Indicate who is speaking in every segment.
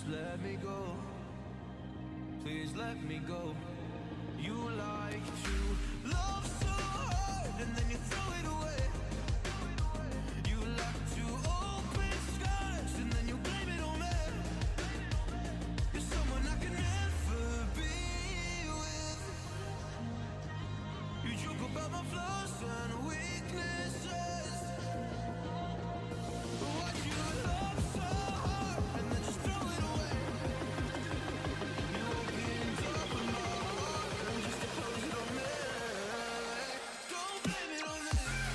Speaker 1: Just let me go. Please let me go. You like to love so hard and then you throw it away. You like to open skies and then you blame it on me. You're someone I can never be with. You joke about my flaws and weaknesses. What you love so hard and then just throw it away. You opened up my heart and just to close it on me. Don't blame it on me. Don't blame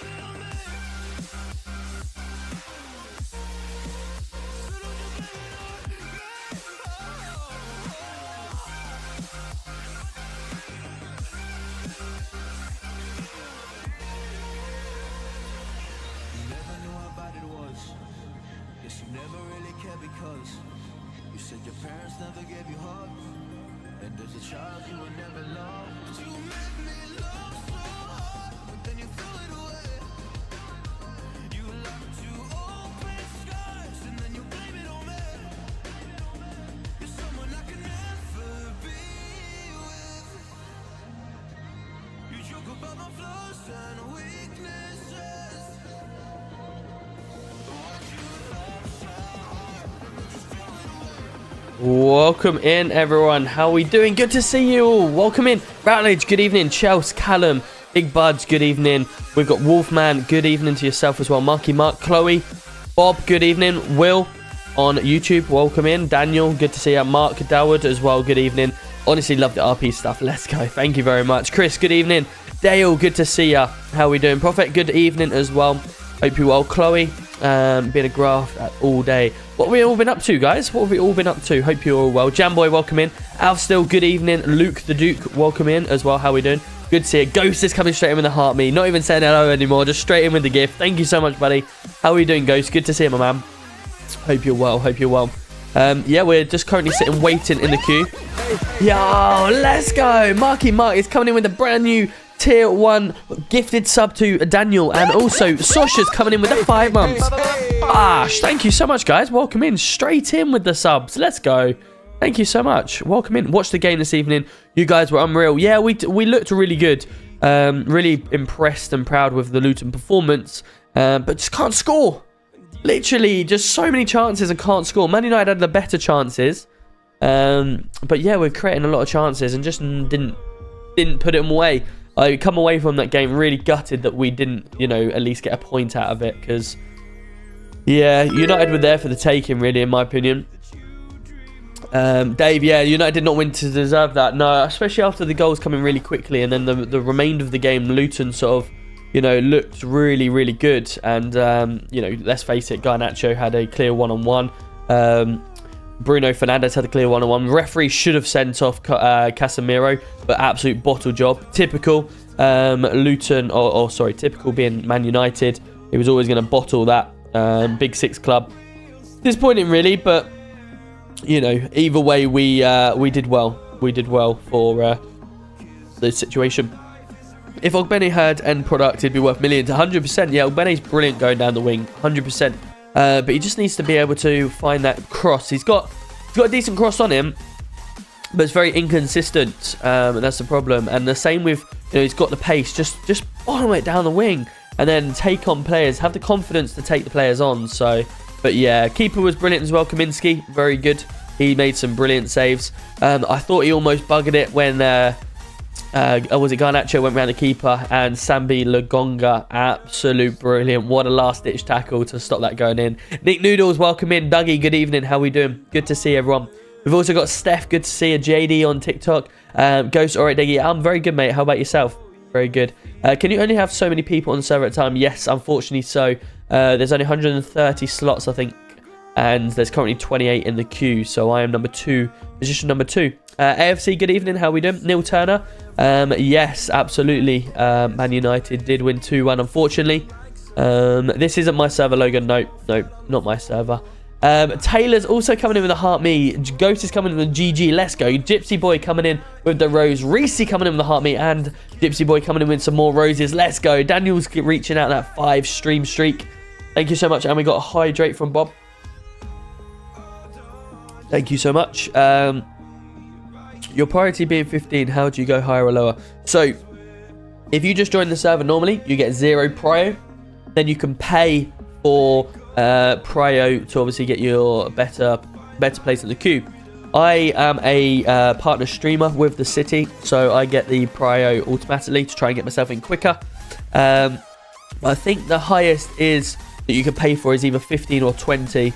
Speaker 1: it on me. So don't you blame it on me. You never knew how bad it was. Guess you never really cared because you said your parents never gave you hugs. And as a child you were never loved. You made me love so hard, but then you threw it away. You like to open skies and then you blame it on me. You're someone I can never be with. You joke about my flaws and weaknesses. What you love so hard and then just throw it away.
Speaker 2: Welcome in, everyone. How are we doing? Good to see you all. Welcome in. Routledge, good evening. Chelsea, Callum, Big Buds, good evening. We've got Wolfman, good evening to yourself as well. Marky Mark, Chloe, Bob, good evening. Will on YouTube, welcome in. Daniel, good to see you. Mark Doward as well, good evening. Honestly, love the RP stuff. Let's go. Thank you very much. Chris, good evening. Dale, good to see ya. How are we doing? Prophet, good evening as well. Hope you're well. Chloe, been a graft all day. What have we all been up to, guys? What have we all been up to? Hope you're all well. Jamboy, welcome in. Alf still, good evening. Luke the Duke, welcome in as well. How are we doing? Good to see you. Ghost is coming straight in with the heart me. Not even saying hello anymore. Just straight in with the gift. Thank you so much, buddy. How are you doing, Ghost? Good to see you, my man. Hope you're well. Hope you're well. Yeah, we're just currently sitting waiting in the queue. Yo, let's go. Marky Mark is coming in with a brand new tier 1 gifted sub to Daniel, and also Sasha's coming in with the 5 months. Ash, thank you so much, guys. Welcome in straight in with the subs. Let's go. Thank you so much. Welcome in. Watch the game this evening. You guys were unreal. Yeah, we looked really good. Really impressed and proud with the Luton performance, but just can't score. Literally, just so many chances and can't score. Man United had the better chances, but yeah, we're creating a lot of chances and just didn't put them away. I come away from that game really gutted that we didn't, at least get a point out of it, because, yeah, United were there for the taking, really, in my opinion. Dave, yeah, United did not win to deserve that. No, especially after the goals coming really quickly, and then the remainder of the game, Luton sort of, looked really, really good. And, let's face it, Garnacho had a clear one-on-one. Bruno Fernandes had a clear one-on-one. Referee should have sent off Casemiro, but absolute bottle job. Typical Luton, typical being Man United. He was always going to bottle that Big Six club. Disappointing, really, but either way, we did well. We did well for the situation. If Ogbene had end product, it'd be worth millions. 100%. Yeah, Ogbene's brilliant going down the wing. 100%. But he just needs to be able to find that cross. He's got a decent cross on him, but it's very inconsistent, and that's the problem. And the same with, he's got the pace. Just bottom it down the wing, and then take on players. Have the confidence to take the players on. So, but yeah, keeper was brilliant as well. Kaminsky, very good. He made some brilliant saves. I thought he almost buggered it when was it Garnacho went round the keeper, and Sambi Lagonga, absolute brilliant. What a last ditch tackle to stop that going in. Nick Noodles, welcome in. Dougie, good evening. How we doing? Good to see everyone. We've also got Steph, good to see you. JD on TikTok. Ghost, alright, Dougie. I'm very good, mate. How about yourself? Very good. Can you only have so many people on the server at a time? Yes, unfortunately so. There's only 130 slots, I think, and there's currently 28 in the queue, so I am position number 2. AFC, good evening. How we doing? Neil Turner. Yes, absolutely. Man United did win 2-1, unfortunately. This isn't my server, Logan. No, not my server. Taylor's also coming in with a heart me. Ghost is coming in with a GG. Let's go. Gypsy Boy coming in with the rose. Reese coming in with the heart me. And Gypsy Boy coming in with some more roses. Let's go. Daniel's reaching out that 5 stream streak. Thank you so much. And we got a hydrate from Bob. Thank you so much. Your priority being 15, how do you go higher or lower? So, if you just join the server normally, you get 0 prio. Then you can pay for prio to obviously get your better place in the queue. I am a partner streamer with the city, so I get the prio automatically to try and get myself in quicker. I think the highest is that you can pay for is either 15 or 20.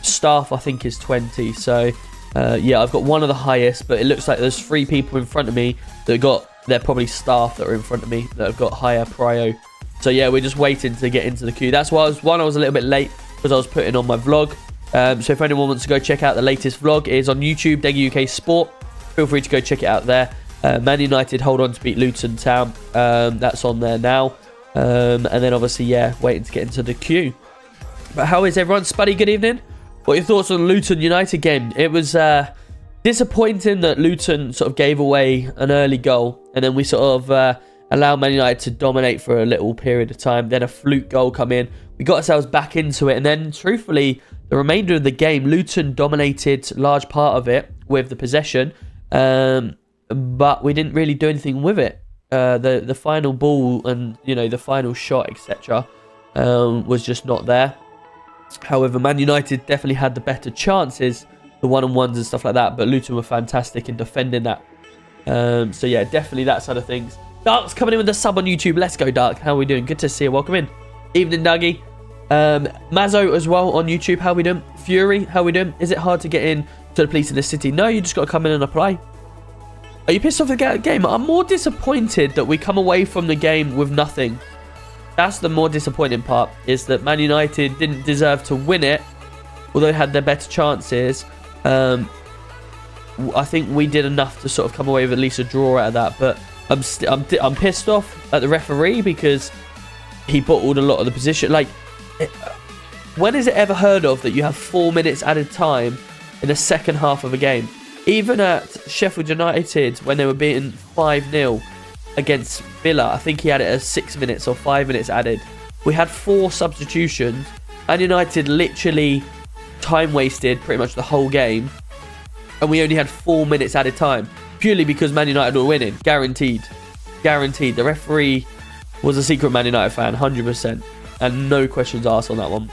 Speaker 2: Staff I think is 20. So yeah, I've got one of the highest, but it looks like there's 3 people in front of me that they're probably staff that are in front of me that have got higher prio. So yeah, we're just waiting to get into the queue. That's why I was a little bit late because I was putting on my vlog. So if anyone wants to go check out the latest vlog, it is on YouTube, Dega UK Sport. Feel free to go check it out there. Man United hold on to beat Luton Town. That's on there now. And then obviously, yeah, waiting to get into the queue. But how is everyone? Spuddy, good evening. What are your thoughts on the Luton United game? It was disappointing that Luton sort of gave away an early goal. And then we sort of allowed Man United to dominate for a little period of time. Then a fluke goal come in. We got ourselves back into it. And then, truthfully, the remainder of the game, Luton dominated large part of it with the possession. But we didn't really do anything with it. The final ball and, you know, the final shot, etc. Was just not there. However, Man United definitely had the better chances, the one-on-ones and stuff like that. But Luton were fantastic in defending that. So, yeah, definitely that side of things. Dark's coming in with a sub on YouTube. Let's go, Dark. How are we doing? Good to see you. Welcome in. Evening, Dougie. Mazzo as well on YouTube. How are we doing? Fury, how are we doing? Is it hard to get in to the police in the city? No, you just got to come in and apply. Are you pissed off the game? I'm more disappointed that we come away from the game with nothing. That's the more disappointing part, is that Man United didn't deserve to win it, although they had their better chances. I think we did enough to sort of come away with at least a draw out of that, but I'm pissed off at the referee because he bottled a lot of the position. Like, when is it ever heard of that you have 4 minutes added time in the second half of a game? Even at Sheffield United, when they were beaten 5-0 against Villa, I think he had it as 6 minutes or 5 minutes added. We had 4 substitutions, and United literally time wasted pretty much the whole game, and we only had 4 minutes added time, purely because Man United were winning. Guaranteed. The referee was a secret Man United fan, 100%. And no questions asked on that one.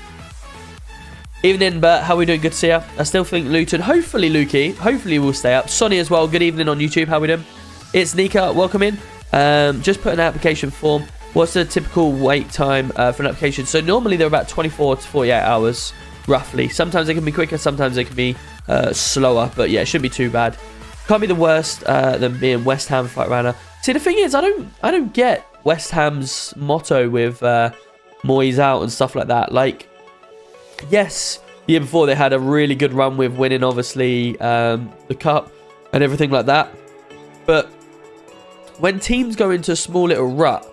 Speaker 2: Evening, Bert. How are we doing? Good to see you. I still think Luton, hopefully Lukey, hopefully we'll stay up. Sonny as well. Good evening on YouTube. How are we doing? It's Nika. Welcome in. Just put an application form. What's the typical wait time for an application? So normally they're about 24 to 48 hours, roughly. Sometimes they can be quicker. Sometimes they can be slower. But yeah, it shouldn't be too bad. Can't be the worst than being West Ham fight runner. See, the thing is, I don't get West Ham's motto with Moyes out and stuff like that. Like, yes, the year before they had a really good run with winning, obviously, the cup and everything like that. But when teams go into a small little rut,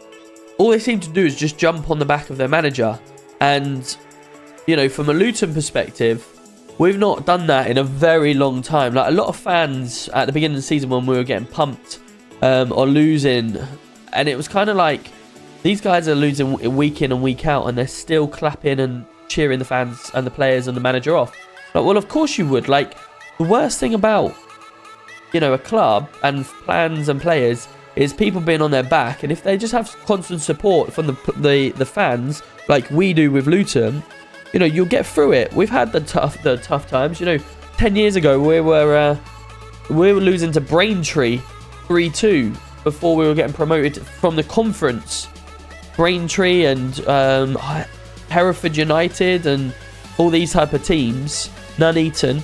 Speaker 2: all they seem to do is just jump on the back of their manager. And, you know, from a Luton perspective, we've not done that in a very long time. Like, a lot of fans at the beginning of the season when we were getting pumped or losing, and it was kind of like, these guys are losing week in and week out, and they're still clapping and cheering the fans and the players and the manager off. Like, well, of course you would. Like, the worst thing about, you know, a club and fans and players is people being on their back. And if they just have constant support from the fans, like we do with Luton, you know, you'll get through it. We've had the tough times. You know, 10 years ago we were losing to Braintree 3-2 before we were getting promoted from the conference. Braintree and Hereford United and all these type of teams, Nuneaton,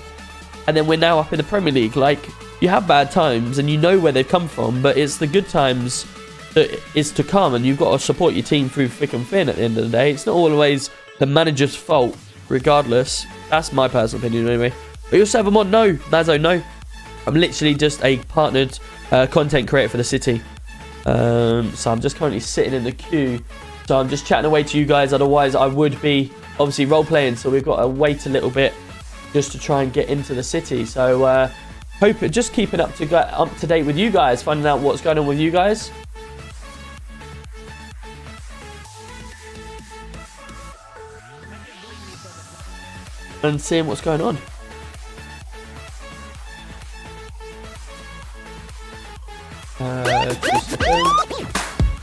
Speaker 2: and then we're now up in the Premier League. Like, you have bad times and you know where they've come from, but it's the good times that is to come, and you've got to support your team through thick and thin at the end of the day. It's not always the manager's fault, regardless. That's my personal opinion anyway. But you also have a mod? No, Mazzo, no. I'm literally just a partnered content creator for the city. So I'm just currently sitting in the queue. So I'm just chatting away to you guys. Otherwise, I would be obviously role-playing. So we've got to wait a little bit just to try and get into the city. So just keeping up to date with you guys, finding out what's going on with you guys. and seeing what's going on.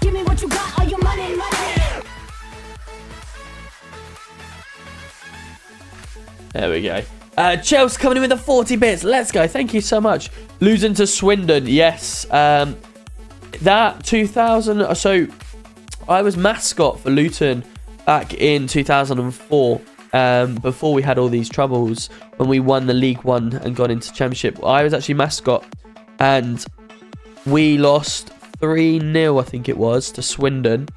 Speaker 3: Give me what you got, all your money, money.
Speaker 2: There we go. Chelsea coming in with the 40 bits. Let's go. Thank you so much. Losing to Swindon. Yes. That 2000. So I was mascot for Luton back in 2004. Before we had all these troubles when we won the League One and got into Championship. I was actually mascot, and we lost 3-0, I think it was, to Swindon.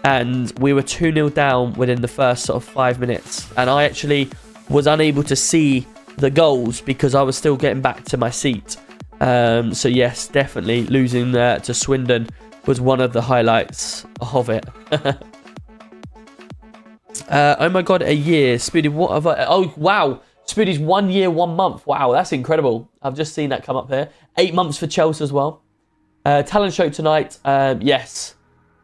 Speaker 2: And we were 2-0 down within the first sort of 5 minutes. And I actually was unable to see the goals because I was still getting back to my seat. So yes, definitely losing to Swindon was one of the highlights of it. Oh my god, a year. Spoody, what have I... Oh, wow. Spoody's 1 year, 1 month. Wow, that's incredible. I've just seen that come up here. 8 months for Chelsea as well. Talent show tonight. Yes,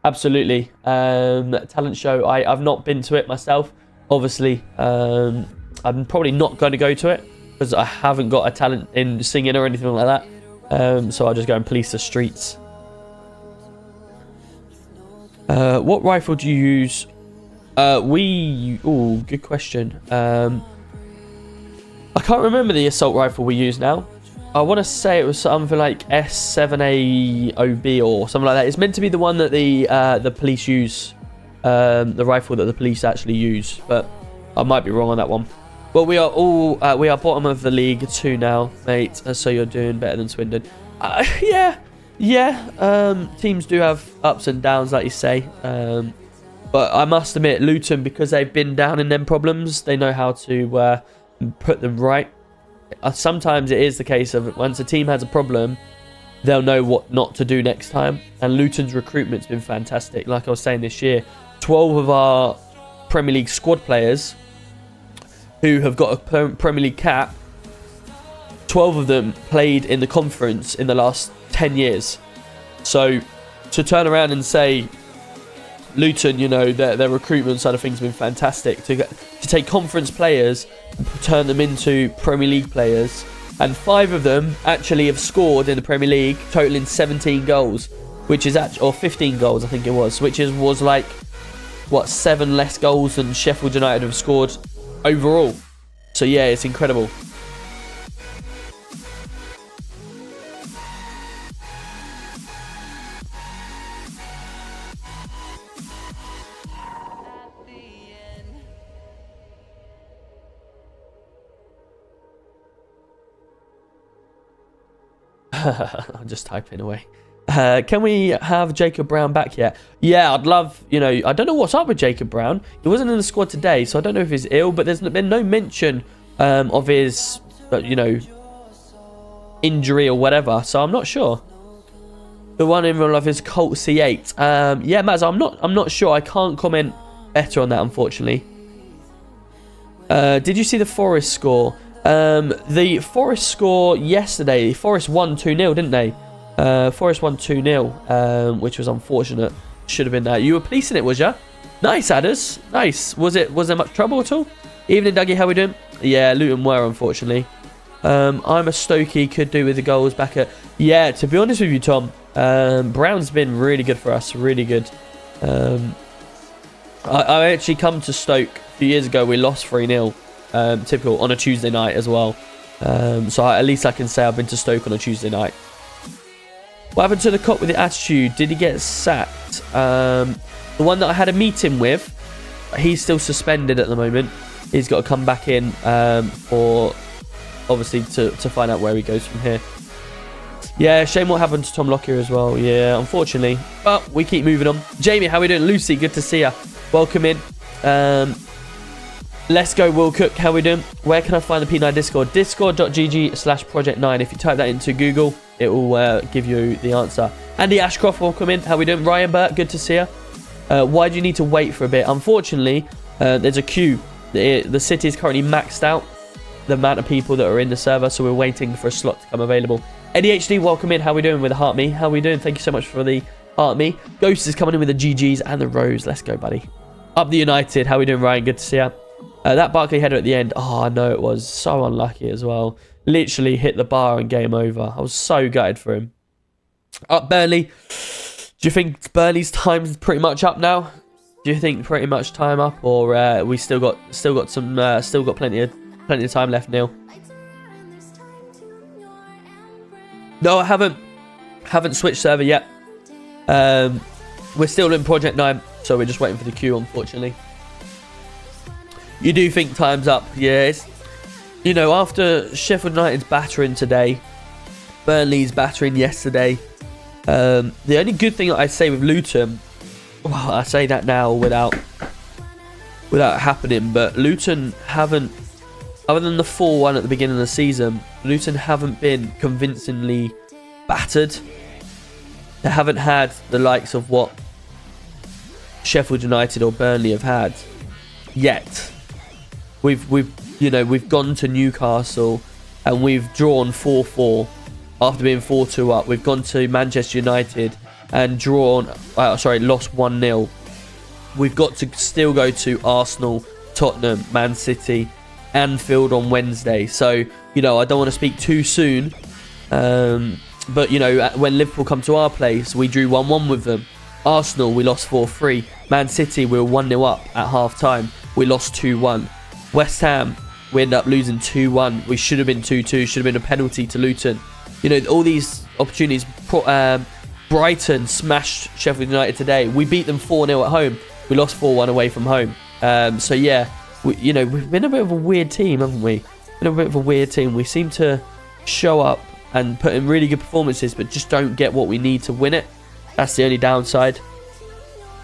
Speaker 2: absolutely. Talent show. I've not been to it myself. Obviously, I'm probably not going to go to it because I haven't got a talent in singing or anything like that. So I'll just go and police the streets. What rifle do you use? Oh, good question. I can't remember the assault rifle we use now. I want to say it was something like S7A-OB or something like that. It's meant to be the one that the police use, the rifle that the police actually use, but I might be wrong on that one. Well, we are bottom of the League 2 now, mate. So you're doing better than Swindon. Yeah. Teams do have ups and downs, like you say. But I must admit, Luton, because they've been down in them problems, they know how to put them right. Sometimes it is the case of once a team has a problem, they'll know what not to do next time. And Luton's recruitment's been fantastic. Like I was saying this year, 12 of our Premier League squad players who have got a Premier League cap, 12 of them played in the conference in the last 10 years. So to turn around and say Luton, you know, their recruitment side of things has been fantastic. To take conference players and turn them into Premier League players. And 5 of them actually have scored in the Premier League, totaling 17 goals, which is actually, or 15 goals, I think it was, which was like, what, 7 less goals than Sheffield United have scored overall. So yeah, it's incredible. I'm just typing away. Can we have Jacob Brown back yet? Yeah, I'd love, you know, I don't know what's up with Jacob Brown. He wasn't in the squad today, so I don't know if he's ill, but there's been no mention of his, you know, injury or whatever, so I'm not sure. The one in real life is Colt C8. Yeah, Maz, I'm not sure. I can't comment better on that, unfortunately. Did you see the Forest score? The Forest score yesterday, Forest won 2-0, didn't they? Forest won 2-0, which was unfortunate. Should have been that. You were policing it, was ya? Nice, Adders. Nice. Was there much trouble at all? Evening, Dougie. How we doing? Yeah, Luton were, unfortunately. I'm a Stokey. Could do with the goals back at... Yeah, to be honest with you, Tom, Brown's been really good for us. Really good. I actually come to Stoke a few years ago. We lost 3-0. Typical on a Tuesday night as well. So at least I can say I've been to Stoke on a Tuesday night. What happened to the cop with the attitude? Did he get sacked? The one that I had a meeting with, he's still suspended at the moment. He's got to come back in for obviously to find out where he goes from here. Yeah, shame what happened to Tom Lockyer as well. Yeah, unfortunately. But we keep moving on. Jamie, how we doing? Lucy, good to see you. Welcome in. Let's go, Will Cook. How we doing? Where can I find the P9 Discord? Discord.gg/project9. If you type that into Google, it will give you the answer. Andy Ashcroft, welcome in. How we doing? Ryan Burt, good to see you. Why do you need to wait for a bit? Unfortunately, there's a queue. The city is currently maxed out, the amount of people that are in the server, so we're waiting for a slot to come available. ADHD, welcome in. How we doing with the Heart Me? How we doing? Thank you so much for the Heart Me. Ghost is coming in with the GGs and the Rose. Let's go, buddy. Up the United. How we doing, Ryan? Good to see you. That Barkley header at the end, oh, I know it was so unlucky as well. Literally hit the bar and game over. I was so gutted for him. Up Burnley. Do you think Burnley's time's pretty much up now? Do you think pretty much time up, or we still got plenty of time left, Neil? No, I haven't switched server yet. We're still in Project 9, so we're just waiting for the queue, unfortunately. You do think time's up? Yeah, after Sheffield United's battering today, Burnley's battering yesterday. The only good thing that I say with Luton, well, I say that now without happening, but Luton haven't, other than the 4-1 at the beginning of the season, Luton haven't been convincingly battered. They haven't had the likes of what Sheffield United or Burnley have had yet. We've gone to Newcastle and we've drawn 4-4 after being 4-2 up. We've gone to Manchester United and lost 1-0. We've got to still go to Arsenal, Tottenham, Man City, Anfield on Wednesday. So, I don't want to speak too soon. But, when Liverpool come to our place, we drew 1-1 with them. Arsenal, we lost 4-3. Man City, we were 1-0 up at half-time. We lost 2-1. West Ham, we ended up losing 2-1. We should have been 2-2. Should have been a penalty to Luton. All these opportunities. Brighton smashed Sheffield United today. We beat them 4-0 at home. We lost 4-1 away from home. So, yeah, we've been a bit of a weird team, haven't we? Been a bit of a weird team. We seem to show up and put in really good performances, but just don't get what we need to win it. That's the only downside.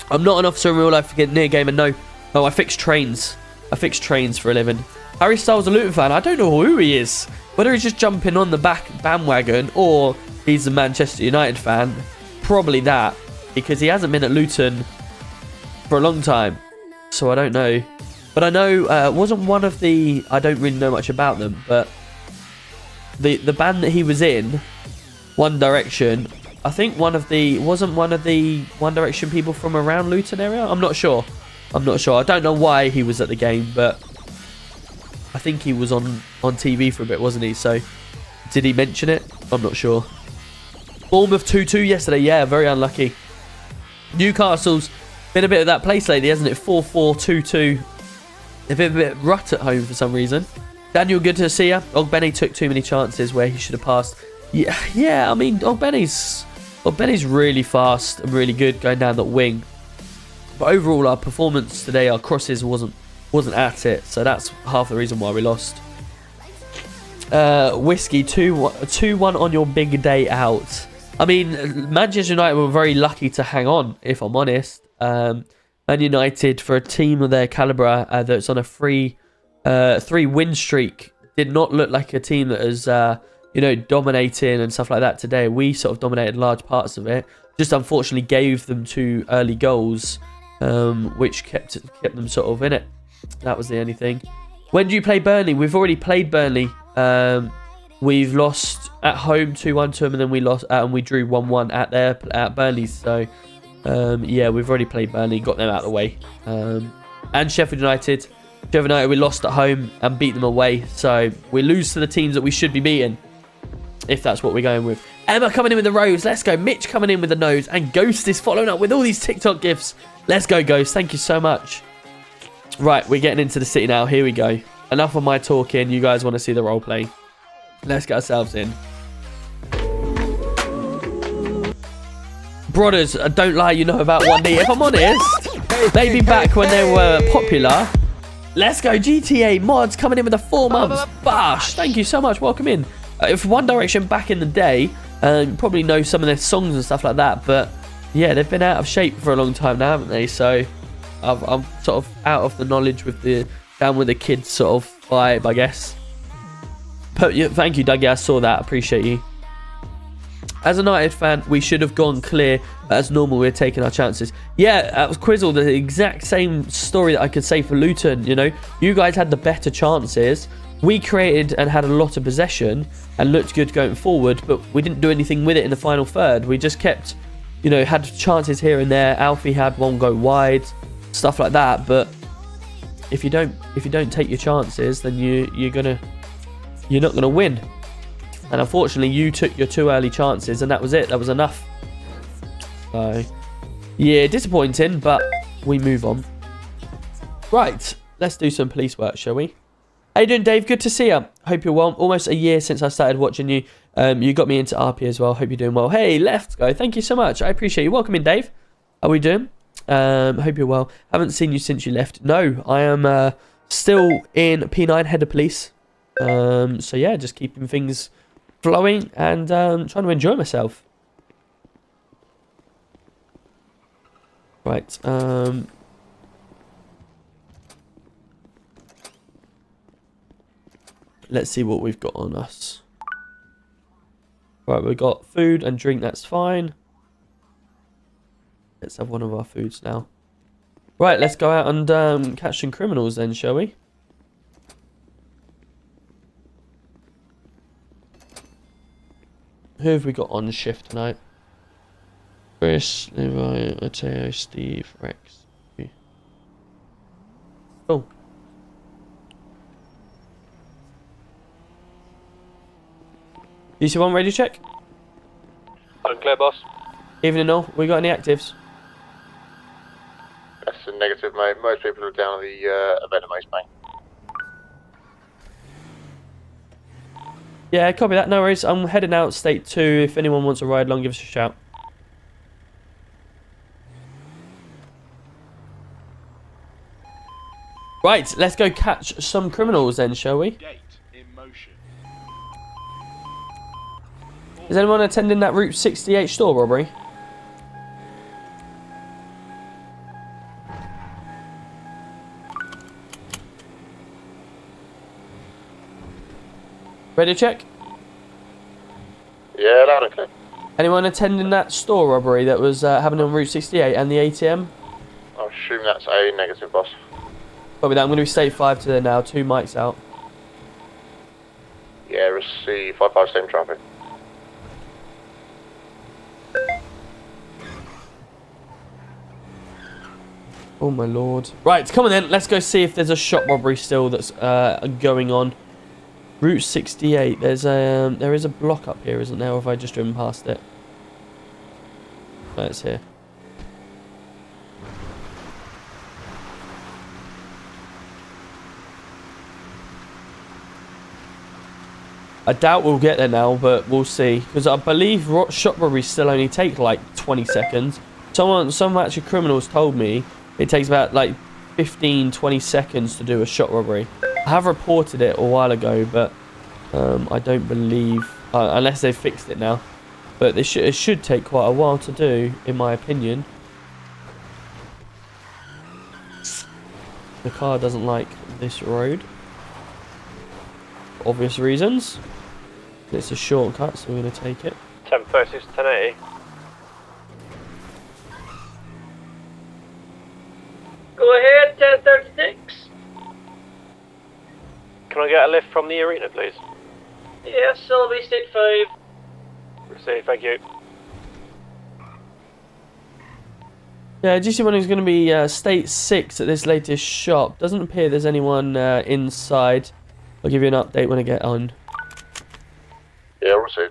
Speaker 2: I'm not an officer in real life to get near game, and no, I fix trains. I fix trains for a living. Harry Styles a Luton fan. I don't know who he is. Whether he's just jumping on the back bandwagon or he's a Manchester United fan. Probably that, because he hasn't been at Luton for a long time. So I don't know. But I know wasn't one of the... I don't really know much about them, but the band that he was in, One Direction, I think wasn't one of the One Direction people from around Luton area? I'm not sure. I don't know why he was at the game, but I think he was on TV for a bit, wasn't he? So did he mention it? I'm not sure. Bournemouth 2-2 yesterday. Yeah, very unlucky. Newcastle's been a bit of that place lately, hasn't it? 4-4, 2-2. They've been a bit rut at home for some reason. Daniel, good to see you. Ogbene took too many chances where he should have passed. Yeah. I mean, Ogbene's really fast and really good going down that wing. But overall, our performance today, our crosses wasn't at it. So that's half the reason why we lost. Whiskey 2-1 on your big day out. I mean, Manchester United were very lucky to hang on, if I'm honest. Man United, for a team of their calibre that's on a 3-win streak, did not look like a team that is dominating and stuff like that today. We sort of dominated large parts of it. Just unfortunately gave them 2 early goals, which kept them sort of in it. That was the only thing. When do you play Burnley? We've already played Burnley. We've lost at home 2-1 to them, and then we lost and we drew 1-1 at Burnley's. So yeah, we've already played Burnley, got them out of the way. And Sheffield United. Sheffield United, we lost at home and beat them away. So we lose to the teams that we should be beating, if that's what we're going with. Emma coming in with the rose. Let's go. Mitch coming in with the nose. And Ghost is following up with all these TikTok gifts. Let's go, Ghost. Thank you so much. Right, we're getting into the city now. Here we go. Enough of my talking. You guys want to see the role play. Let's get ourselves in. Brothers, don't lie, you know about 1D. If I'm honest, maybe back when they were popular. Let's go, GTA mods coming in with the 4 months. Bash, thank you so much. Welcome in. If One Direction back in the day, you probably know some of their songs and stuff like that. But yeah, they've been out of shape for a long time now, haven't they? So I'm sort of out of the knowledge with the down with the kids sort of vibe, I guess. But yeah, thank you, Dougie. I saw that. Appreciate you. As a United fan, we should have gone clear. As normal, we're taking our chances. Yeah, that was Quizzle. The exact same story that I could say for Luton. You guys had the better chances. We created and had a lot of possession and looked good going forward, but we didn't do anything with it in the final third. We just kept, had chances here and there. Alfie had one go wide, stuff like that. But if you don't take your chances, then you're not gonna win. And unfortunately, you took your 2 early chances, and that was it. That was enough. So, yeah, disappointing, but we move on. Right, let's do some police work, shall we? How you doing, Dave? Good to see you. Hope you're well. Almost a year since I started watching you. You got me into RP as well. Hope you're doing well. Hey, Left Guy, thank you so much. I appreciate you. Welcome in, Dave. How are we doing? Hope you're well. Haven't seen you since you left. No, I am still in P9, head of police. So yeah, just keeping things flowing and trying to enjoy myself. Right. Let's see what we've got on us. Right, we've got food and drink. That's fine. Let's have one of our foods now. Right, let's go out and catch some criminals then, shall we? Who have we got on shift tonight? Chris, Levi, Mateo, Steve, Rex. Oh. DC1 radio check.
Speaker 4: Unclear, boss.
Speaker 2: Evening all. We got any actives?
Speaker 4: That's a negative, mate. Most people are down at the event at Mace Bank.
Speaker 2: Yeah, copy that. No worries. I'm heading out state 2. If anyone wants a ride along, give us a shout. Right, let's go catch some criminals then, shall we?
Speaker 5: Gate in motion.
Speaker 2: Is anyone attending that Route 68 store robbery? Ready to check?
Speaker 4: Yeah, loud and clear.
Speaker 2: Anyone attending that store robbery that was happening on Route 68 and the ATM?
Speaker 4: I assume that's a negative, boss.
Speaker 2: Copy that. I'm going to be state 5 to there now. 2 mics out.
Speaker 4: Yeah, receive 55 same traffic.
Speaker 2: Oh my lord. Right, come on then. Let's go see if there's a shop robbery still that's going on. Route 68. There is a block up here, isn't there? Or have I just driven past it? No, it's here. I doubt we'll get there now, but we'll see. Because I believe shop robberies still only take like 20 seconds. Some actual criminals told me it takes about like 15-20 seconds to do a shop robbery. I have reported it a while ago, but I don't believe, unless they've fixed it now. But it should take quite a while to do, in my opinion. The car doesn't like this road. For obvious reasons. It's a shortcut, so we're going to take it.
Speaker 4: 1036 to 1080.
Speaker 2: Go ahead, 1036.
Speaker 4: Can I get a lift from the arena, please?
Speaker 2: Yes, I'll be state 5.
Speaker 4: Receive, thank you.
Speaker 2: Yeah, GC1 is going to be state 6 at this latest shop. Doesn't appear there's anyone inside. I'll give you an update when I get on.
Speaker 4: Yeah, receive.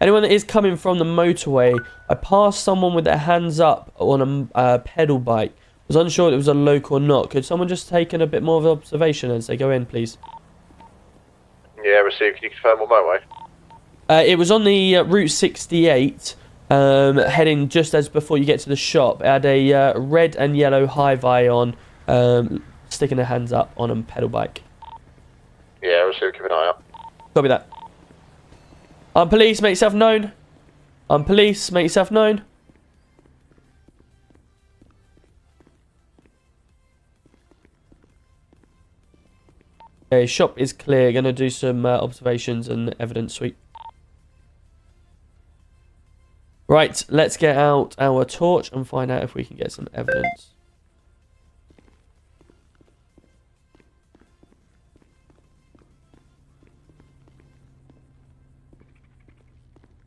Speaker 2: Anyone that is coming from the motorway, I passed someone with their hands up on a pedal bike. Was unsure if it was a local or not. Could someone just take in a bit more of an observation as they go in, please?
Speaker 4: Yeah, receive. Can you confirm what motorway?
Speaker 2: It was on the Route 68, heading just as before you get to the shop. It had a red and yellow high-vi on, sticking their hands up on a pedal bike.
Speaker 4: Yeah, receive. Keep an eye out.
Speaker 2: Copy that. I'm police, make yourself known. I'm police, make yourself known. Okay, shop is clear. Gonna do some observations and evidence sweep. Right, let's get out our torch and find out if we can get some evidence.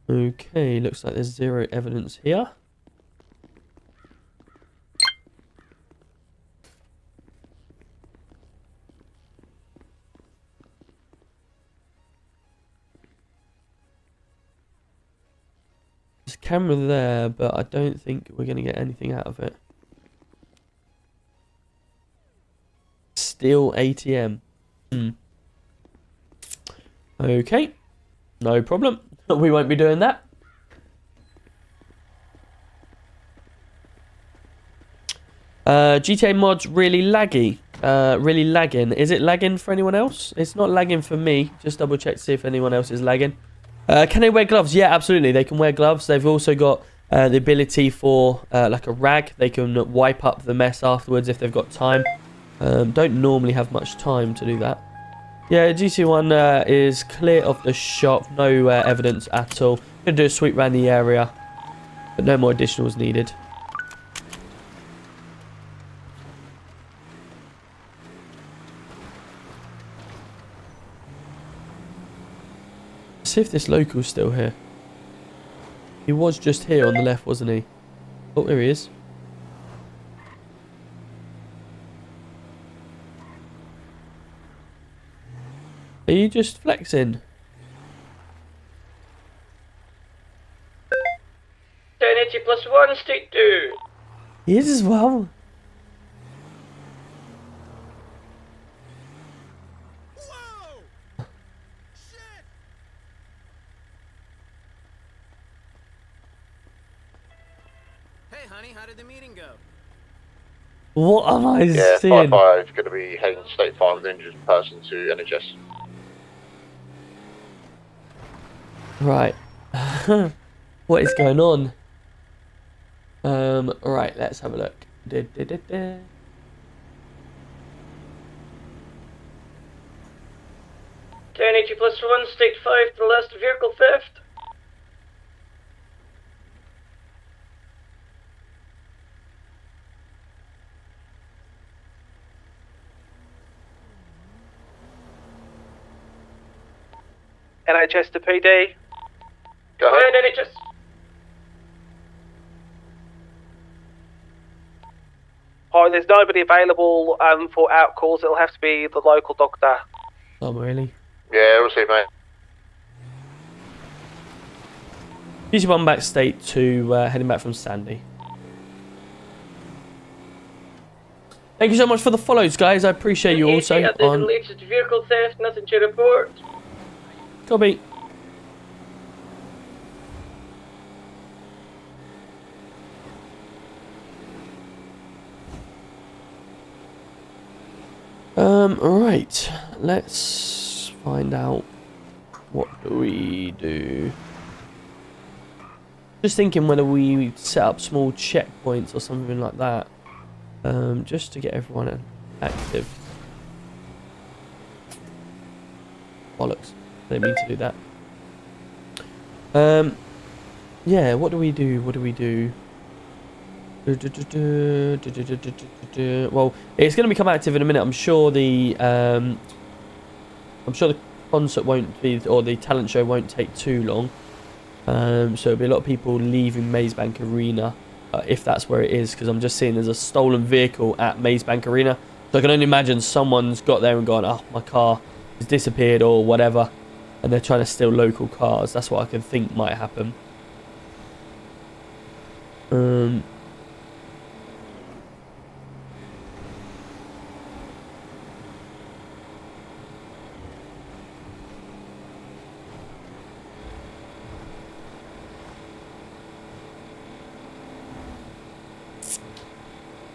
Speaker 2: Okay, looks like there's 0 evidence here. camera there, but I don't think we're going to get anything out of it. Still ATM. Okay. No problem. We won't be doing that. GTA mods really laggy. Really lagging. Is it lagging for anyone else? It's not lagging for me. Just double check to see if anyone else is lagging. Can they wear gloves? Yeah, absolutely. They can wear gloves. They've also got the ability for like a rag. They can wipe up the mess afterwards if they've got time. Don't normally have much time to do that. Yeah, GC1 is clear of the shop. No evidence at all. Gonna do a sweep around the area, but no more additionals needed. See if this local's still here. He was just here on the left, wasn't he? Oh, there he is. Are you just flexing?
Speaker 5: 1080 plus 1, state 2.
Speaker 2: He is as well.
Speaker 6: Hey, honey, how did the meeting go?
Speaker 2: What am I
Speaker 4: Yeah,
Speaker 2: seeing?
Speaker 4: 5-5, going to be heading to State Farm with an injured person to NHS.
Speaker 2: Right. What is going on? Right, let's have a look.
Speaker 5: 1080 plus 1, state 5 to the last vehicle theft.
Speaker 7: NHS to PD.
Speaker 4: Go ahead.
Speaker 5: Go ahead, NHS.
Speaker 7: Hi, there's nobody available for out calls. It'll have to be the local doctor.
Speaker 2: Oh, really?
Speaker 4: Yeah, we'll see, mate.
Speaker 2: GC1 back state to heading back from Sandy. Thank you so much for the follows, guys. I appreciate you also.
Speaker 5: At the latest vehicle theft, nothing to report.
Speaker 2: Copy. Right. Let's find out what do we do. Just thinking whether we set up small checkpoints or something like that. Just to get everyone active. Bollocks. I didn't mean to do that. Yeah, what do we do? What do we do? Well, it's going to become active in a minute. I'm sure the concert won't be, or the talent show won't take too long. So there'll be a lot of people leaving Maze Bank Arena, if that's where it is, because I'm just seeing there's a stolen vehicle at Maze Bank Arena. So I can only imagine someone's got there and gone, oh, my car has disappeared or whatever, and they're trying to steal local cars. That's what I can think might happen.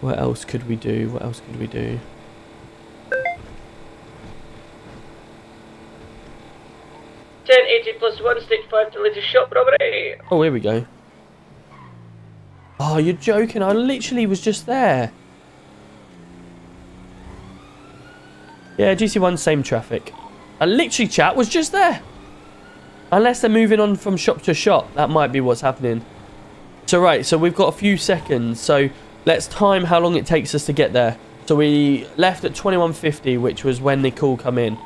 Speaker 2: What else could we do? What else could we do?
Speaker 5: +1, state 5 to latest shop robbery.
Speaker 2: Oh, here we go. Oh, you're joking. I literally was just there. Yeah, GC1, same traffic. I literally, chat, was just there. Unless they're moving on from shop to shop. That might be what's happening. So, right. So, we've got a few seconds. So, let's time how long it takes us to get there. So, we left at 21:50, which was when the call come in.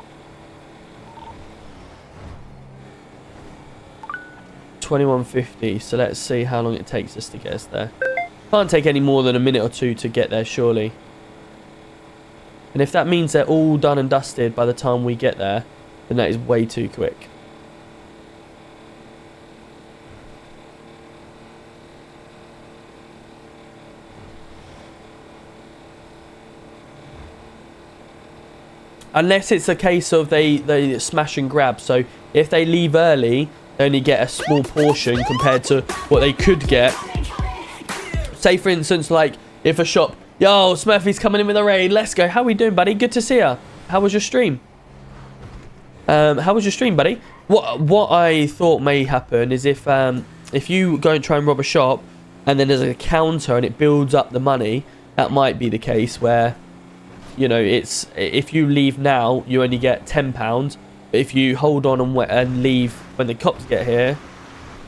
Speaker 2: 21:50. So let's see how long it takes us to get us there. Can't take any more than a minute or two to get there, surely. And if that means they're all done and dusted by the time we get there, then that is way too quick. unless it's a case of they smash and grab. So if they leave early, they only get a small portion compared to what they could get. Say for instance, like if a shop, yo, Smurfy's coming in with a raid, let's go. How we doing, buddy? Good to see ya. How was your stream? How was your stream, buddy? What I thought may happen is if you go and try and rob a shop and then there's a counter and it builds up the money, that might be the case where, you know, it's if you leave now, you only get £10. But if you hold on and leave when the cops get here,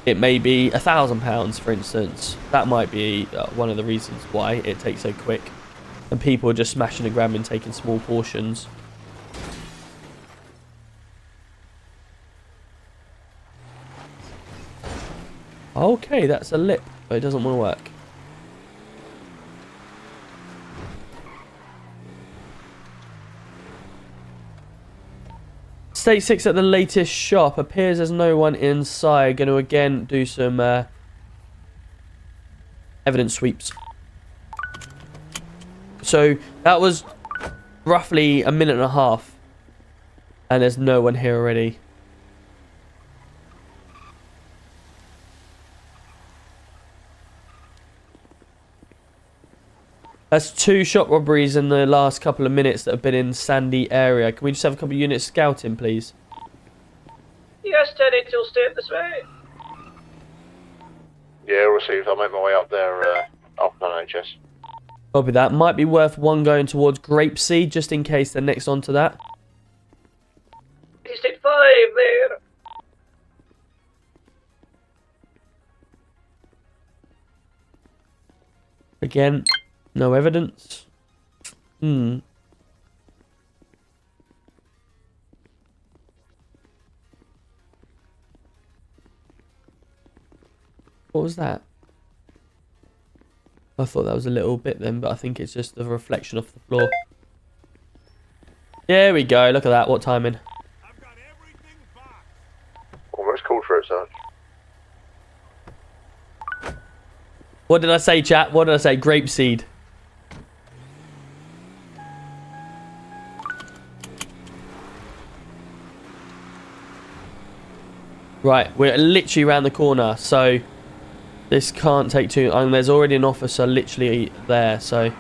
Speaker 2: it may be £1,000, for instance. That might be one of the reasons why it takes so quick. And people are just smashing and grabbing, taking small portions. Okay, that's a lip, but it doesn't want to work. State 6 at the latest shop. Appears there's no one inside. Going to again do some evidence sweeps. So that was roughly a minute and a half. And there's no one here already. That's 2 shop robberies in the last couple of minutes that have been in Sandy area. Can we just have a couple of units scouting, please?
Speaker 5: Yes, Teddy, till stay this way.
Speaker 4: Yeah, received. I'll make my way up there up on NHS.
Speaker 2: Copy that. Might be worth one going towards Grapeseed, just in case they're next onto that.
Speaker 5: State 5 there.
Speaker 2: Again, no evidence. What was that? I thought that was a little bit then, but I think it's just the reflection off the floor. There we go. Look at that. What timing?
Speaker 4: Almost called for it, son.
Speaker 2: What did I say, chat? What did I say? Grapeseed. Right, we're literally around the corner, so this can't take too long. There's already an officer literally there, so...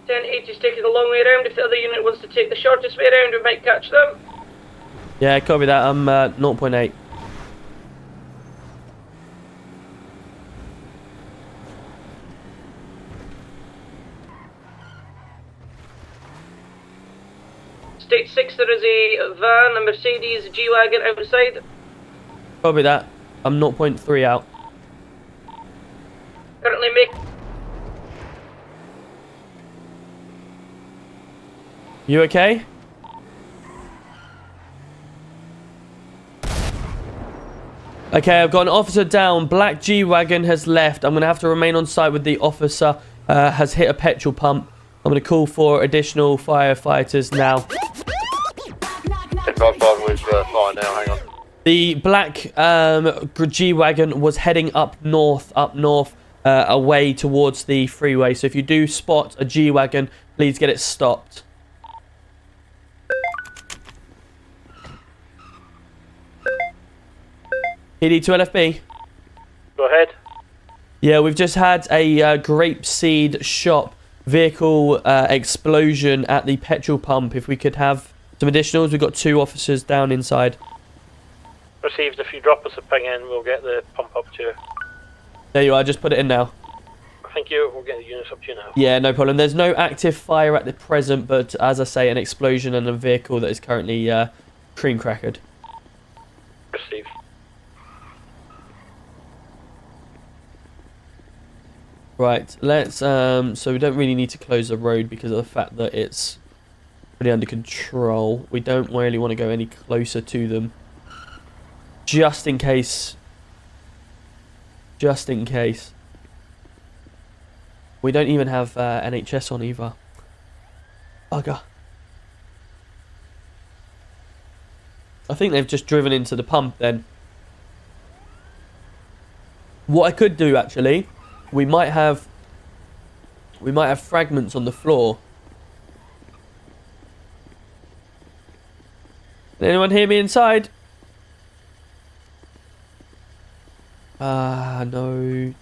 Speaker 5: 1080's taking the long way around. If the other unit wants to take the shortest way around, we might catch them.
Speaker 2: Yeah, copy that. I'm 0.8.
Speaker 5: State 6, there is a van, a Mercedes G-Wagon outside.
Speaker 2: Copy that. I'm 0.3 out.
Speaker 5: Currently make...
Speaker 2: You okay? Okay, I've got an officer down. Black G-Wagon has left. I'm going to have to remain on site with the officer. Has hit a petrol pump. I'm going to call for additional firefighters now.
Speaker 4: 1055 was fine now, hang on.
Speaker 2: The black G-Wagon was heading up north, away towards the freeway. So if you do spot a G-Wagon, please get it stopped. PD to LFB.
Speaker 7: Go ahead.
Speaker 2: Yeah, we've just had a Grapeseed shop vehicle explosion at the petrol pump. If we could have some additionals, we've got 2 officers down inside.
Speaker 7: Received. If you drop us a ping in, we'll get the pump up to you.
Speaker 2: There you are, just put it in now.
Speaker 7: Thank you. We'll get the units up to you now.
Speaker 2: Yeah, no problem. There's no active fire at the present, but as I say, an explosion and a vehicle that is currently cream crackered.
Speaker 7: Received.
Speaker 2: Right, let's so we don't really need to close the road because of the fact that it's pretty under control. We don't really want to go any closer to them. Just in case. Just in case. We don't even have NHS on either. Bugger. I think they've just driven into the pump then. What I could do actually, we might have We might have fragments on the floor. Can anyone hear me inside? No.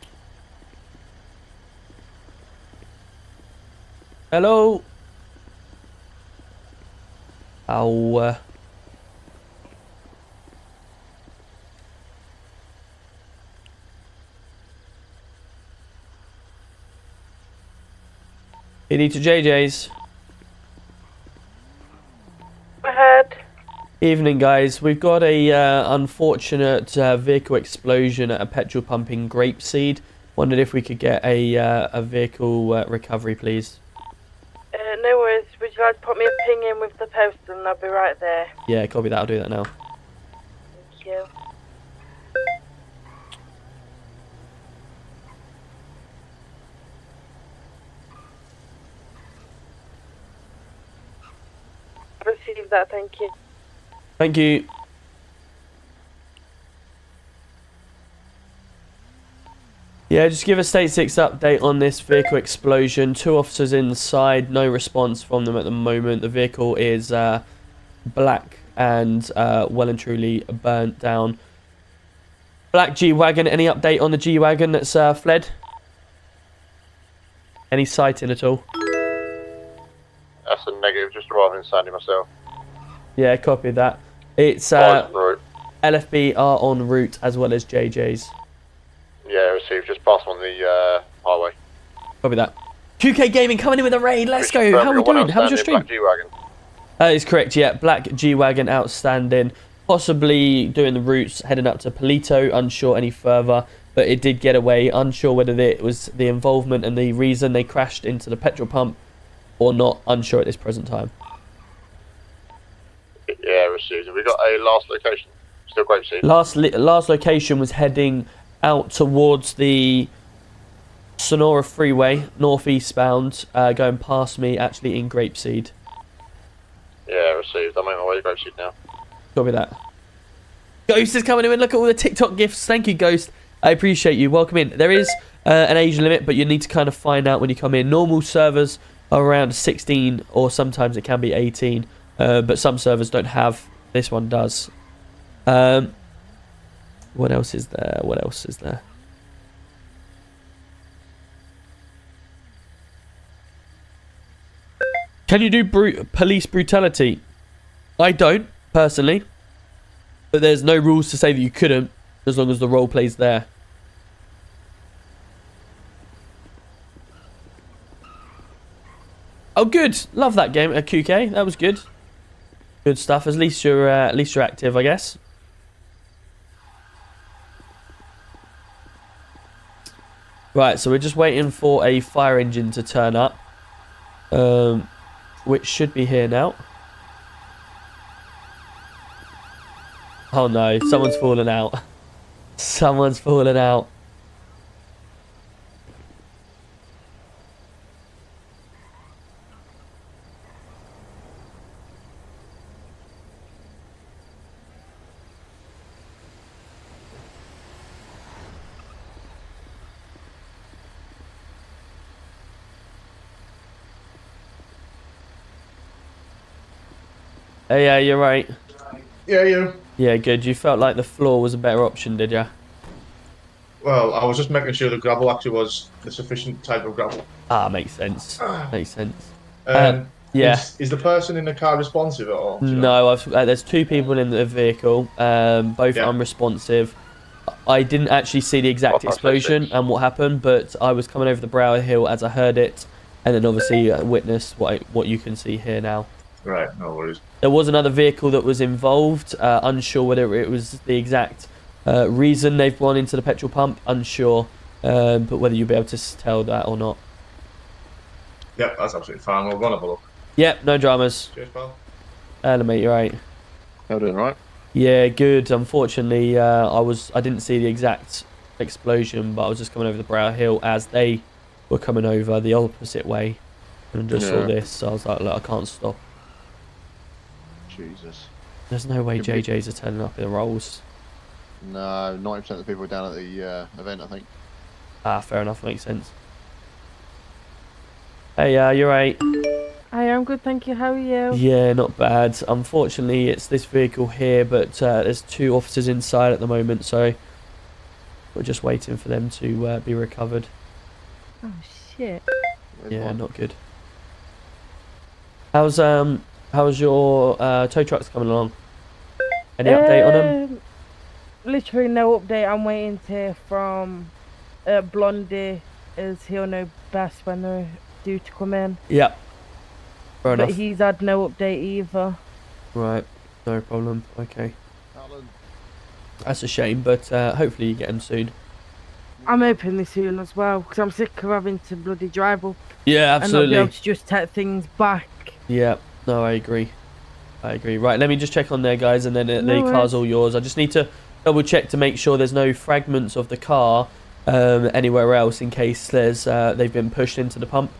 Speaker 2: Hello? Oh, Heading to JJ's.
Speaker 5: Go ahead.
Speaker 2: Evening, guys. We've got a unfortunate vehicle explosion at a petrol pump in Grapeseed. Wondered if we could get a vehicle recovery, please.
Speaker 5: No worries. Would you like to put me a ping in with the post and I'll be right there?
Speaker 2: Yeah, copy that. I'll do that now.
Speaker 5: Thank you. Received that, thank you.
Speaker 2: Thank you. Yeah, just give a State 6 update on this vehicle explosion. 2 officers inside, no response from them at the moment. The vehicle is black and well and truly burnt down. Black G-Wagon, any update on the G-Wagon that's fled? Any sighting at all?
Speaker 4: That's a negative, just arriving in Sandy myself.
Speaker 2: Yeah, copy that. It's
Speaker 4: Route.
Speaker 2: LFB are en route as well as JJ's.
Speaker 4: Yeah, received, just past on the highway.
Speaker 2: Copy that. QK Gaming coming in with a raid. Let's go. How are we doing? How was your stream?
Speaker 4: Black G-Wagon.
Speaker 2: That is correct, yeah. Black G-Wagon, outstanding. Possibly doing the routes, heading up to Polito. Unsure any further, but it did get away. Unsure whether it was the involvement and the reason they crashed into the petrol pump or not. Unsure at this present time.
Speaker 4: Yeah, received. Have we got a last location? Still Grapeseed.
Speaker 2: Last location was heading out towards the Sonora Freeway, northeast bound, going past me, actually in Grapeseed.
Speaker 4: Yeah, received. I'm on my way to Grapeseed now.
Speaker 2: Copy that. Ghost is coming in. Look at all the TikTok gifts. Thank you, Ghost. I appreciate you. Welcome in. There is an age limit, but you need to kind of find out when you come in. Normal servers are around 16, or sometimes it can be 18, but some servers don't have. This one does. What else is there? What else is there? Can you do police brutality? I don't, personally. But there's no rules to say that you couldn't, as long as the role play's there. Oh, good. Love that game at QK. That was good. Good stuff. At least you're active, I guess. Right, so we're just waiting for a fire engine to turn up, which should be here now. Oh no, someone's fallen out. Someone's fallen out. Yeah, you're right.
Speaker 8: Yeah, you.
Speaker 2: Yeah, good. You felt like the floor was a better option, did you?
Speaker 8: Well, I was just making sure the gravel actually was the sufficient type of gravel.
Speaker 2: Ah, makes sense. Makes sense.
Speaker 8: Yeah. Is the person in the car responsive at all?
Speaker 2: No, there's 2 people in the vehicle, both unresponsive. I didn't actually see the exact explosion and what happened, but I was coming over the brow hill as I heard it, and then obviously witnessed what you can see here now.
Speaker 8: Right, no worries.
Speaker 2: There was another vehicle that was involved, unsure whether it was the exact reason they've gone into the petrol pump, unsure, but whether you'll be able to tell that or not.
Speaker 8: Yep, that's absolutely fine. We'll go and have a look.
Speaker 2: Yep, no dramas.
Speaker 8: Cheers, pal.
Speaker 2: Hello, mate, you're right.
Speaker 4: How doing, right?
Speaker 2: Yeah, good. Unfortunately, I didn't see the exact explosion, but I was just coming over the brow hill as they were coming over the opposite way, and just saw this. So I was like, look, I can't stop.
Speaker 4: Jesus.
Speaker 2: There's no way JJ's are turning up in the rolls.
Speaker 4: No, 90% of the people down at the event, I think.
Speaker 2: Ah, fair enough. Makes sense. Hey, you're right.
Speaker 9: I am good, thank you. How are you?
Speaker 2: Yeah, not bad. Unfortunately, it's this vehicle here, but there's 2 officers inside at the moment, so we're just waiting for them to be recovered.
Speaker 9: Oh shit.
Speaker 2: Yeah, not good. How's your tow trucks coming along? Any update on them?
Speaker 9: Literally no update. I'm waiting to hear from Blondie, as he'll know best when they're due to come in.
Speaker 2: Yeah. Fair
Speaker 9: But
Speaker 2: enough.
Speaker 9: he's had no update either.
Speaker 2: Right, no problem. Okay. That's a shame, but hopefully you get him soon.
Speaker 9: I'm hoping this soon as well, because I'm sick of having to bloody drive up
Speaker 2: Yeah,
Speaker 9: and not
Speaker 2: absolutely.
Speaker 9: be able to just take things back.
Speaker 2: Yeah, no, I agree. Right, let me just check on there, guys, and then the
Speaker 9: No
Speaker 2: car's
Speaker 9: worries.
Speaker 2: all yours. I just need to double check to make sure there's no fragments of the car anywhere else in case there's they've been pushed into the pump.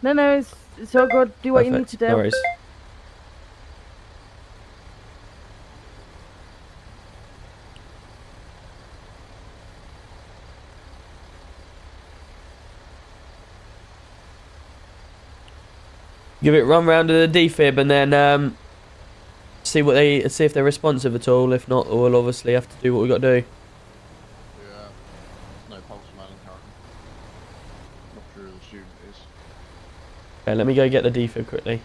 Speaker 9: No, it's all good. Do what you need to do.
Speaker 2: No worries. Give it a run round to the defib and then see if they're responsive at all. If not, we'll obviously have to do what we got to do.
Speaker 10: Yeah, no pulse from Alan currently. Not sure who the student is.
Speaker 2: Okay, let me go get the defib quickly.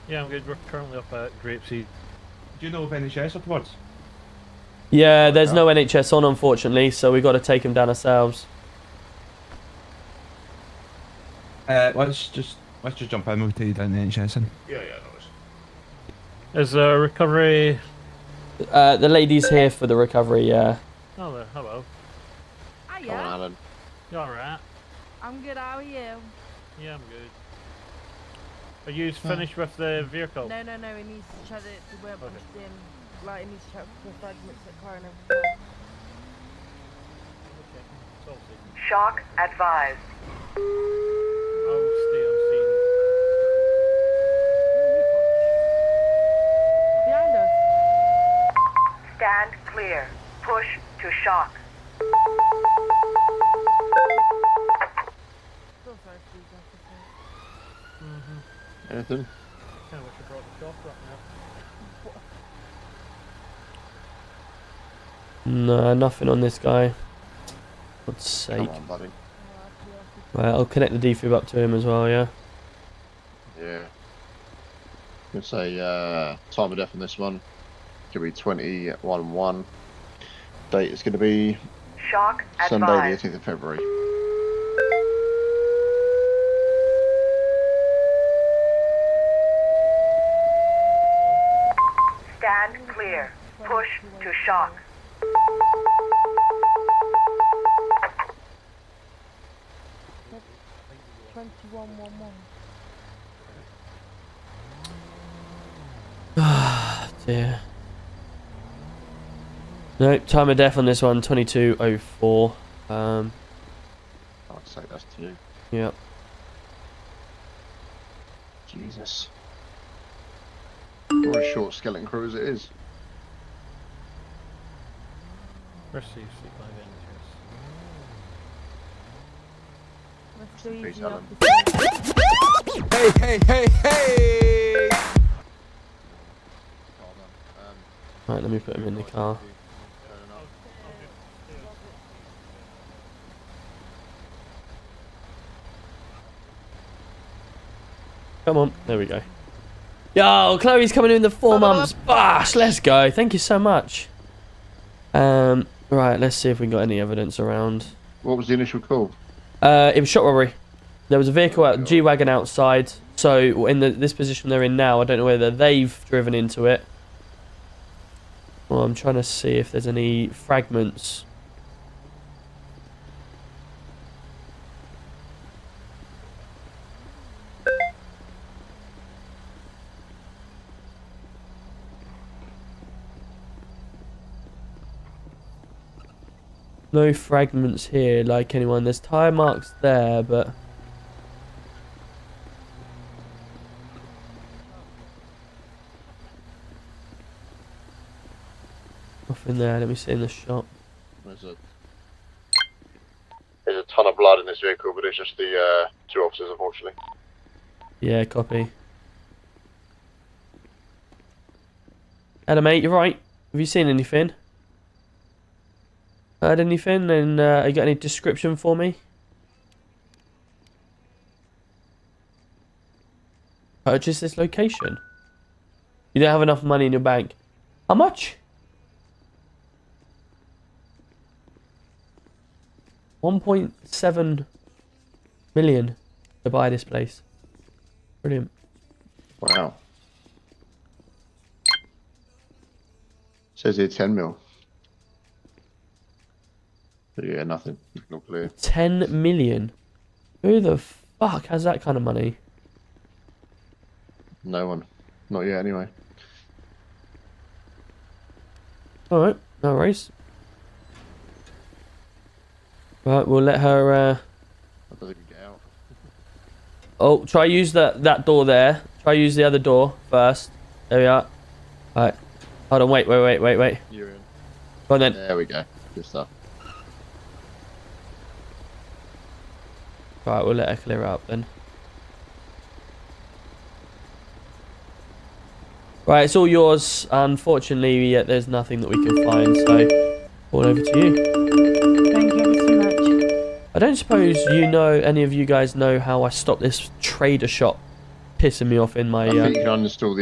Speaker 11: Yeah, I'm good. We're currently up at Grapeseed. Do you know of NHS afterwards?
Speaker 2: Yeah, there's no NHS on, unfortunately, so we've got to take him down ourselves.
Speaker 11: Let's just jump in. We'll take you down the NHS then.
Speaker 8: Yeah, no worries.
Speaker 11: Is recovery?
Speaker 2: The lady's here for the recovery. Yeah.
Speaker 11: Oh, there. Hello.
Speaker 10: Come on,
Speaker 9: Hiya.
Speaker 10: Alan.
Speaker 11: You alright?
Speaker 9: I'm good. How are you?
Speaker 11: Yeah, I'm good. Are you finished with the vehicle?
Speaker 9: No. He needs to check that they weren't
Speaker 11: Okay.
Speaker 9: pushed in. Like, he needs to check for fragments of the car and everything.
Speaker 11: Okay. It's all safe.
Speaker 12: Shock advised.
Speaker 11: I'll stay on scene.
Speaker 9: Behind us.
Speaker 12: Stand clear. Push to shock.
Speaker 9: So sorry for these officers.
Speaker 10: Anything?
Speaker 11: Kind of wish I brought the shop right now.
Speaker 2: No, nothing on this guy. God's sake.
Speaker 10: Come on, buddy.
Speaker 2: Right, I'll connect the defib up to him as well. Yeah.
Speaker 10: Yeah. I'm gonna say time of death on this one. Could be 21-1. Date is gonna be
Speaker 12: Shock
Speaker 10: Sunday the
Speaker 12: advised.
Speaker 10: 18th of February.
Speaker 12: Stand clear. Push to shock.
Speaker 2: Dear. No, time of death on this one, 22:04.
Speaker 10: I'd say that's to you.
Speaker 2: Yeah.
Speaker 10: Jesus. What a short skeleton crew as it is.
Speaker 11: Received sleep by
Speaker 9: Let's go
Speaker 10: Peace,
Speaker 9: easy,
Speaker 10: Alan.
Speaker 9: officer.
Speaker 6: Hey!
Speaker 2: Right, let me put him in the car. Come on, there we go. Yo, Chloe's coming in the 4 months. Bosh, let's go. Thank you so much. Right, let's see if we got any evidence around.
Speaker 10: What was the initial call?
Speaker 2: It was shot robbery. There was a vehicle out, G-Wagon outside. So in this position they're in now, I don't know whether they've driven into it. Well, I'm trying to see if there's any fragments. No fragments here, like anyone. There's tire marks there, but Nothing there. Let me see in the shop.
Speaker 10: There's a ton of blood in this vehicle, but it's just the 2 officers, unfortunately.
Speaker 2: Yeah, copy. Hello, mate. You're right. Have you seen anything? Heard anything? And you got any description for me? Purchase this location. You don't have enough money in your bank. How much? 1.7 million to buy this place. Brilliant.
Speaker 10: Wow. Says here 10 mil. But yeah, nothing. Not clear.
Speaker 2: 10 million? Who the fuck has that kind of money?
Speaker 10: No one. Not yet, anyway.
Speaker 2: Alright, no worries. Right, we'll let her,
Speaker 10: That doesn't get out.
Speaker 2: Oh, try use that door there. Try use the other door first. There we are. Alright. Hold on, wait.
Speaker 10: You're in.
Speaker 2: Go on then.
Speaker 10: There we go. Good stuff.
Speaker 2: Right, we'll let her clear up then. Right, it's all yours. Unfortunately, there's nothing that we can find, so all over to you.
Speaker 9: Thank you ever so much.
Speaker 2: I don't suppose any of you guys know how I stopped this trader shop pissing me off in my...
Speaker 10: I think you can uninstall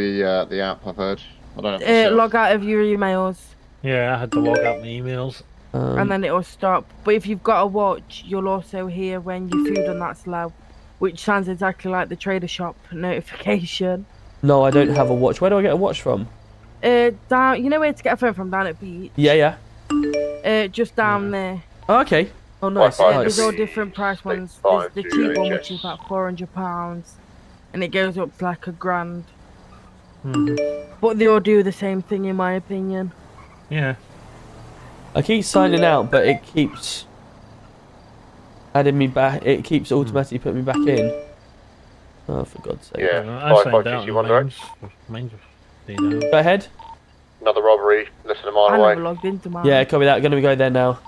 Speaker 10: the app, I've heard. I don't know.
Speaker 9: Log out of your emails.
Speaker 11: Yeah, I had to log out my emails.
Speaker 9: And then it'll stop. But if you've got a watch, you'll also hear when your food on that's low, which sounds exactly like the trader shop notification.
Speaker 2: No, I don't have a watch. Where do I get a watch from?
Speaker 9: Down. You know where to get a phone from? Down at beach.
Speaker 2: Yeah.
Speaker 9: Just down there.
Speaker 2: Oh, okay. Oh, nice.
Speaker 9: There's all different price ones. There's the cheap one, which is about £400, and it goes up to like £1,000. But they all do the same thing, in my opinion.
Speaker 11: Yeah.
Speaker 2: I keep signing out, but it keeps adding me back. It keeps automatically putting me back in. Oh, for God's sake.
Speaker 4: Yeah,
Speaker 11: I signed
Speaker 4: 556,
Speaker 11: out.
Speaker 4: you want direct?
Speaker 11: Mine's stayed out.
Speaker 2: Go ahead.
Speaker 4: Another robbery, less than a mile
Speaker 9: I
Speaker 4: away.
Speaker 9: never logged into mine.
Speaker 2: Yeah, copy that. Gonna go there now.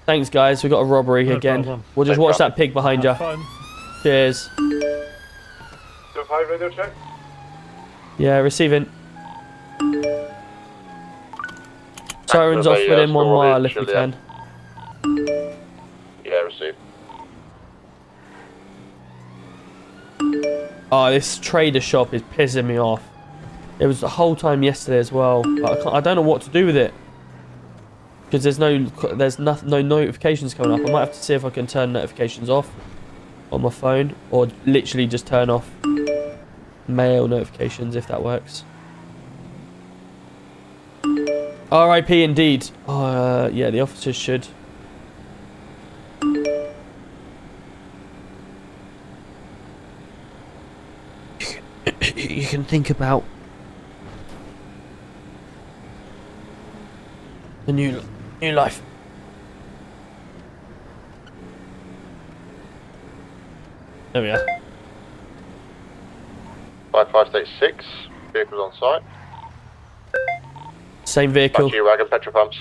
Speaker 2: Thanks, guys. We got a robbery
Speaker 11: No
Speaker 2: again.
Speaker 11: problem.
Speaker 2: We'll just watch that pig behind you.
Speaker 11: Have fun.
Speaker 2: Cheers.
Speaker 4: Do a 5 radio check?
Speaker 2: Yeah, receiving. Sirens
Speaker 4: Activate,
Speaker 2: off within 1
Speaker 4: still
Speaker 2: mile
Speaker 4: Robbie,
Speaker 2: if we
Speaker 4: Juliet.
Speaker 2: can.
Speaker 4: Yeah, received.
Speaker 2: Oh, this trader shop is pissing me off. It was the whole time yesterday as well. But I don't know what to do with it because there's no notifications coming up. I might have to see if I can turn notifications off on my phone or literally just turn off mail notifications if that works. RIP indeed. Oh, yeah, the officers should. You can think about the new life. There we are.
Speaker 4: 5586, vehicles on site.
Speaker 2: Same vehicle.
Speaker 4: Back to you, wagon, petrol pumps.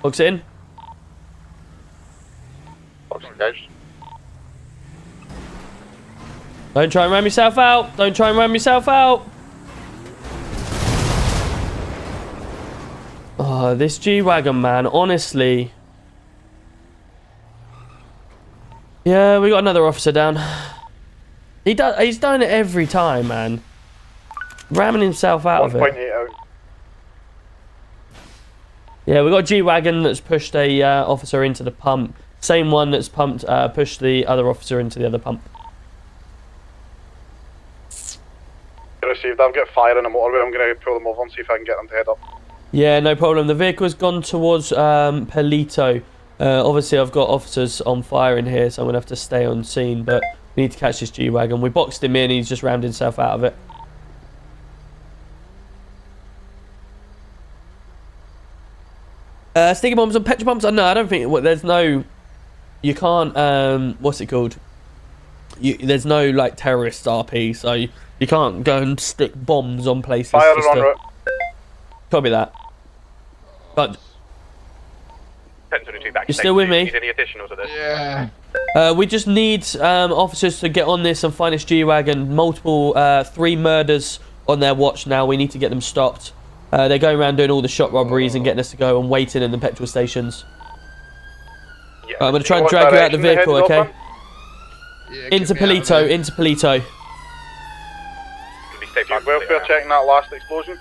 Speaker 2: Box it in.
Speaker 4: Box engaged.
Speaker 2: Don't try and ram yourself out. Don't try and ram yourself out. Oh, this G-Wagon, man. Honestly. Yeah, we got another officer down. He's done it every time, man. Ramming himself out of it.
Speaker 4: 1.80.
Speaker 2: Yeah, we got a G-Wagon that's pushed a officer into the pump. Same one that's pushed the other officer into the other pump.
Speaker 7: Received. I'm getting fire in a motorway. I'm going to pull them over and see if I can get them to head up.
Speaker 2: Yeah, no problem. The vehicle's gone towards Palito. Obviously, I've got officers on fire in here, so I'm going to have to stay on scene, but we need to catch this G-Wagon. We boxed him in, he's just rammed himself out of it. Sticky bombs and petrol pumps? No, I don't think... there's no... You can't... what's it called? there's no like terrorist RP, so you can't go and stick bombs on places.
Speaker 4: Fire on route.
Speaker 2: Copy that. But
Speaker 4: 1022 back.
Speaker 2: you're still with me?
Speaker 4: Need any additional to this?
Speaker 10: Yeah.
Speaker 2: We just need officers to get on this and find this G-Wagon. Multiple 3 murders on their watch now. We need to get them stopped. They're going around doing all the shop robberies and getting us to go and waiting in the petrol stations.
Speaker 4: Yeah.
Speaker 2: I'm going to try and drag you out of the vehicle, okay?
Speaker 10: Yeah,
Speaker 2: Into Polito, into Polito.
Speaker 4: Welfare checking that last explosion.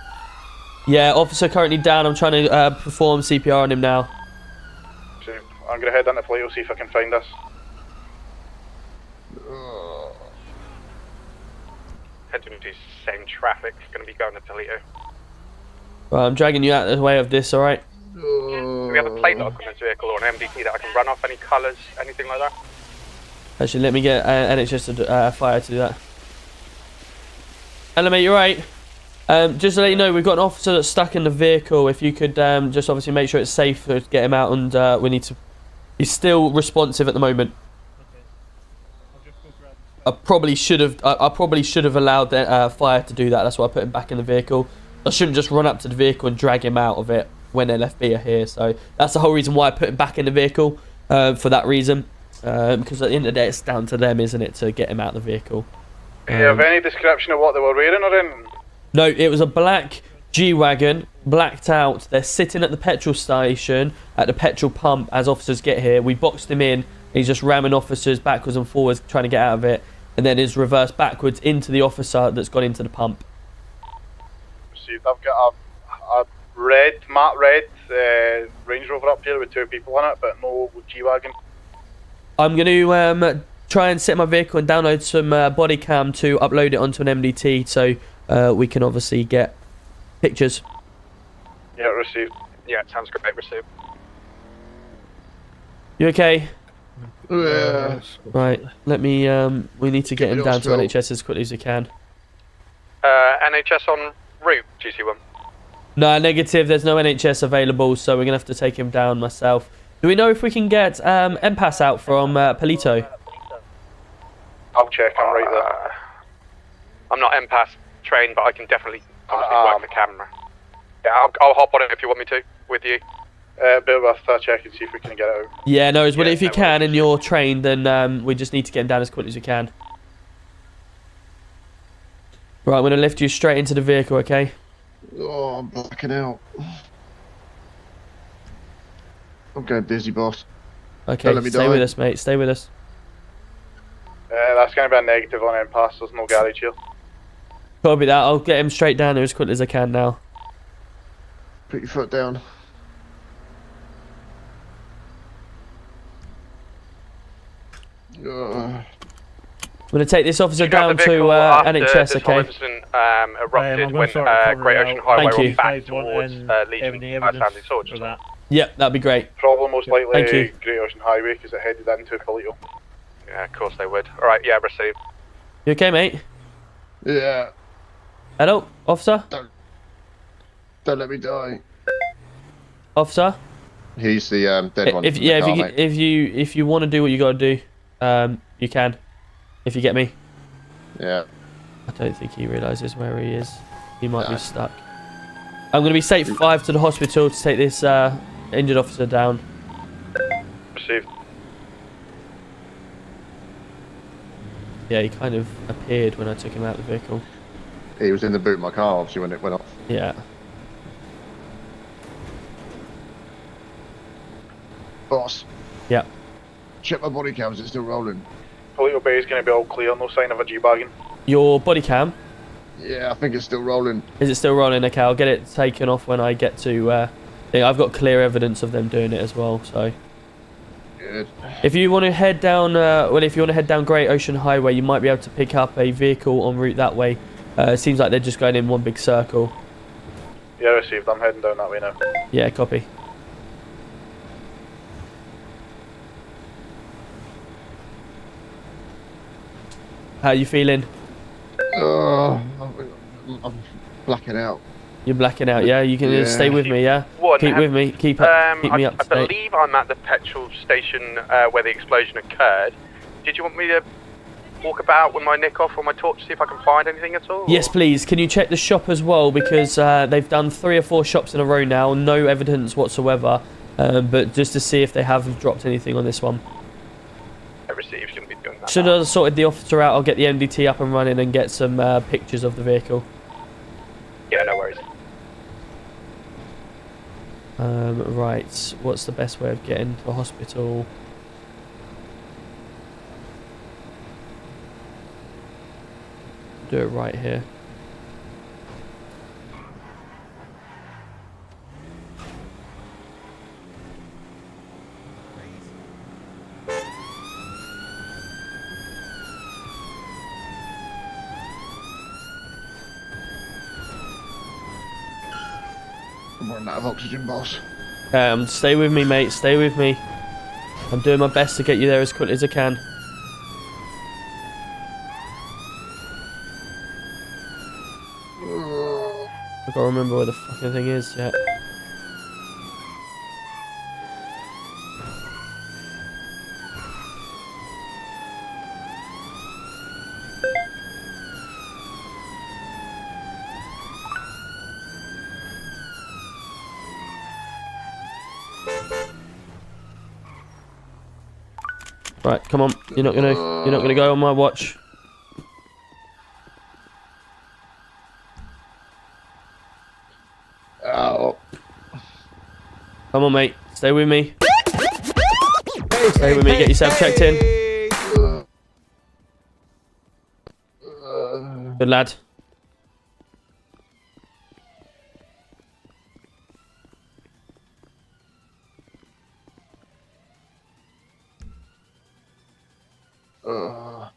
Speaker 2: Yeah, officer currently down. I'm trying to perform CPR on him now.
Speaker 4: So I'm going to head down to Polito, see if I can find us. 1022 same traffic, going to be going to Toledo.
Speaker 2: Right, I'm dragging you out of the way of this, alright?
Speaker 4: Do we have a plate lock on this vehicle or an MDT that I can run off? Any colours, anything like that?
Speaker 2: Actually, let me get NHS to fire to do that. Hello, mate, you right? Just to let you know, we've got an officer that's stuck in the vehicle. If you could just obviously make sure it's safe to get him out, and we need to... He's still responsive at the moment. I probably should have allowed the fire to do that. That's why I put him back in the vehicle. I shouldn't just run up to the vehicle and drag him out of it when LFB are here. So that's the whole reason why I put him back in the vehicle, for that reason. Because at the end of the day, it's down to them, isn't it, to get him out of the vehicle.
Speaker 4: Do you have any description of what they were wearing or anything?
Speaker 2: No, it was a black G-Wagon, blacked out. They're sitting at the petrol station, at the petrol pump as officers get here. We boxed him in. He's just ramming officers backwards and forwards, trying to get out of it. And then is reversed backwards into the officer that's gone into the pump.
Speaker 4: Received. I've got a matte red Range Rover up here with 2 people in it, but no G-Wagon.
Speaker 2: I'm going to try and set my vehicle and download some body cam to upload it onto an MDT, so we can obviously get pictures.
Speaker 4: Yeah, received. Yeah, sounds great, received.
Speaker 2: You okay?
Speaker 10: Yeah.
Speaker 2: Right, let me, we need to get him down to NHS as quickly as we can.
Speaker 4: NHS on route, GC1.
Speaker 2: No, negative, there's no NHS available, so we're going to have to take him down myself. Do we know if we can get MPAS out from Polito?
Speaker 4: I'll check, I'm right there. I'm not MPAS trained, but I can definitely work the camera. Yeah, I'll hop on it if you want me to, with you. Bit of a check and see if we can get it out.
Speaker 2: Yeah, no, but if you can and you're trained, then we just need to get him down as quickly as we can. Right, I'm going to lift you straight into the vehicle, okay?
Speaker 10: Oh, I'm blacking out. I'm going dizzy, boss.
Speaker 2: Okay, stay with us, mate. Stay with us.
Speaker 4: That's going to be a negative on MPAS. There's no garage here.
Speaker 2: Copy that. I'll get him straight down there as quickly as I can now.
Speaker 10: Put your foot down.
Speaker 2: I'm going to take this officer down to NHS, okay?
Speaker 4: Erupted when Great Ocean Highway on back towards Legion for that.
Speaker 2: Yep, that'd be great.
Speaker 4: Probably most likely Great Ocean Highway because it headed into Polito. Yeah, of course they would. Alright, yeah, received.
Speaker 2: You okay, mate?
Speaker 10: Yeah.
Speaker 2: Hello, officer?
Speaker 10: Don't let me die.
Speaker 2: Officer?
Speaker 10: He's the dead one.
Speaker 2: If you want to do what you got to do, you can. If you get me.
Speaker 10: Yeah.
Speaker 2: I don't think he realises where he is. He might be stuck. I'm going to be state 5 to the hospital to take this injured officer down.
Speaker 4: Received.
Speaker 2: Yeah, he kind of appeared when I took him out of the vehicle.
Speaker 10: He was in the boot of my car, obviously, when it went off.
Speaker 2: Yeah.
Speaker 10: Boss.
Speaker 2: Yeah.
Speaker 10: Check my body cam, is it still rolling?
Speaker 4: Polito Bay is going to be all clear, no sign of a G-Wagon.
Speaker 2: Your body cam?
Speaker 10: Yeah, I think it's still rolling.
Speaker 2: Is it still rolling? Okay, I'll get it taken off when I get to... I've got clear evidence of them doing it as well, so...
Speaker 10: Good.
Speaker 2: If you want to head down... if you want to head down Great Ocean Highway, you might be able to pick up a vehicle en route that way. It seems like they're just going in one big circle.
Speaker 4: Yeah, received. I'm heading down that way now.
Speaker 2: Yeah, copy. How you feeling?
Speaker 10: I'm blacking out.
Speaker 2: You're blacking out, yeah? You can stay with me, yeah? Keep with me. Keep me up to date.
Speaker 4: I believe I'm at the petrol station where the explosion occurred. Did you want me to walk about with my nick off or my torch, see if I can find anything at all?
Speaker 2: Yes, please. Can you check the shop as well? Because they've done 3 or 4 shops in a row now. No evidence whatsoever. But just to see if they have dropped anything on this one.
Speaker 4: I received, shouldn't be doing that.
Speaker 2: Should have sorted the officer out. I'll get the MDT up and running and get some pictures of the vehicle.
Speaker 4: Yeah, no worries.
Speaker 2: Right. What's the best way of getting to the hospital? Do it right here.
Speaker 10: I'm running out of oxygen, boss.
Speaker 2: Stay with me, mate. Stay with me. I'm doing my best to get you there as quickly as I can. I gotta remember where the fucking thing is yet. Right, come on. You're not gonna go on my watch.
Speaker 10: Oh.
Speaker 2: Come on, mate. Stay with me. Stay with me. Get yourself checked in. Good lad.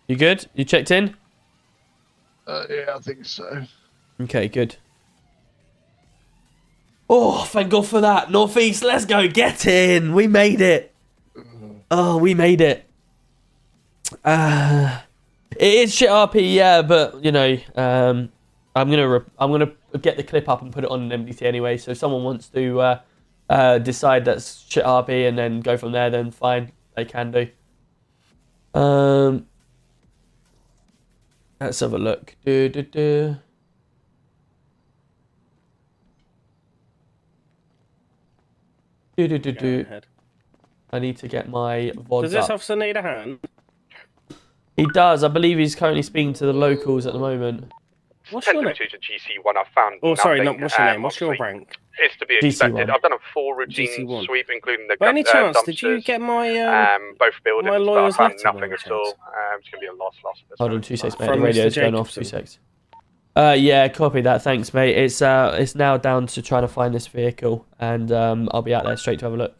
Speaker 2: You good? You checked in?
Speaker 10: Yeah, I think so.
Speaker 2: Okay, good. Oh, thank God for that. Northeast, let's go. Get in. We made it. Oh, we made it. It is shit RP, yeah, but you know, I'm gonna get the clip up and put it on an MDT anyway. So if someone wants to decide that's shit RP and then go from there, then fine, they can do. Let's have a look. I need to get my VODs
Speaker 13: Does this
Speaker 2: up.
Speaker 13: officer need a hand?
Speaker 2: He does. I believe he's currently speaking to the locals at the moment.
Speaker 13: What's your name?
Speaker 4: To GC1, I found
Speaker 13: Oh, sorry,
Speaker 4: nothing.
Speaker 13: what's your name? What's your rank?
Speaker 4: It's to be
Speaker 2: GC1.
Speaker 4: expected. I've done a full routine
Speaker 13: GC1.
Speaker 4: sweep, including the
Speaker 13: By any chance,
Speaker 4: dumpsters,
Speaker 13: did you get my
Speaker 4: both buildings,
Speaker 13: my
Speaker 4: but I
Speaker 13: lawyer's
Speaker 4: found
Speaker 13: letter by
Speaker 4: nothing
Speaker 13: any
Speaker 4: at all.
Speaker 13: chance?
Speaker 4: It's going to be a loss.
Speaker 2: Hold on 2 seconds, mate.
Speaker 13: From
Speaker 2: The radio's
Speaker 13: Mr.
Speaker 2: going off. 2
Speaker 13: Jacobson.
Speaker 2: seconds. Yeah, copy that. Thanks, mate. It's now down to trying to find this vehicle, and I'll be out there straight to have a look.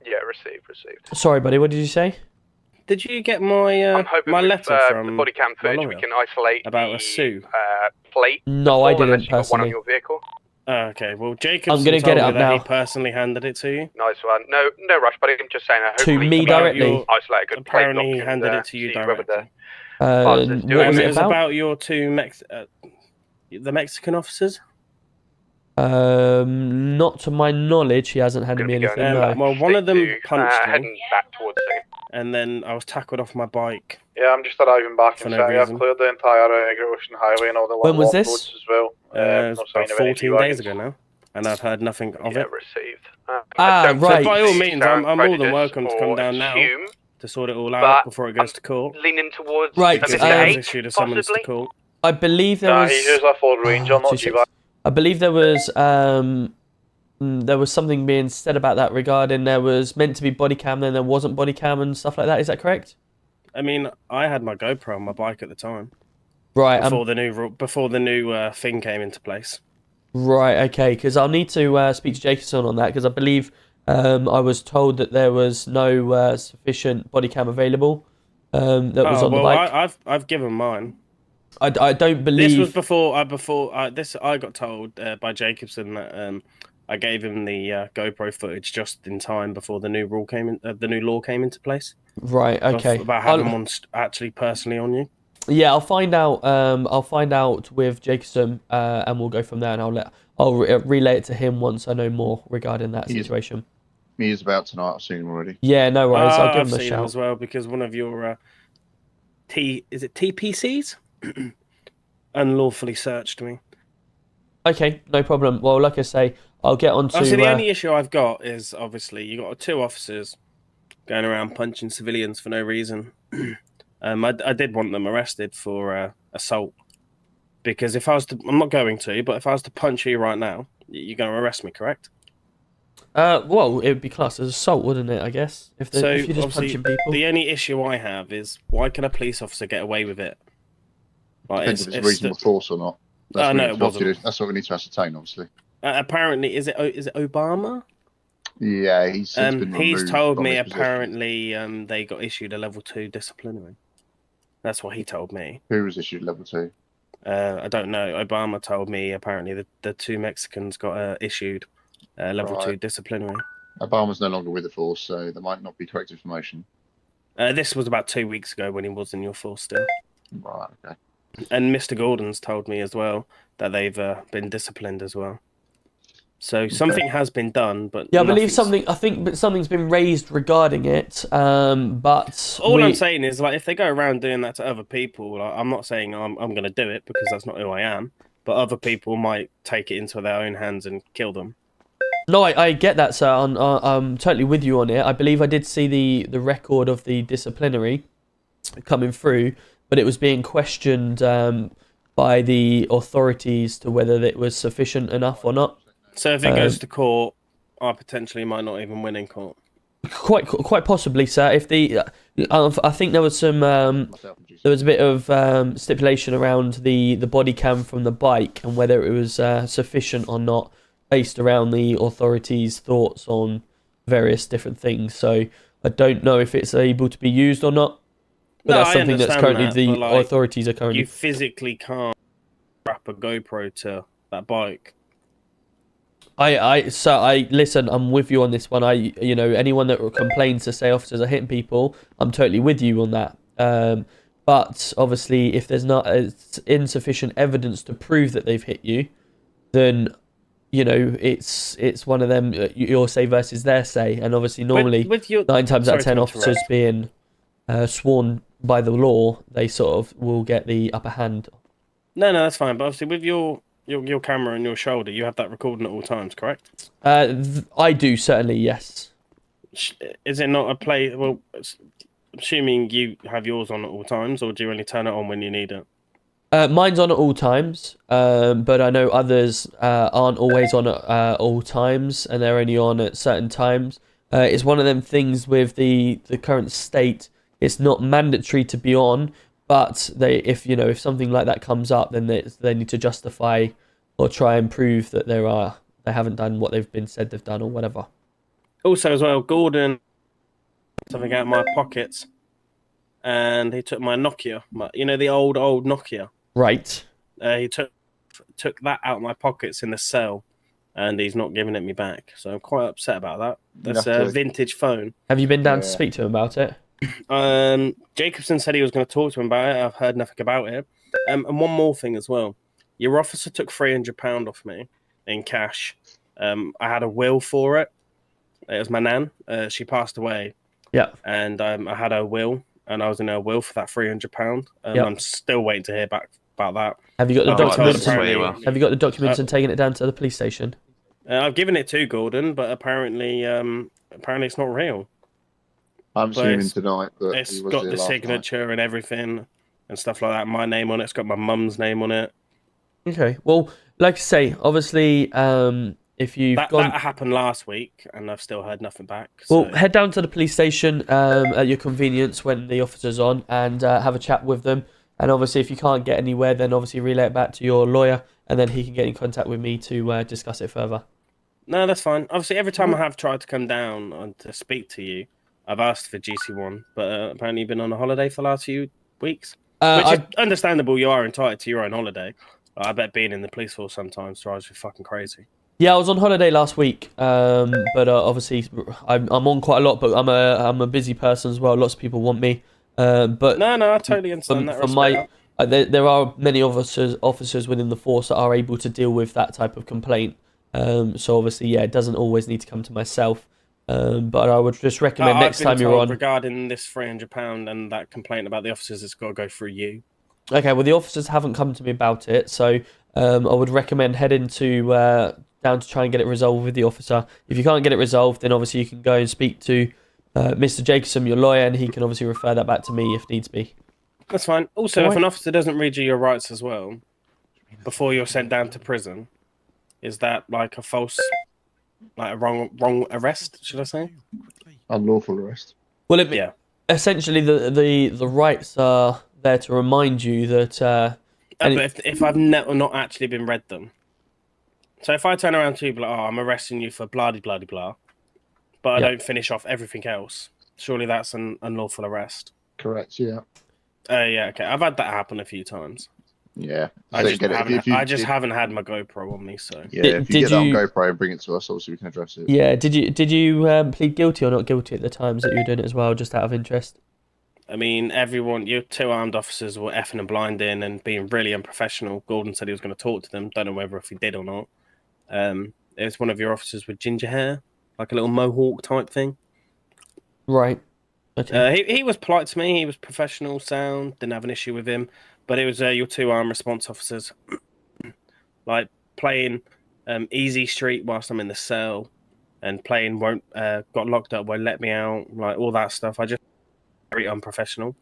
Speaker 4: Yeah, received.
Speaker 2: Sorry, buddy. What did you say?
Speaker 13: Did you get my
Speaker 4: I'm hoping
Speaker 13: my
Speaker 4: with,
Speaker 13: letter from
Speaker 4: the body cam
Speaker 13: my
Speaker 4: footage, we
Speaker 13: lawyer
Speaker 4: can isolate
Speaker 13: about
Speaker 4: the
Speaker 13: a sue?
Speaker 4: plate.
Speaker 2: No, I
Speaker 4: unless
Speaker 2: didn't
Speaker 4: you've got one
Speaker 2: personally.
Speaker 4: on your vehicle.
Speaker 13: Okay, well, Jacobson
Speaker 2: I'm gonna
Speaker 13: told
Speaker 2: get it
Speaker 13: me
Speaker 2: up
Speaker 13: that
Speaker 2: now.
Speaker 13: he personally handed it to you.
Speaker 4: Nice one. No rush, buddy. I'm just saying. Hopefully
Speaker 2: me
Speaker 4: you can
Speaker 2: directly?
Speaker 4: Isolate a good plate
Speaker 13: Apparently, he
Speaker 4: block
Speaker 13: handed
Speaker 4: and,
Speaker 13: it to you
Speaker 4: see whether
Speaker 13: directly.
Speaker 2: What was
Speaker 13: And
Speaker 2: it
Speaker 13: it was
Speaker 2: about?
Speaker 13: about your two the Mexican officers.
Speaker 2: Not to my knowledge, he hasn't handed me anything. No.
Speaker 13: Well, one of them punched me,
Speaker 4: heading back towards the
Speaker 13: and then I was tackled off my bike.
Speaker 8: Yeah, I'm just arriving back
Speaker 13: For
Speaker 8: in
Speaker 13: no
Speaker 8: city. I've
Speaker 13: reason.
Speaker 8: cleared the entire Great Ocean Highway and all the
Speaker 2: When was
Speaker 8: long
Speaker 2: this?
Speaker 8: roads as well.
Speaker 13: It
Speaker 8: No
Speaker 13: was
Speaker 8: sign
Speaker 13: about
Speaker 8: of any
Speaker 13: 14
Speaker 8: G-wagons.
Speaker 13: days ago now, and I've heard nothing of
Speaker 4: Yeah,
Speaker 13: it.
Speaker 4: received.
Speaker 2: Right.
Speaker 13: So by all means, I'm more than
Speaker 4: prejudice
Speaker 13: welcome to come
Speaker 4: or
Speaker 13: down now
Speaker 4: assume,
Speaker 13: to sort it all out
Speaker 4: but
Speaker 13: before it goes to court.
Speaker 4: leaning towards
Speaker 2: Right,
Speaker 13: Because
Speaker 4: a
Speaker 13: he has
Speaker 4: mistake,
Speaker 13: issued a summons to
Speaker 4: possibly.
Speaker 13: court.
Speaker 2: I believe there was.
Speaker 8: He used a full range on, not
Speaker 2: 2 seconds.
Speaker 8: G-wagon.
Speaker 2: I believe there was something being said about that regarding there was meant to be body cam, then there wasn't body cam and stuff like that. Is that correct?
Speaker 13: I mean, I had my GoPro on my bike at the time.
Speaker 2: Right.
Speaker 13: Before the new thing came into place.
Speaker 2: Right. Okay. Because I'll need to speak to Jacobson on that because I believe I was told that there was no sufficient body cam available that was on the bike.
Speaker 13: I've given mine.
Speaker 2: I don't believe
Speaker 13: This was before I got told by Jacobson that I gave him the GoPro footage just in time before the new law came into place.
Speaker 2: Right. Okay.
Speaker 13: About having one actually personally on you.
Speaker 2: Yeah, I'll find out. I'll find out with Jacobson, and we'll go from there. And I'll relay it to him once I know more regarding that situation.
Speaker 10: He is about tonight. I've seen him already.
Speaker 2: Yeah, no worries. I'll give
Speaker 13: I've
Speaker 2: him a
Speaker 13: seen
Speaker 2: shout
Speaker 13: him as well because one of your is it TPCs? Unlawfully searched me.
Speaker 2: Okay, no problem. Well, like I say, I'll get on to...
Speaker 13: So the only issue I've got is, obviously, you got 2 officers going around punching civilians for no reason. I did want them arrested for assault. Because if I was to... I'm not going to, but if I was to punch you right now, you're going to arrest me, correct?
Speaker 2: Well, it would be classed as assault, wouldn't it, I guess? If you're just punching people.
Speaker 13: The only issue I have is, why can a police officer get away with it? Like,
Speaker 10: Depends if it's reasonable force or not.
Speaker 13: No, it wasn't.
Speaker 10: That's what we need to ascertain, obviously.
Speaker 13: Apparently, is it Obama?
Speaker 10: Yeah, he's since been removed.
Speaker 13: He's told
Speaker 10: from
Speaker 13: me
Speaker 10: his position.
Speaker 13: apparently they got issued a level 2 disciplinary. That's what he told me.
Speaker 10: Who was issued level 2?
Speaker 13: I don't know. Obama told me apparently the 2 Mexicans got issued level 2 disciplinary.
Speaker 10: Obama's no longer with the force, so there might not be correct information.
Speaker 13: This was about 2 weeks ago when he was in your force still.
Speaker 10: Right, okay.
Speaker 13: And Mr. Gordon's told me as well that they've been disciplined as well. So something has been done, but
Speaker 2: yeah, I believe something. I think something's been raised regarding it. But
Speaker 13: all I'm saying is, like, if they go around doing that to other people, like, I'm not saying I'm going to do it because that's not who I am. But other people might take it into their own hands and kill them.
Speaker 2: No, I get that, sir. I'm totally with you on it. I believe I did see the record of the disciplinary coming through, but it was being questioned by the authorities to whether it was sufficient enough or not.
Speaker 13: So if it goes to court, I potentially might not even win in court.
Speaker 2: Quite possibly, sir. If I think there was some there was a bit of stipulation around the body cam from the bike and whether it was sufficient or not, based around the authorities' thoughts on various different things. So I don't know if it's able to be used or not. But that's something that's currently the authorities are currently.
Speaker 13: You physically can't strap a GoPro to that bike.
Speaker 2: I listen. I'm with you on this one. Anyone that complains to say officers are hitting people, I'm totally with you on that. But obviously, if there's not insufficient evidence to prove that they've hit you, then it's one of them. Your say versus their say, and obviously normally 9 times out of 10 officers being sworn by the law, they sort of will get the upper hand.
Speaker 13: No, that's fine. But obviously, with your camera on your shoulder, you have that recording at all times, correct?
Speaker 2: I do, certainly, yes.
Speaker 13: Is it not a play? Well, assuming you have yours on at all times, or do you only turn it on when you need it?
Speaker 2: Mine's on at all times, but I know others aren't always on at all times, and they're only on at certain times. It's one of them things with the current state. It's not mandatory to be on, but if something like that comes up, then they need to justify or try and prove that they haven't done what they've been said they've done or whatever.
Speaker 13: Also, as well, Gordon took something out of my pockets, and he took my Nokia, the old Nokia.
Speaker 2: Right.
Speaker 13: He took that out of my pockets in the cell, and he's not giving it me back. So I'm quite upset about that. That's a vintage phone.
Speaker 2: Have you been down to speak to him about it?
Speaker 13: Jacobson said he was going to talk to him about it. I've heard nothing about it. And one more thing as well. Your officer took £300 off me in cash. I had a will for it. It was my nan. She passed away.
Speaker 2: Yeah.
Speaker 13: And I had her will, and I was in her will for that £300. I'm still waiting to hear back about that.
Speaker 2: Have you got the documents? Have you got the documents and taken it down to the police station?
Speaker 13: I've given it to Gordon, but apparently it's not real.
Speaker 10: I'm seen him tonight, but
Speaker 13: it's got the signature and everything and stuff like that. My name on it. It's got my mum's name on it.
Speaker 2: Okay. Well, like I say, obviously, if you've
Speaker 13: that happened last week, and I've still heard nothing back. So.
Speaker 2: Well, head down to the police station at your convenience when the officer's on, and have a chat with them. And obviously, if you can't get anywhere, then obviously relay it back to your lawyer, and then he can get in contact with me to discuss it further.
Speaker 13: No, that's fine. Obviously, every time I have tried to come down and to speak to you, I've asked for GC1, but apparently you've been on a holiday for the last few weeks. Which is understandable. You are entitled to your own holiday. I bet being in the police force sometimes drives you fucking crazy.
Speaker 2: Yeah, I was on holiday last week, but obviously I'm on quite a lot. But I'm a busy person as well. Lots of people want me. But
Speaker 13: no, I totally understand that.
Speaker 2: From there are many officers within the force that are able to deal with that type of complaint. So obviously, yeah, it doesn't always need to come to myself. But I would just recommend next time you're on.
Speaker 13: Regarding this £300 and that complaint about the officers, it's got to go through you.
Speaker 2: Okay, well the officers haven't come to me about it, so I would recommend heading to down to try and get it resolved with the officer. If you can't get it resolved, then obviously you can go and speak to Mr. Jacobson, your lawyer, and he can obviously refer that back to me if needs be.
Speaker 13: That's fine. Also, if an officer doesn't read you your rights as well, before you're sent down to prison, is that like a false, like a wrong arrest, should I say?
Speaker 10: Unlawful arrest.
Speaker 2: Well, essentially the rights are there to remind you that...
Speaker 13: but if I've not actually been read them. So if I turn around to you like, oh, I'm arresting you for blah, blah, blah, but I don't finish off everything else, surely that's an unlawful arrest.
Speaker 10: Correct, yeah.
Speaker 13: Yeah, okay. I've had that happen a few times.
Speaker 10: Yeah.
Speaker 13: I just haven't had my GoPro on me, so...
Speaker 10: Yeah, if you get that on GoPro and bring it to us, obviously we can address it.
Speaker 2: Yeah, did you plead guilty or not guilty at the times that you were doing it as well, just out of interest?
Speaker 13: I mean, your 2 armed officers were effing and blinding and being really unprofessional. Gordon said he was going to talk to them. Don't know whether if he did or not. It was one of your officers with ginger hair, like a little mohawk type thing.
Speaker 2: Right. Okay.
Speaker 13: He was polite to me. He was professional, sound. Didn't have an issue with him. But it was your 2 armed response officers, like playing Easy Street whilst I'm in the cell, and playing got locked up, won't let me out, like all that stuff. I just very unprofessional.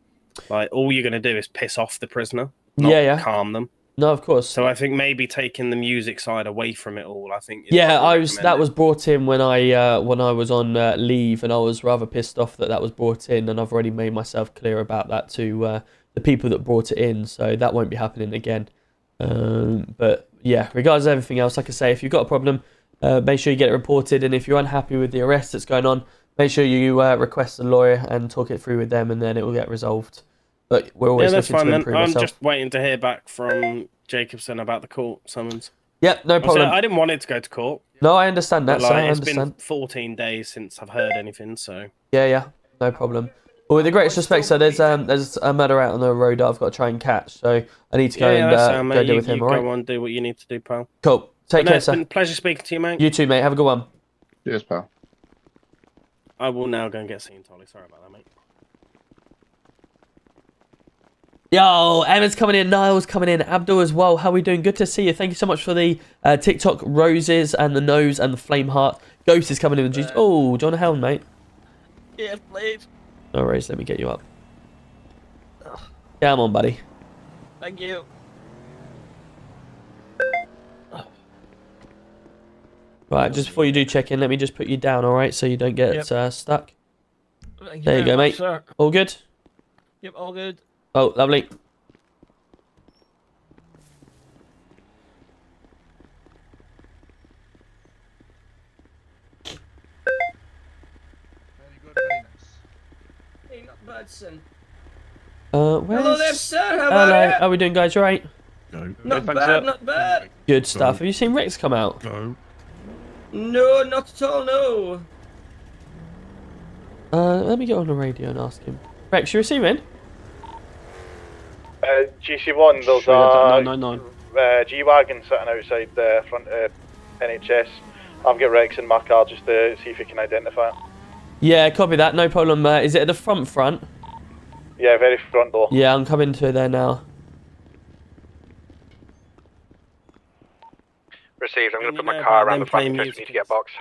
Speaker 13: Like all you're gonna do is piss off the prisoner, not calm them.
Speaker 2: No, of course.
Speaker 13: So I think maybe taking the music side away from it all. I think.
Speaker 2: That was brought in when I was on leave, and I was rather pissed off that was brought in, and I've already made myself clear about that to the people that brought it in, so that won't be happening again. But yeah, regardless of everything else, like I say, if you've got a problem, make sure you get it reported, and if you're unhappy with the arrest that's going on, make sure you request a lawyer and talk it through with them, and then it will get resolved. But we're always looking to improve ourselves.
Speaker 13: I'm just waiting to hear back from Jacobson about the court summons.
Speaker 2: Yep, no problem.
Speaker 13: I didn't want it to go to court.
Speaker 2: No, I understand that.
Speaker 13: It's been 14 days since I've heard anything, so...
Speaker 2: Yeah, no problem. Well, with the greatest respect, so there's a murder out on the road that I've got to try and catch, so I need to go go deal with him, alright?
Speaker 13: Go on, do what you need to do, pal.
Speaker 2: Cool. Take care, sir.
Speaker 13: It's been a pleasure speaking to you, mate.
Speaker 2: You too, mate. Have a good one.
Speaker 10: Yes, pal.
Speaker 13: I will now go and get seen, Tolly. Sorry about that, mate.
Speaker 2: Yo, Emma's coming in, Niall's coming in, Abdul as well. How are we doing? Good to see you. Thank you so much for the TikTok roses and the nose and the flame heart. Ghost is coming in with juice. Oh, do you want a helm, mate?
Speaker 14: Yes, please.
Speaker 2: No worries, let me get you up. Come on, buddy.
Speaker 14: Thank you.
Speaker 2: Right, just before you do check in, let me just put you down, alright, so you don't get stuck. There you go, mate.
Speaker 14: Sir.
Speaker 2: All good?
Speaker 14: Yep, all good.
Speaker 2: Oh, lovely.
Speaker 14: Hey, not bad, son.
Speaker 2: Hello
Speaker 14: there, sir. How are you?
Speaker 2: How are we doing, guys? You alright?
Speaker 14: Not bad, not bad.
Speaker 2: Good stuff. Have you seen Rex come out?
Speaker 14: No, not at all, no.
Speaker 2: Let me get on the radio and ask him. Rex, you receiving?
Speaker 15: GC1, there's a G-Wagon sitting outside the front of NHS. I've got Rex in my car just to see if you can identify it.
Speaker 2: Yeah, copy that, no problem. Is it at the front?
Speaker 15: Yeah, very front door.
Speaker 2: Yeah, I'm coming to there now.
Speaker 4: Received. I'm going to put my car around the front in case we need to get a box.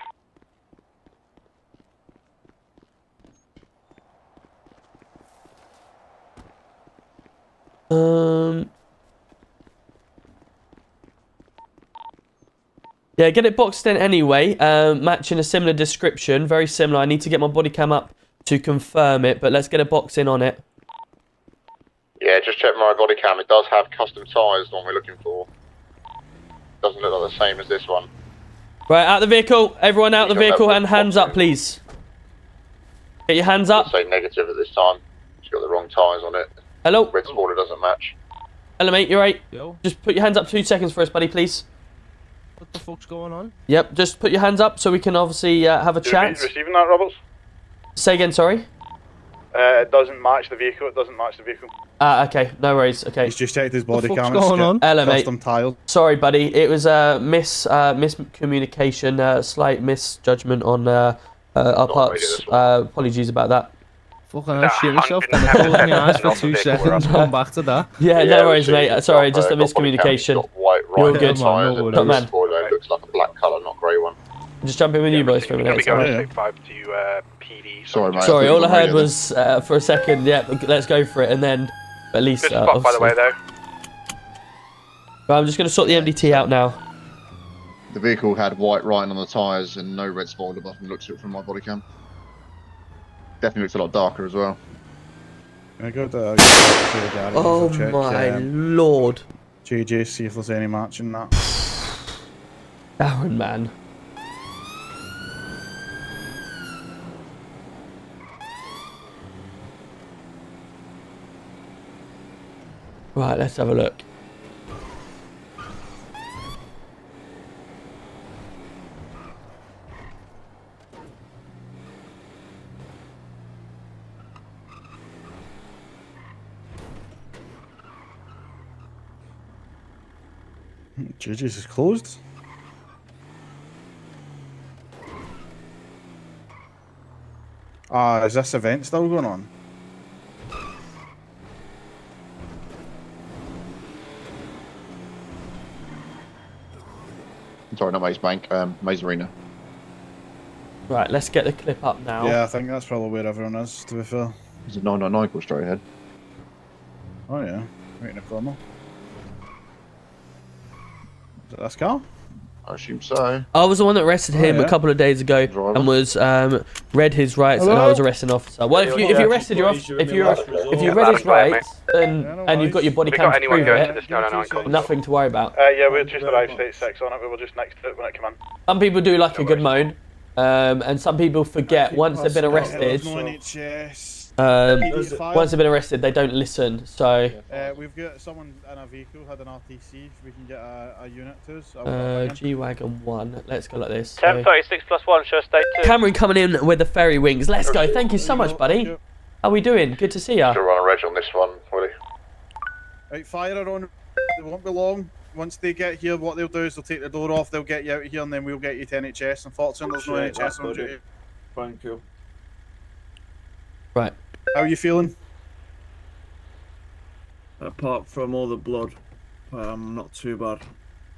Speaker 2: Yeah, get it boxed in anyway. Matching a similar description, very similar. I need to get my body cam up to confirm it, but let's get a box in on it.
Speaker 10: Yeah, just check my body cam. It does have custom tyres, the one we're looking for. Doesn't look like the same as this one.
Speaker 2: Right, out the vehicle. Everyone out the vehicle and hands up, please. Get your hands up.
Speaker 10: Say negative at this time. It's got the wrong tyres on it.
Speaker 2: Hello?
Speaker 10: Red spoiler doesn't match.
Speaker 2: Hello, mate. You right?
Speaker 14: Yo.
Speaker 2: Just put your hands up 2 seconds for us, buddy, please.
Speaker 14: What the fuck's going on?
Speaker 2: Yep, just put your hands up so we can obviously have a chat.
Speaker 15: Receiving that, Roberts?
Speaker 2: Say again, sorry?
Speaker 15: It doesn't match the vehicle.
Speaker 2: Okay, no worries. Okay.
Speaker 16: He's just checked his body cam.
Speaker 14: What's going on?
Speaker 2: Hello, mate.
Speaker 16: Custom tile.
Speaker 2: Sorry, buddy. It was a miscommunication, slight misjudgment on our parts. Apologies about that.
Speaker 6: Fucking hell, shit myself then. I closed my eyes for 2 seconds, come back to that.
Speaker 2: Yeah, no worries, mate. Sorry, just a miscommunication. You're good. Top man.
Speaker 10: Looks like a black colour, not grey one.
Speaker 2: Just jump in with you boys for a minute.
Speaker 4: Sorry. 5 to PD.
Speaker 10: Sorry, mate.
Speaker 2: Sorry, all I heard was for a second, yeah, let's go for it, and then at least.
Speaker 4: Good spot, by the way, though.
Speaker 2: Right, I'm just going to sort the MDT out now.
Speaker 10: The vehicle had white writing on the tyres and no red spoiler button. Looks at it from my body cam. Definitely looks a lot darker as well.
Speaker 16: I go to
Speaker 2: Oh
Speaker 16: check,
Speaker 2: my lord.
Speaker 16: JJ, see if there's any match in that.
Speaker 2: Darren, man. Right, let's have a look.
Speaker 16: JJ's is closed. Is this event still going on?
Speaker 10: Sorry, not Maze Bank, Maze Arena.
Speaker 2: Right, let's get the clip up now.
Speaker 16: Yeah, I think that's probably where everyone is, to be fair.
Speaker 10: There's a 999 call straight ahead.
Speaker 16: Oh yeah, right in the corner. Is it this car?
Speaker 10: I assume so.
Speaker 2: I was the one that arrested him a couple of days ago and was read his rights, and I was arresting an officer. Well, if you arrested if you read his rights and you've got your body cam to prove it, nothing to worry about.
Speaker 15: Yeah, we'll just arrive state 6 on it. We were just next to it when it came in.
Speaker 2: Some people do like a good moan, and some people forget once they've been arrested. Once they've been arrested, they don't listen. So
Speaker 16: we've got someone in a vehicle had an RTC. If we can get a unit to us.
Speaker 2: G-Wagon 1. Let's go like this.
Speaker 7: 1036 plus 1, show state 2.
Speaker 2: Cameron coming in with the ferry wings. Let's go. Thank you so much, buddy. How we doing? Good to see ya.
Speaker 10: Run a reg on this one, Willie.
Speaker 16: Right, fire her on. They won't be long. Once they get here, what they'll do is they'll take the door off. They'll get you out of here, and then we'll get you to NHS. Unfortunately, there's no NHS on duty.
Speaker 11: Thank you.
Speaker 2: Right.
Speaker 16: How are you feeling?
Speaker 6: Apart from all the blood, not too bad.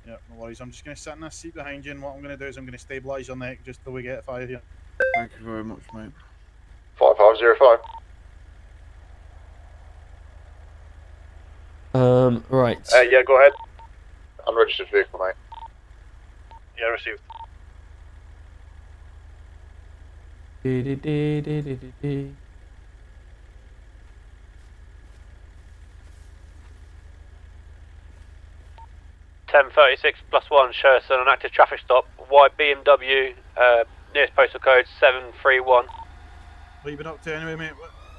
Speaker 16: Yeah, no worries. I'm just going to sit in this seat behind you, and what I'm going to do is I'm going to stabilise your neck just till we get fire here.
Speaker 6: Thank you very much, mate.
Speaker 10: 5505.
Speaker 2: Right.
Speaker 15: Yeah, go ahead.
Speaker 10: Unregistered vehicle, mate.
Speaker 15: Yeah, received.
Speaker 7: 1036 plus 1, show us an active traffic stop. White BMW, nearest postal code 731.
Speaker 16: What you been up to anyway, mate?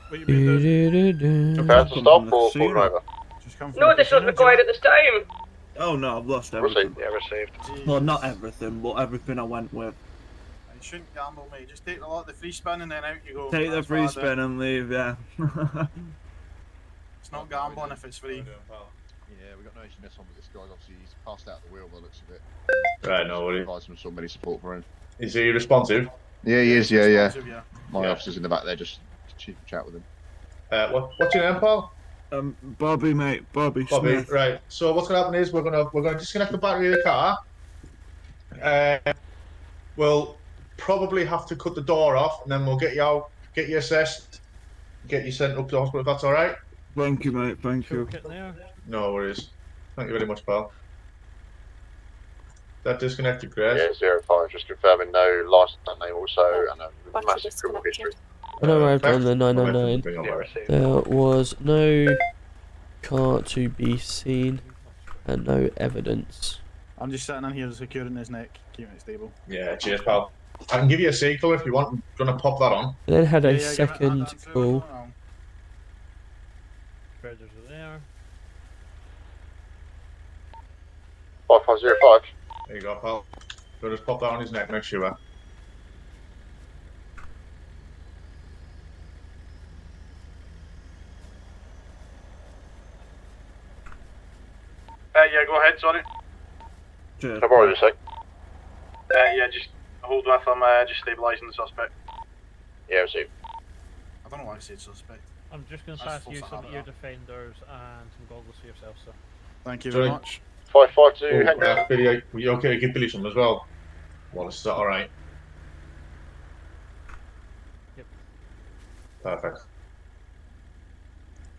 Speaker 16: What you been doing?
Speaker 10: Prepared to stop or pulling over?
Speaker 5: No additional required at this time.
Speaker 6: Oh no, I've lost everything.
Speaker 15: Yeah, received.
Speaker 6: Well, not everything, but everything I went with.
Speaker 16: You shouldn't gamble, mate. Just take a lot of the free spin and then out you go.
Speaker 6: Take the free spin and leave, yeah.
Speaker 16: It's not gambling if it's free.
Speaker 10: Yeah, we got no issue in this one with this guy. Obviously, he's passed out the wheel by the looks of it.
Speaker 8: Right, no worries.
Speaker 10: Provide some sort of support for him.
Speaker 8: Is he responsive?
Speaker 10: Yeah, he is. Yeah, yeah.
Speaker 16: Yeah.
Speaker 10: My officer's in the back there, just chat with him.
Speaker 8: What's your name, Paul?
Speaker 6: Bobby, mate. Bobby Smith.
Speaker 8: Right. So what's gonna happen is we're gonna disconnect the battery of the car. We'll probably have to cut the door off, and then we'll get you out, get you assessed, get you sent up to the hospital. If that's all right.
Speaker 6: Thank you, mate. Thank you.
Speaker 8: No worries. Thank you very much, pal. That disconnected, Grace.
Speaker 10: Yeah, 05. Just confirming no license and name also, and a massive criminal history.
Speaker 2: When I arrived on the 999, there was no car to be seen and no evidence.
Speaker 16: I'm just sitting in here securing his neck, keeping it stable.
Speaker 8: Yeah, cheers, pal. I can give you a sequel if you want. I'm gonna pop that on.
Speaker 2: I then had a second call.
Speaker 11: Predators are there.
Speaker 10: 5505.
Speaker 8: There you go, pal. So just pop that on his neck, make sure.
Speaker 15: Yeah, go ahead, sorry.
Speaker 10: Can I borrow you a sec?
Speaker 15: Yeah, just hold with him, just stabilising the suspect.
Speaker 10: Yeah, received.
Speaker 16: I don't know why I said suspect.
Speaker 11: I'm just going to
Speaker 16: That's
Speaker 11: pass you
Speaker 16: full
Speaker 11: some
Speaker 16: set
Speaker 11: ear
Speaker 16: up.
Speaker 11: defenders and some goggles for yourself, sir.
Speaker 16: Thank you very
Speaker 8: Sorry.
Speaker 16: much.
Speaker 10: 552 Henry.
Speaker 8: Billy, were you okay to give Billy some as well? Wallace, is that alright?
Speaker 11: Yep.
Speaker 8: Perfect.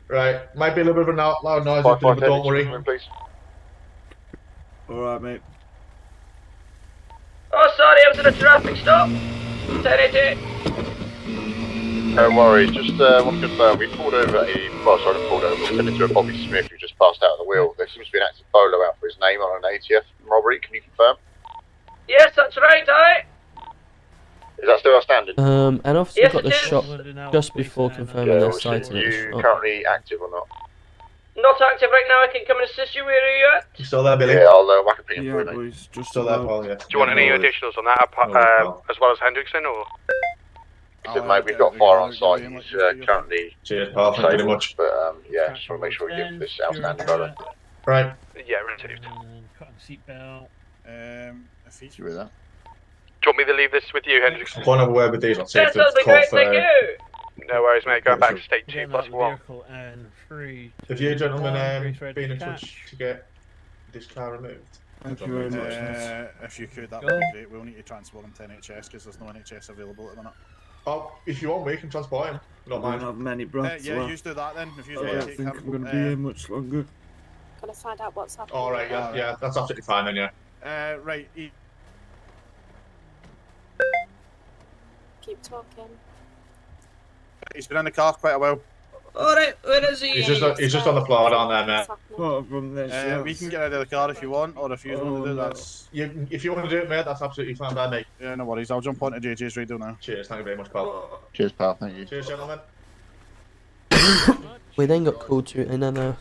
Speaker 8: Right, might be a little bit of a loud noise, but don't worry.
Speaker 10: Please.
Speaker 17: Alright, mate.
Speaker 5: Oh, sorry, I was at a traffic stop. 1088.
Speaker 10: No worries, just want to confirm, we pulled over we turned into a Bobby Smith who just passed out of the wheel. There seems to be an active polo out for his name on an ATF robbery, can you confirm?
Speaker 5: Yes, that's right, aye.
Speaker 10: Is that still outstanding?
Speaker 2: An officer
Speaker 5: Yes,
Speaker 2: got the
Speaker 5: it is.
Speaker 2: shot just before confirming their sighting.
Speaker 10: You currently active or not?
Speaker 5: Not active right now, I can come and assist you. Where are you at?
Speaker 8: You still there, Billy?
Speaker 10: Yeah, I'll whack a ping
Speaker 17: Yeah,
Speaker 10: through, mate.
Speaker 17: boys, just
Speaker 8: Still there,
Speaker 17: about.
Speaker 8: Paul, yeah.
Speaker 4: Do you want any additionals on that, as well as Hendrickson, or?
Speaker 10: Mate, we've got fire on site. He's currently
Speaker 8: Cheers, Paul. Thank you very much.
Speaker 10: But yeah, just want to make sure we give this outstanding photo.
Speaker 8: Right.
Speaker 4: Yeah, received.
Speaker 11: Cutting seatbelt.
Speaker 16: If he's
Speaker 10: with that.
Speaker 4: Do you want me to leave this with you, Hendrickson?
Speaker 8: I'm going over where with these on safe.
Speaker 5: Yes, that'll be great, thank you.
Speaker 4: No worries, mate. Going back to state 2
Speaker 11: Getting
Speaker 4: plus
Speaker 11: out the
Speaker 4: 1.
Speaker 11: vehicle and 3.
Speaker 8: Have you gentlemen
Speaker 11: Race ready
Speaker 8: been in
Speaker 11: to
Speaker 8: touch
Speaker 11: catch.
Speaker 8: to get this car removed?
Speaker 17: Thank you very much.
Speaker 16: if you could, that
Speaker 11: Go
Speaker 16: would be
Speaker 11: on.
Speaker 16: great. We'll need to transport him to NHS because there's no NHS available at the minute.
Speaker 8: Oh, if you want, we can transport him.
Speaker 17: I
Speaker 8: Not
Speaker 17: don't
Speaker 8: mind.
Speaker 17: have many breaths
Speaker 16: Yeah,
Speaker 17: left.
Speaker 16: you do that then. If you
Speaker 17: I
Speaker 16: want
Speaker 17: don't
Speaker 16: to take
Speaker 17: think
Speaker 16: him.
Speaker 17: I'm going to be here much longer.
Speaker 3: Gonna find out what's happening.
Speaker 8: All right, yeah, that's absolutely fine then, yeah.
Speaker 16: Right.
Speaker 3: Keep talking.
Speaker 16: He's been in the car quite a while.
Speaker 5: Alright, where is he?
Speaker 8: He's just on the floor down there, mate.
Speaker 17: Apart from this, yeah.
Speaker 16: We can get out of the car if you want, or if you want to do
Speaker 17: no.
Speaker 16: that.
Speaker 8: If you want to do it, mate, that's absolutely fine by me.
Speaker 16: Yeah, no worries. I'll jump onto JJ's radio now.
Speaker 8: Cheers, thank you very much, pal.
Speaker 10: Cheers, pal. Thank you.
Speaker 8: Cheers, gentlemen.
Speaker 2: We then got called to another.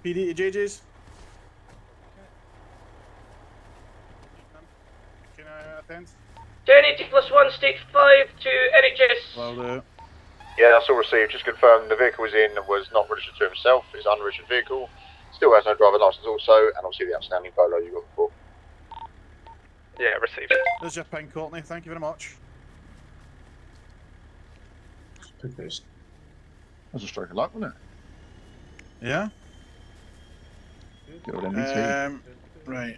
Speaker 16: PD to JJ's. Can I attend?
Speaker 5: 1080 plus 1, state 5 to NHS.
Speaker 16: Well,
Speaker 10: Yeah, that's all received. Just confirmed the vehicle was not registered to himself. It's an unregistered vehicle. Still has no driver license also, and obviously the outstanding polo you got before.
Speaker 4: Yeah, received.
Speaker 16: There's your pin, Courtney. Thank you very much.
Speaker 10: That was a stroke of luck, wasn't it?
Speaker 16: Yeah.
Speaker 10: Good old MBT.
Speaker 16: Right.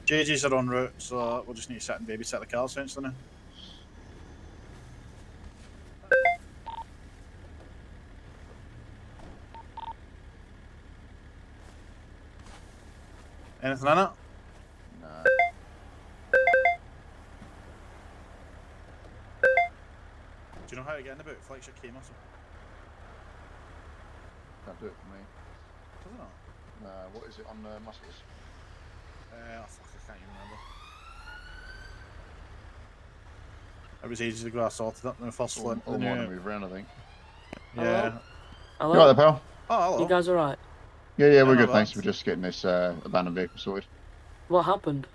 Speaker 16: JJ's are en route, so we'll just need to sit and babysit the car essentially now. Anything in it?
Speaker 10: No.
Speaker 16: Do you know how to get in the boot? Flex your key muscle.
Speaker 10: Can't do it for me.
Speaker 16: Does it not?
Speaker 10: No, what is it on the muscles?
Speaker 16: Fuck, I can't even remember. It was ages ago I sorted it in the first flip.
Speaker 10: All mine to move around, I think.
Speaker 16: Yeah.
Speaker 10: You right there, pal?
Speaker 16: Oh, hello.
Speaker 18: You guys alright?
Speaker 10: Yeah, we're
Speaker 16: no,
Speaker 10: good, thanks.
Speaker 16: that's-
Speaker 10: We're just getting this abandoned vehicle sorted.
Speaker 18: What happened?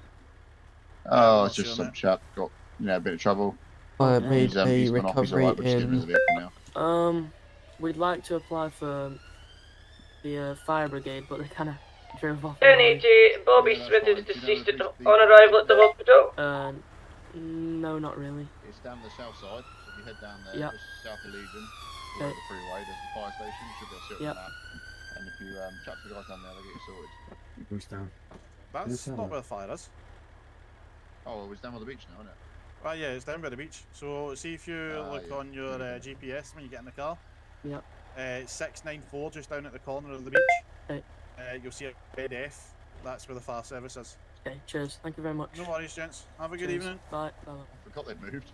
Speaker 10: Oh, it's just some chap got a bit of trouble.
Speaker 2: I made a
Speaker 10: he's gone off, he's
Speaker 2: recovery
Speaker 10: alright, we're just getting rid of the vehicle now.
Speaker 18: We'd like to apply for the fire brigade, but they kind of drove off.
Speaker 5: 1080, Bobby Smith is deceased on arrival at the hospital.
Speaker 18: No, not really.
Speaker 10: It's down the south side, so if you head down there,
Speaker 18: Yep.
Speaker 10: just south of Legion,
Speaker 18: Okay.
Speaker 10: over the freeway, there's the fire station, you should be able to see it on
Speaker 18: Yep.
Speaker 10: the map. And if you chat to the guys down there, they'll get you sorted.
Speaker 17: It goes down.
Speaker 16: That's not where the fire is.
Speaker 10: Oh, it was down by the beach now, isn't it?
Speaker 16: Ah, yeah, it's down by the beach. So, see if you look
Speaker 10: yeah.
Speaker 16: on your GPS when you get in the car.
Speaker 18: Yep.
Speaker 16: 694 just down at the corner of the beach.
Speaker 18: Okay.
Speaker 16: You'll see a red F. That's where the fire service is.
Speaker 18: Okay, cheers. Thank you very much.
Speaker 16: No worries, gents. Have a good
Speaker 18: Cheers.
Speaker 16: evening.
Speaker 18: Bye. Bye.
Speaker 10: I forgot they'd moved.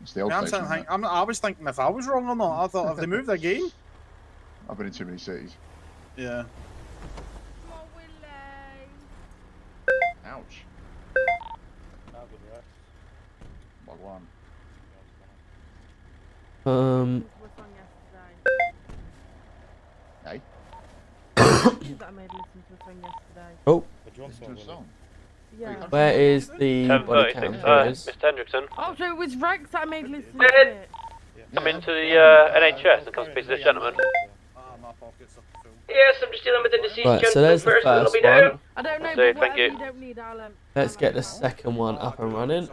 Speaker 10: It's the old
Speaker 16: I'm
Speaker 10: station,
Speaker 16: thinking,
Speaker 10: isn't it?
Speaker 16: I was thinking if I was wrong or not. I thought, have they moved again?
Speaker 10: I've been in too many cities.
Speaker 16: Yeah.
Speaker 10: Ouch. Wagwan. Hey?
Speaker 9: That I made listen to a song yesterday.
Speaker 2: Oh.
Speaker 10: Listen to a song.
Speaker 9: Yeah.
Speaker 2: Where is the body cam? There it is.
Speaker 7: Mr. Hendrickson,
Speaker 9: Oh, so it was Rex that I made listen to it.
Speaker 7: come into the NHS and come speak to this gentleman.
Speaker 5: Yes, I'm just dealing with the deceased
Speaker 2: Right, so
Speaker 5: gentleman
Speaker 2: there's the
Speaker 5: first, and it'll
Speaker 2: first
Speaker 5: be down.
Speaker 2: one.
Speaker 9: I don't know,
Speaker 7: So,
Speaker 9: but
Speaker 7: thank
Speaker 9: whatever
Speaker 7: you.
Speaker 9: you don't need, I'll
Speaker 2: Let's get the second one up and running.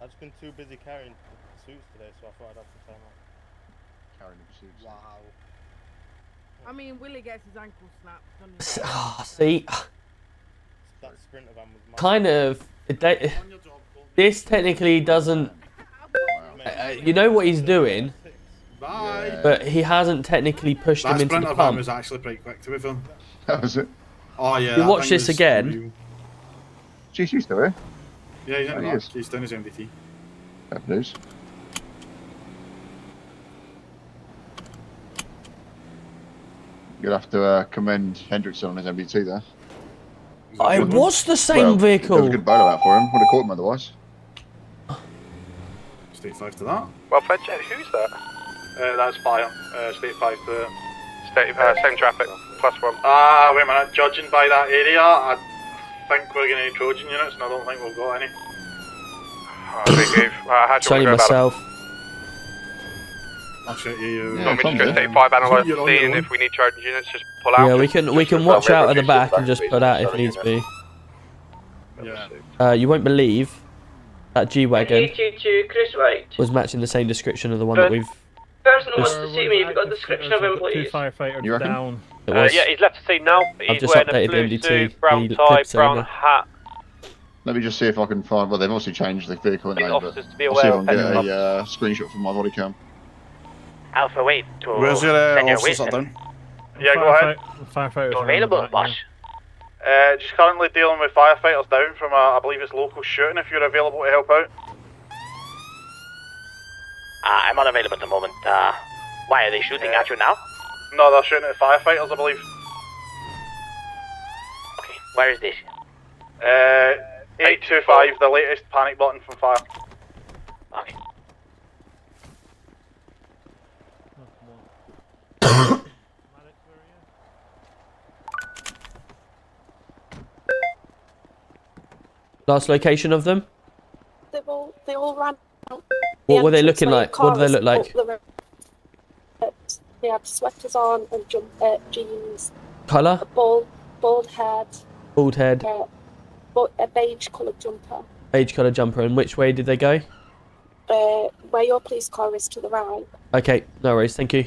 Speaker 19: I've just been too busy carrying suits today, so I thought I'd have some time off.
Speaker 10: Carrying the suits.
Speaker 19: Wow.
Speaker 9: I mean, Willie gets his ankle snapped.
Speaker 2: See,
Speaker 19: That sprinter van was
Speaker 2: kind of. This technically doesn't. You know what he's doing, but he hasn't technically pushed him into the
Speaker 16: That
Speaker 2: pump.
Speaker 16: was actually pretty quick to be fair.
Speaker 10: That was it.
Speaker 16: Oh yeah.
Speaker 2: You
Speaker 16: that
Speaker 2: watch
Speaker 16: thing
Speaker 2: this
Speaker 16: was
Speaker 2: again.
Speaker 16: unreal.
Speaker 10: Jeez, you still here?
Speaker 16: Yeah, he's
Speaker 10: Oh,
Speaker 16: in
Speaker 10: he
Speaker 16: the
Speaker 10: is.
Speaker 16: He's down his MDT.
Speaker 10: Fair news. You'll have to commend Hendrickson on his MBT there.
Speaker 2: It was the same vehicle.
Speaker 10: That was a good bail out for him. Would have caught him otherwise.
Speaker 16: State 5 to that.
Speaker 4: Well, Fed Jet, who's that?
Speaker 15: That's fire. State 5 to...
Speaker 4: Same traffic, +1.
Speaker 15: Wait a minute. Judging by that area, I think we're going to need Trojan units, and I don't think we've got any.
Speaker 2: It's only myself.
Speaker 16: I'll shoot you.
Speaker 4: Want me to go state 5 analyze the scene, if we need Trojan units, just pull out?
Speaker 2: Yeah, we can watch out at the back and just put out if needs be.
Speaker 16: Yeah.
Speaker 2: You won't believe that G-Wagon
Speaker 5: 82 Chris White.
Speaker 2: was matching the same description of the one that we've.
Speaker 5: Person who wants to see me, you've got a description of him,
Speaker 11: Two
Speaker 5: please.
Speaker 11: firefighters
Speaker 2: You reckon?
Speaker 11: down.
Speaker 2: It was.
Speaker 7: Yeah, he's left the scene now.
Speaker 2: I've
Speaker 7: He's
Speaker 2: just
Speaker 7: wearing a
Speaker 2: updated
Speaker 7: blue
Speaker 2: the MDT,
Speaker 7: suit, brown
Speaker 2: the
Speaker 7: tie,
Speaker 2: clips
Speaker 7: brown
Speaker 2: over.
Speaker 7: hat.
Speaker 10: Let me just see if I can find. Well, they've obviously changed the vehicle anyway, but
Speaker 7: officers to be
Speaker 10: I'll see if I
Speaker 7: aware
Speaker 10: can
Speaker 7: of
Speaker 10: get
Speaker 7: any
Speaker 10: a screenshot from my body cam.
Speaker 20: Alpha wait to
Speaker 16: Where's your
Speaker 20: Senior
Speaker 16: officers
Speaker 20: Wilson.
Speaker 16: down?
Speaker 15: Yeah, go ahead.
Speaker 11: Firefighters
Speaker 20: Available, boss.
Speaker 15: Just currently dealing with firefighters down from, I believe it's local shooting, if you're available to help out.
Speaker 20: I'm unavailable at the moment. Why are they shooting at you now?
Speaker 15: No, they're shooting at firefighters, I believe.
Speaker 20: Okay, where is this?
Speaker 15: 825, the latest panic button from fire.
Speaker 20: Okay.
Speaker 2: Last location of them?
Speaker 21: They all ran out.
Speaker 2: What were they looking like? What do they look like?
Speaker 21: They had sweaters on and jeans.
Speaker 2: Colour?
Speaker 21: Bald head.
Speaker 2: Bald head.
Speaker 21: A beige coloured jumper.
Speaker 2: Beige colour jumper. And which way did they go?
Speaker 21: Where your police car is to the right.
Speaker 2: Okay, no worries. Thank you.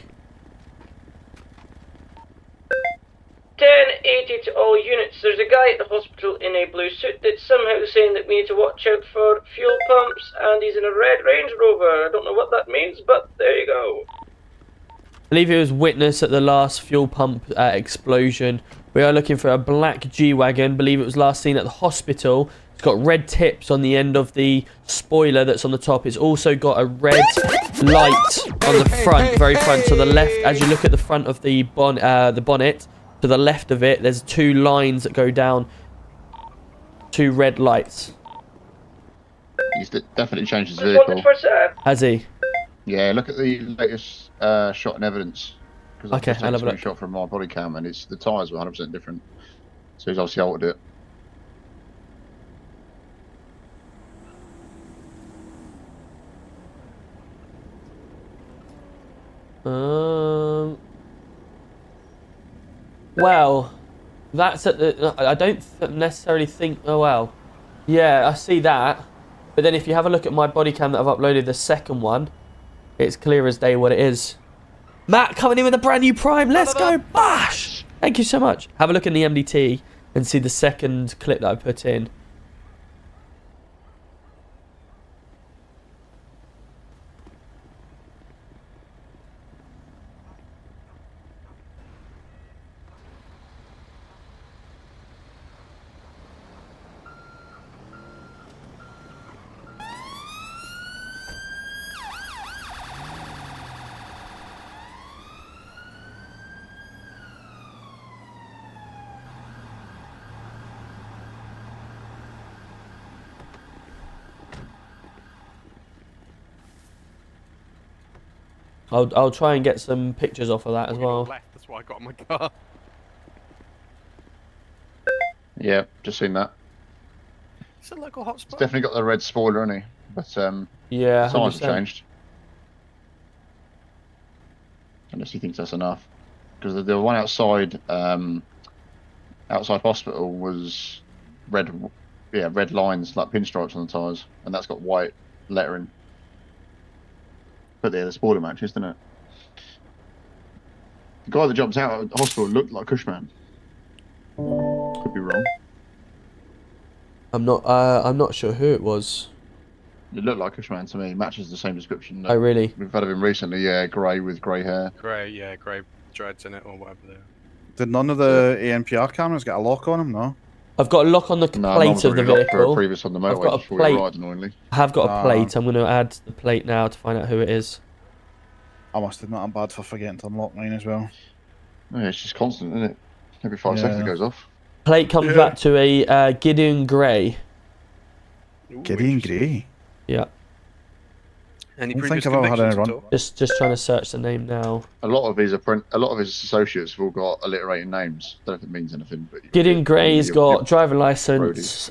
Speaker 5: 1080 to all units. There's a guy at the hospital in a blue suit that's somehow saying that we need to watch out for fuel pumps, and he's in a red Range Rover. I don't know what that means, but there you go.
Speaker 2: I believe he was witness at the last fuel pump explosion. We are looking for a black G-Wagon. Believe it was last seen at the hospital. It's got red tips on the end of the spoiler that's on the top. It's also got a red light on the front, very front. So the left, as you look at the front of the bonnet, to the left of it, there's two lines that go down. Two red lights.
Speaker 10: He's definitely changed his vehicle.
Speaker 2: Has he?
Speaker 10: Yeah, look at the latest shot and evidence. Because I've
Speaker 2: Okay,
Speaker 10: just
Speaker 2: I'll
Speaker 10: taken
Speaker 2: have
Speaker 10: a
Speaker 2: a look.
Speaker 10: screenshot from my body cam, and the tyres were 100% different. So he's obviously altered it.
Speaker 2: Well, that's at the. I don't necessarily think. Oh well, yeah, I see that. But then if you have a look at my body cam that I've uploaded, the second one, it's clear as day what it is. Matt coming in with a brand new Prime. Let's go, bash! Thank you so much. Have a look in the MDT and see the second clip that I put in. I'll try and get some pictures off of that as well.
Speaker 4: That's what I got in my car.
Speaker 10: Yeah, just seen that.
Speaker 4: It's a local hotspot.
Speaker 10: It's definitely got the red spoiler, hasn't he? But
Speaker 2: yeah,
Speaker 10: the tyres have
Speaker 2: 100%.
Speaker 10: changed. Unless he thinks that's enough, because the one outside, outside hospital was red lines like pinstripes on the tyres, and that's got white lettering. But they're the spoiler matches, isn't it? The guy that jumped out of the hospital looked like Cushman. Could be wrong.
Speaker 2: I'm not sure who it was.
Speaker 10: It looked like Cushman to me. Matches the same description.
Speaker 2: Oh, really?
Speaker 10: We've had of him recently. Yeah, grey with grey hair.
Speaker 1: Grey dreads in it or whatever they are.
Speaker 16: Did none of the ANPR cameras get a lock on them? No.
Speaker 2: I've got a lock on the plate of the vehicle.
Speaker 10: Previous on the
Speaker 2: I've
Speaker 10: motorway
Speaker 2: got a
Speaker 10: before
Speaker 2: plate.
Speaker 10: we arrived, annoyingly.
Speaker 2: I have got a plate. I'm going to add the plate now to find out who it is.
Speaker 16: I must admit, I'm bad for forgetting to unlock mine as well.
Speaker 10: Oh, yeah, it's just constant, isn't it? Every 5 seconds it goes off.
Speaker 2: Plate comes back to a Gideon Grey.
Speaker 16: Gideon Grey?
Speaker 2: Yeah.
Speaker 1: Any
Speaker 16: I don't
Speaker 1: previous
Speaker 16: think I've ever had any
Speaker 1: convictions
Speaker 16: run.
Speaker 1: at all?
Speaker 2: Just trying to search the name now.
Speaker 10: A lot of his associates have all got alliterating names. Don't know if it means anything, but
Speaker 2: Gideon Grey's got driving license,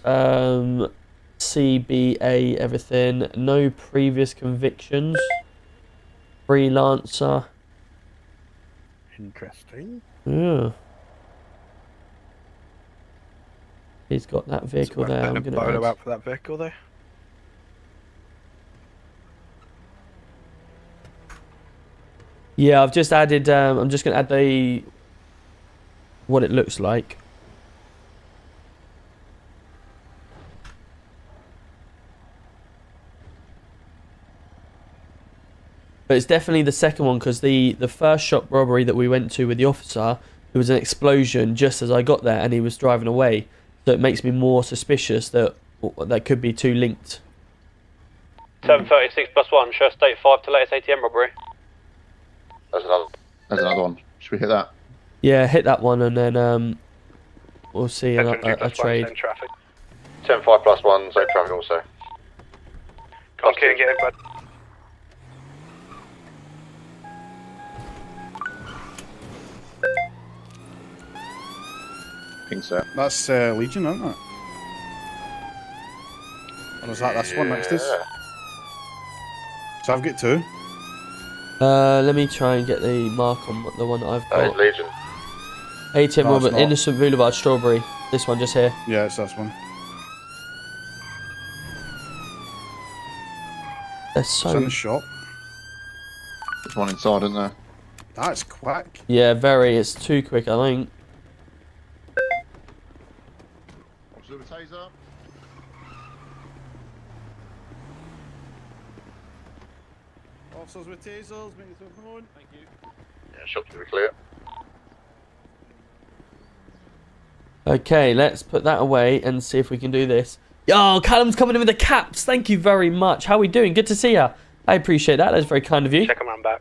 Speaker 2: CBA, everything. No previous convictions. Freelancer.
Speaker 1: Interesting.
Speaker 2: Yeah. He's got that vehicle there. I'm
Speaker 1: A
Speaker 2: gonna
Speaker 1: photo
Speaker 2: add.
Speaker 1: out for that vehicle there.
Speaker 2: Yeah, I've just added. I'm just gonna add what it looks like. But it's definitely the second one because the first shop robbery that we went to with the officer, there was an explosion just as I got there and he was driving away. So it makes me more suspicious that that could be two linked.
Speaker 7: 736 plus 1, show state 5 to latest ATM robbery.
Speaker 10: There's another one. Should we hit that?
Speaker 2: Yeah, hit that one and then we'll see a trade.
Speaker 10: 10-5 plus 1, same traffic also.
Speaker 4: Okay, and get in, bud.
Speaker 10: Think so.
Speaker 16: That's Legion, isn't it? Or is that this one next to us? So I've got two.
Speaker 2: Let me try and get the mark on the one that I've got.
Speaker 10: That is Legion.
Speaker 2: ATM
Speaker 16: No, it's
Speaker 2: Robert,
Speaker 16: not.
Speaker 2: Innocent Boulevard, Strawberry. This one just here.
Speaker 16: Yeah, it's this one.
Speaker 2: They're
Speaker 16: It's in the shop.
Speaker 10: There's one inside, isn't there?
Speaker 16: That's quick.
Speaker 2: Yeah, very. It's too quick, I think.
Speaker 10: Officer with taser.
Speaker 16: Officers with tasers, make yourself known. Thank you.
Speaker 10: Yeah, shop to be clear.
Speaker 2: Okay, let's put that away and see if we can do this. Yo, Callum's coming in with the caps. Thank you very much. How are we doing? Good to see you. I appreciate that. That's very kind of you.
Speaker 4: Check him around back.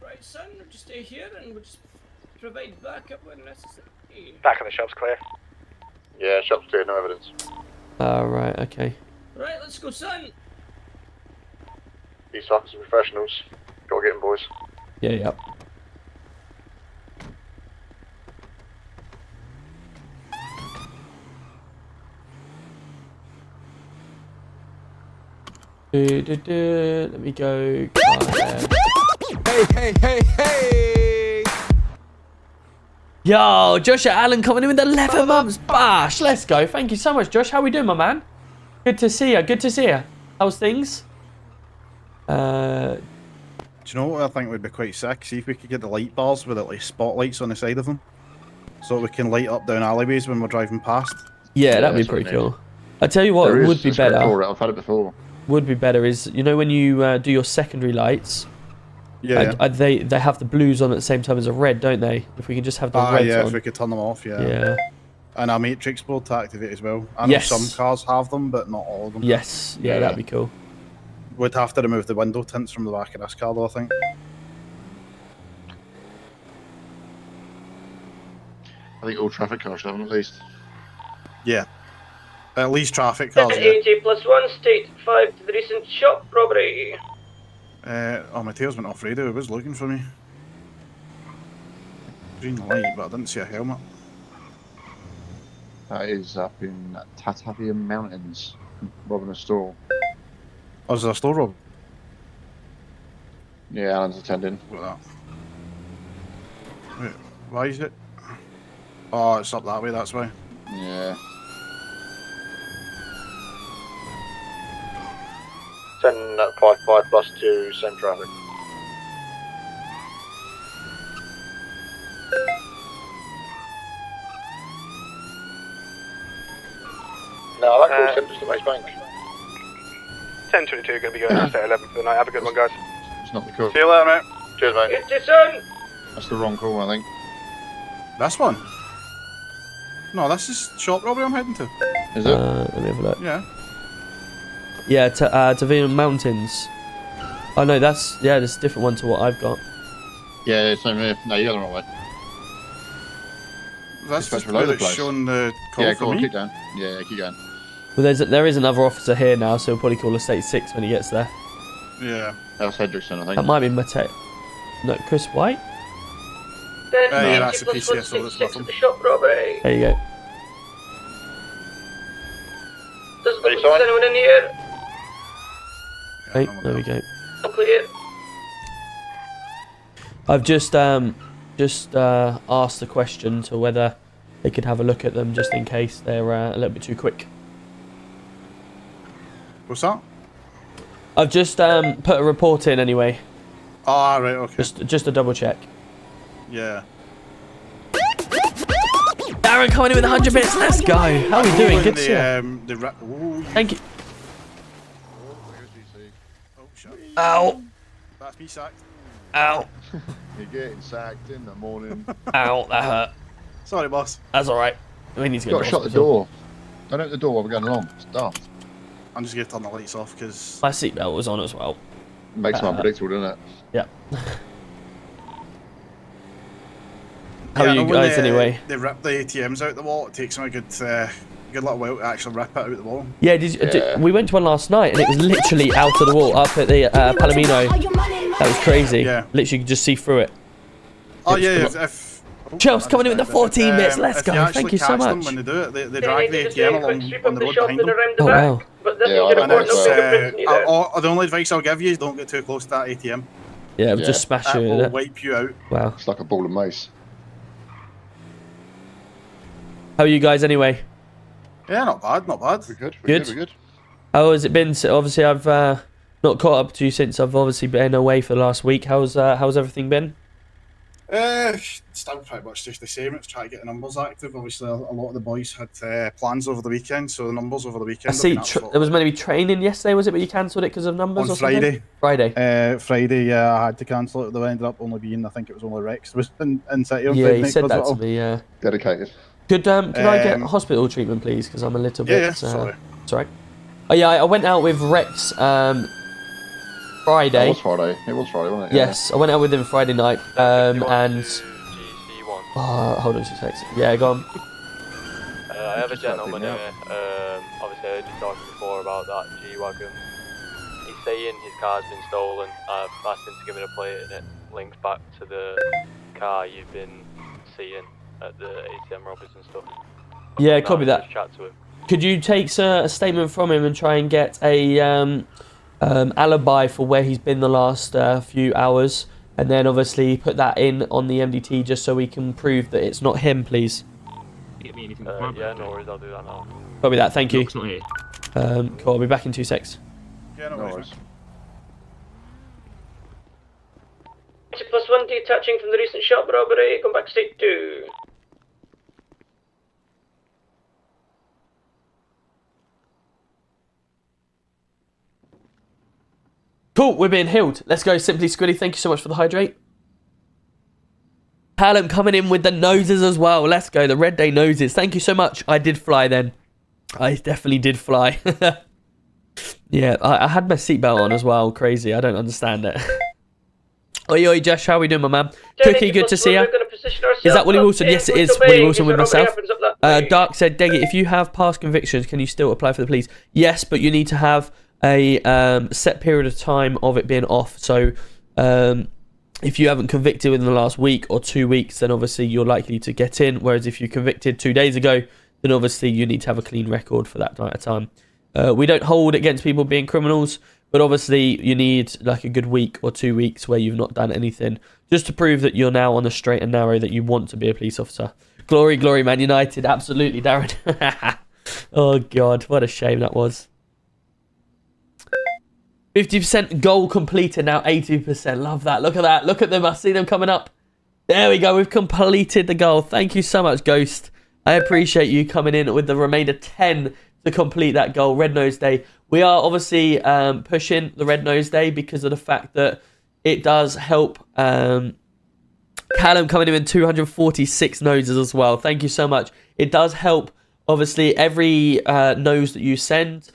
Speaker 14: Right, son, we'll just stay here and we'll just provide backup when necessary.
Speaker 4: Back of the shop's clear.
Speaker 10: Yeah, shop's clear, no evidence.
Speaker 2: Right, okay.
Speaker 14: Right, let's go, son.
Speaker 10: These fuckers are professionals. Gotta get them, boys.
Speaker 2: Yeah, yeah. Let me go.
Speaker 6: Hey.
Speaker 2: Yo, Joshua Allen coming in with 11 months. Bash. Let's go. Thank you so much, Josh. How we doing, my man? Good to see you. Good to see you. How's things?
Speaker 16: Do you know what I think would be quite sick? See if we could get the light bars with like spotlights on the side of them, so that we can light up down alleyways when we're driving past.
Speaker 2: Yeah, that'd be pretty cool. I tell you what, would be better.
Speaker 10: I've had it before.
Speaker 2: Would be better is, you know, when you do your secondary lights.
Speaker 16: Yeah.
Speaker 2: They have the blues on at the same time as a red, don't they? If we can just have the reds
Speaker 16: yeah,
Speaker 2: on.
Speaker 16: if we could turn them off, yeah.
Speaker 2: Yeah.
Speaker 16: And a matrix board to activate as well. I know
Speaker 2: Yes.
Speaker 16: some cars have them, but not all of them.
Speaker 2: Yes. Yeah, that'd be cool.
Speaker 16: We'd have to remove the window tints from the back of this car, though, I think.
Speaker 10: I think all traffic cars should have them at least.
Speaker 16: Yeah. At least traffic cars, yeah.
Speaker 5: 80 plus 1, state 5 to the recent shop robbery.
Speaker 16: Oh, my tails went off radio. It was looking for me. Green light, but I didn't see a helmet.
Speaker 10: That is up in Tatavian Mountains, robbing a store.
Speaker 16: Oh, is there a store rob?
Speaker 10: Yeah, Alan's attending.
Speaker 16: Look at that. Wait, why is it? Oh, it's up that way, that's why.
Speaker 10: Yeah. 10.55 plus 2, same traffic. No, that call sent us to Maze Bank.
Speaker 4: 10:22 going to be going to stay 11 for the night. Have a good one, guys.
Speaker 10: It's not the cook.
Speaker 8: See you later, mate.
Speaker 10: Cheers, mate.
Speaker 14: It's your son!
Speaker 10: That's the wrong call, I think.
Speaker 16: This one? No, this is shop robbery I'm heading to.
Speaker 10: Is it?
Speaker 2: Let me have a look.
Speaker 16: Yeah.
Speaker 2: Yeah, to Tavina Mountains. Oh no, that's a different one to what I've got.
Speaker 10: Yeah, same here. No, you're the wrong way.
Speaker 16: That's
Speaker 10: It's
Speaker 16: just where
Speaker 10: the
Speaker 16: it's
Speaker 10: place.
Speaker 16: showing the call
Speaker 10: Yeah,
Speaker 16: for
Speaker 10: go on,
Speaker 16: me.
Speaker 10: keep going. Yeah, keep going.
Speaker 2: Well, there is another officer here now, so we'll probably call estate 6 when he gets there.
Speaker 16: Yeah.
Speaker 10: That's Hendrickson, I think.
Speaker 2: That might be Mateo. No, Chris White?
Speaker 14: Then
Speaker 16: yeah, that's a
Speaker 14: plus one,
Speaker 16: PCSO that's
Speaker 14: 6
Speaker 16: with
Speaker 14: at
Speaker 16: him.
Speaker 14: the shop robbery.
Speaker 2: There you go.
Speaker 14: Doesn't look like there's anyone in here.
Speaker 2: Right, there we go.
Speaker 14: All clear.
Speaker 2: I've just asked the question to whether they could have a look at them just in case they're a little bit too quick.
Speaker 16: What's that?
Speaker 2: I've just put a report in anyway.
Speaker 16: Ah, right, okay.
Speaker 2: Just a double check.
Speaker 16: Yeah.
Speaker 2: Darren coming in with 100 bits. Let's go. How are we doing? Good to see you. Thank you. Ow.
Speaker 16: That's me sacked.
Speaker 2: Ow.
Speaker 10: You're getting sacked in the morning.
Speaker 2: Ow, that hurt.
Speaker 16: Sorry, boss.
Speaker 2: That's alright. We need to
Speaker 10: You've
Speaker 2: go
Speaker 10: got
Speaker 2: to
Speaker 10: to shut the
Speaker 2: hospital.
Speaker 10: door. Don't open the door while we're going along. It's daft.
Speaker 16: I'm just going to turn the lights off because...
Speaker 2: My seatbelt was on as well.
Speaker 10: Makes it unpredictable, doesn't it?
Speaker 2: Yeah. How are you guys anyway?
Speaker 16: They rip the ATMs out the wall. It takes them a good little while to actually rip it out the wall.
Speaker 2: Yeah, we went to one last night and it was literally out of the wall up at the Palomino. That was crazy.
Speaker 16: Yeah.
Speaker 2: Literally, you could just see through it.
Speaker 16: Oh, yeah, if
Speaker 2: Chelsea's coming in with the 14 bits. Let's
Speaker 16: if
Speaker 2: go.
Speaker 16: you actually
Speaker 2: Thank you so
Speaker 16: catch them
Speaker 2: much.
Speaker 16: when they do it, they drag the ATM along on the road behind them.
Speaker 2: Oh, wow.
Speaker 14: But that
Speaker 10: Yeah,
Speaker 14: means
Speaker 10: I
Speaker 14: you're
Speaker 10: know
Speaker 14: reporting
Speaker 10: as
Speaker 14: no
Speaker 10: well.
Speaker 14: fingerprints either.
Speaker 16: The only advice I'll give you is don't get too close to that ATM.
Speaker 2: Yeah,
Speaker 10: Yeah.
Speaker 2: just smash
Speaker 16: That
Speaker 2: you
Speaker 16: will
Speaker 2: with it.
Speaker 16: wipe you out.
Speaker 2: Wow.
Speaker 10: It's like a ball of mace.
Speaker 2: How are you guys anyway?
Speaker 16: Yeah, not bad, not bad.
Speaker 10: We're good.
Speaker 2: Good.
Speaker 10: We're good.
Speaker 2: How has it been? So obviously, I've not caught up to you since I've obviously been away for the last week. How's everything been?
Speaker 16: Still pretty much just the same. It's trying to get the numbers active. Obviously, a lot of the boys had plans over the weekend, so the numbers over the weekend.
Speaker 2: I see. There was meant to be training yesterday, was it? But you cancelled it because of numbers
Speaker 16: On
Speaker 2: or something?
Speaker 16: Friday.
Speaker 2: Friday.
Speaker 16: Friday, yeah, I had to cancel it. They ended up only being, I think it was only Rex was in City on
Speaker 2: Yeah,
Speaker 16: Friday
Speaker 2: you
Speaker 16: night
Speaker 2: said that
Speaker 16: hospital.
Speaker 2: to me. Yeah.
Speaker 10: Dedicated.
Speaker 2: Could I get hospital treatment, please? Because I'm a little bit.
Speaker 16: Yeah, sorry.
Speaker 2: It's alright. Oh yeah, I went out with Rex Friday.
Speaker 10: It was Friday. It was Friday, wasn't it?
Speaker 2: Yes, I went out with him Friday night. And hold on 2 seconds. Yeah, go on.
Speaker 12: I have a gentleman here. Obviously, I heard you talking before about that G-Wagon. He's saying his car's been stolen. I've asked him to give me a plate and it links back to the car you've been seeing at the ATM robbers and stuff.
Speaker 2: Yeah, copy that.
Speaker 12: Just chat to him.
Speaker 2: Could you take a statement from him and try and get a alibi for where he's been the last few hours, and then obviously put that in on the MDT just so we can prove that it's not him, please?
Speaker 12: Yeah, no worries, I'll do that now.
Speaker 2: Copy that. Thank you.
Speaker 17: It's not here.
Speaker 2: Cool. I'll be back in 2 secs.
Speaker 16: Yeah, no worries.
Speaker 14: +1 detaching from the recent shop robbery. Come back to state 2.
Speaker 2: Cool, we're being healed. Let's go, Simply Squiddy. Thank you so much for the hydrate. Callum coming in with the noses as well. Let's go, the Red Day noses. Thank you so much. I did fly then. I definitely did fly. Yeah, I had my seatbelt on as well. Crazy, I don't understand it. Oi, Josh, how are we doing, my man? Cookie, good to see you. Is that Willie Wilson? Yes, it is Willie Wilson with myself. Dark said, Deggy, if you have past convictions, can you still apply for the police? Yes, but you need to have a set period of time of it being off. So if you haven't convicted within the last week or 2 weeks, then obviously you're likely to get in. Whereas if you convicted 2 days ago, then obviously you need to have a clean record for that amount of time. We don't hold against people being criminals, but obviously you need like a good week or 2 weeks where you've not done anything, just to prove that you're now on the straight and narrow, that you want to be a police officer. Glory, glory, Man United. Absolutely, Darren. Oh, God. What a shame that was. 50% goal completed now, 80%. Love that. Look at that. Look at them. I see them coming up. There we go. We've completed the goal. Thank you so much, Ghost. I appreciate you coming in with the remainder 10 to complete that goal. Red Nose Day. We are obviously pushing the Red Nose Day because of the fact that it does help Callum coming in with 246 noses as well. Thank you so much. It does help, obviously, every nose that you send.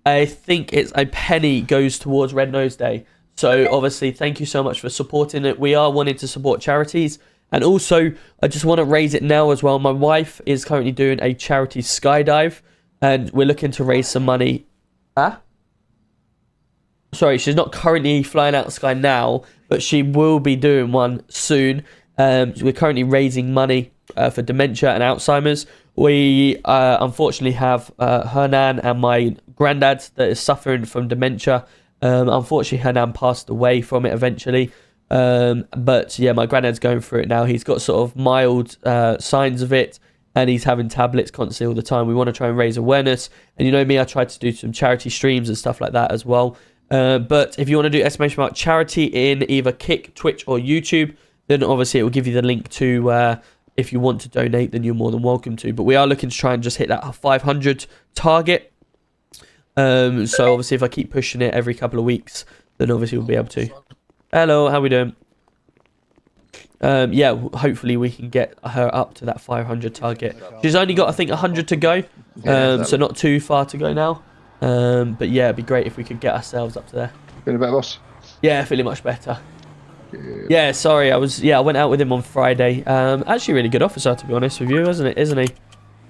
Speaker 2: I think it's a penny goes towards Red Nose Day. So, obviously, thank you so much for supporting it. We are wanting to support charities. And also, I just want to raise it now as well. My wife is currently doing a charity skydive. And we're looking to raise some money. Sorry, she's not currently flying out the sky now. But she will be doing one soon. We're currently raising money for dementia and Alzheimer's. We unfortunately have her nan and my granddad that is suffering from dementia. Unfortunately, her nan passed away from it eventually. But yeah, my granddad's going through it now. He's got sort of mild signs of it, and he's having tablets constantly all the time. We want to try and raise awareness. And you know me, I tried to do some charity streams and stuff like that as well. But if you want to do exclamation mark charity in either Kick, Twitch, or YouTube, then obviously it will give you the link to if you want to donate, then you're more than welcome to. But we are looking to try and just hit that 500 target. So obviously if I keep pushing it every couple of weeks, then obviously we'll be able to. Hello, how we doing? Yeah, hopefully we can get her up to that 500 target. She's only got, I think, 100 to go. So not too far to go now. But yeah, it'd be great if we could get ourselves up to there.
Speaker 10: Feeling better, boss?
Speaker 2: Yeah, feeling much better. Yeah, sorry, I went out with him on Friday. Actually, really good officer, to be honest with you, isn't he?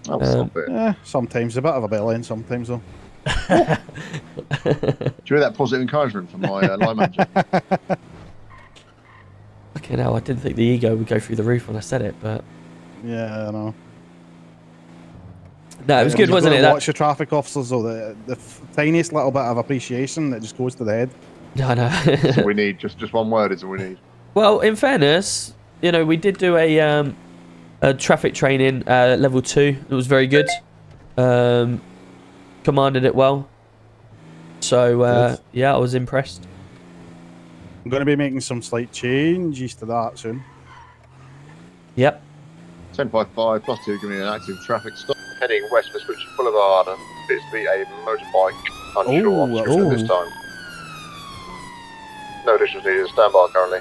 Speaker 16: Yeah, sometimes a bit of a belly and sometimes though.
Speaker 10: Do you hear that positive encouragement from my line manager?
Speaker 2: Okay, now I didn't think the ego would go through the roof when I said it, but
Speaker 16: yeah, I know.
Speaker 2: No, it was good, wasn't it?
Speaker 16: Watch your traffic officers though. The tiniest little bit of appreciation that just goes to the head.
Speaker 2: I know.
Speaker 10: That's all we need. Just one word is all we need.
Speaker 2: Well, in fairness, you know, we did do a traffic training level 2. It was very good. Commanded it well. So yeah, I was impressed.
Speaker 16: I'm going to be making some slight changes to that soon.
Speaker 2: Yep.
Speaker 10: 1055 +2 giving me an active traffic stop. Heading west for Switch Boulevard and appears to be a motorbike. Unsure on street at this time. No additions needed. Stand by currently.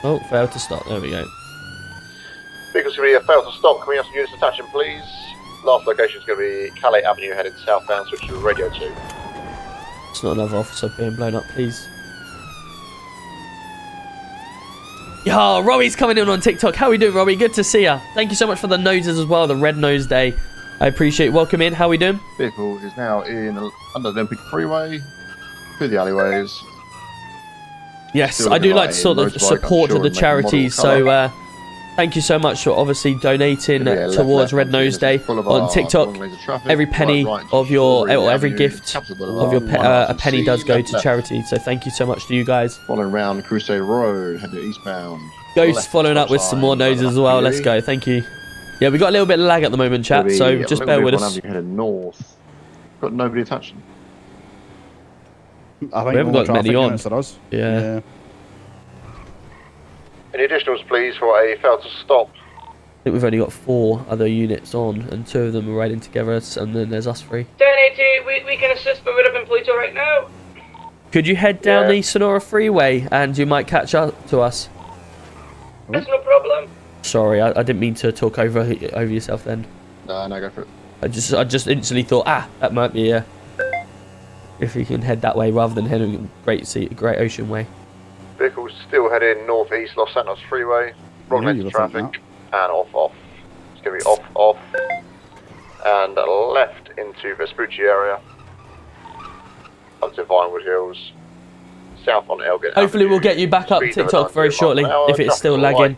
Speaker 2: Oh, failed to stop. There we go.
Speaker 10: Vehicle's going to be a fail to stop. Can we have some units attaching, please? Last location is going to be Calais Avenue heading southbound. Switch to radio 2.
Speaker 2: It's not another officer being blown up, please. Yo, Robbie's coming in on TikTok. How we doing, Robbie? Good to see ya. Thank you so much for the noses as well, the Red Nose Day. I appreciate it. Welcome in. How we doing?
Speaker 10: Vehicle is now under the Olympic Freeway, through the alleyways.
Speaker 2: Yes,
Speaker 10: Still
Speaker 2: I do
Speaker 10: looking
Speaker 2: like to sort of
Speaker 10: motorbike,
Speaker 2: support
Speaker 10: I'm sure,
Speaker 2: the
Speaker 10: and make a
Speaker 2: charities.
Speaker 10: model colour.
Speaker 2: So thank you so much for obviously donating
Speaker 10: left
Speaker 2: towards Red Nose Day on TikTok. Every penny of your, or every gift of your a penny does go to charity. So thank you so much to you guys.
Speaker 10: Following around Crusade Road, heading eastbound.
Speaker 2: Ghost following up with some more noses as well. Let's go. Thank you. Yeah, we got a little bit of lag at the moment, chat. So just bear with us.
Speaker 10: Heading north. Got nobody attaching.
Speaker 16: I think
Speaker 2: we haven't got many on. Yeah.
Speaker 10: Any additionals, please, for a fail to stop.
Speaker 2: I think we've only got 4 other units on, and 2 of them are riding together, and then there's us 3.
Speaker 5: 1080, we can assist, but we're up in Pluto right now.
Speaker 2: Could you head down the Sonora Freeway, and you might catch up to us?
Speaker 5: That's no problem.
Speaker 2: Sorry, I didn't mean to talk over yourself then.
Speaker 10: No, go for it.
Speaker 2: I just instantly thought, that might be if you can head that way rather than heading Great Ocean Way.
Speaker 10: Vehicles still heading northeast Los Santos Freeway. Wrong lane of traffic. And off. It's going to be off. And left into Vespucci area. Up to Vinewood Hills. South on Elgin.
Speaker 2: Hopefully we'll get you back up TikTok very shortly, if it's still lagging.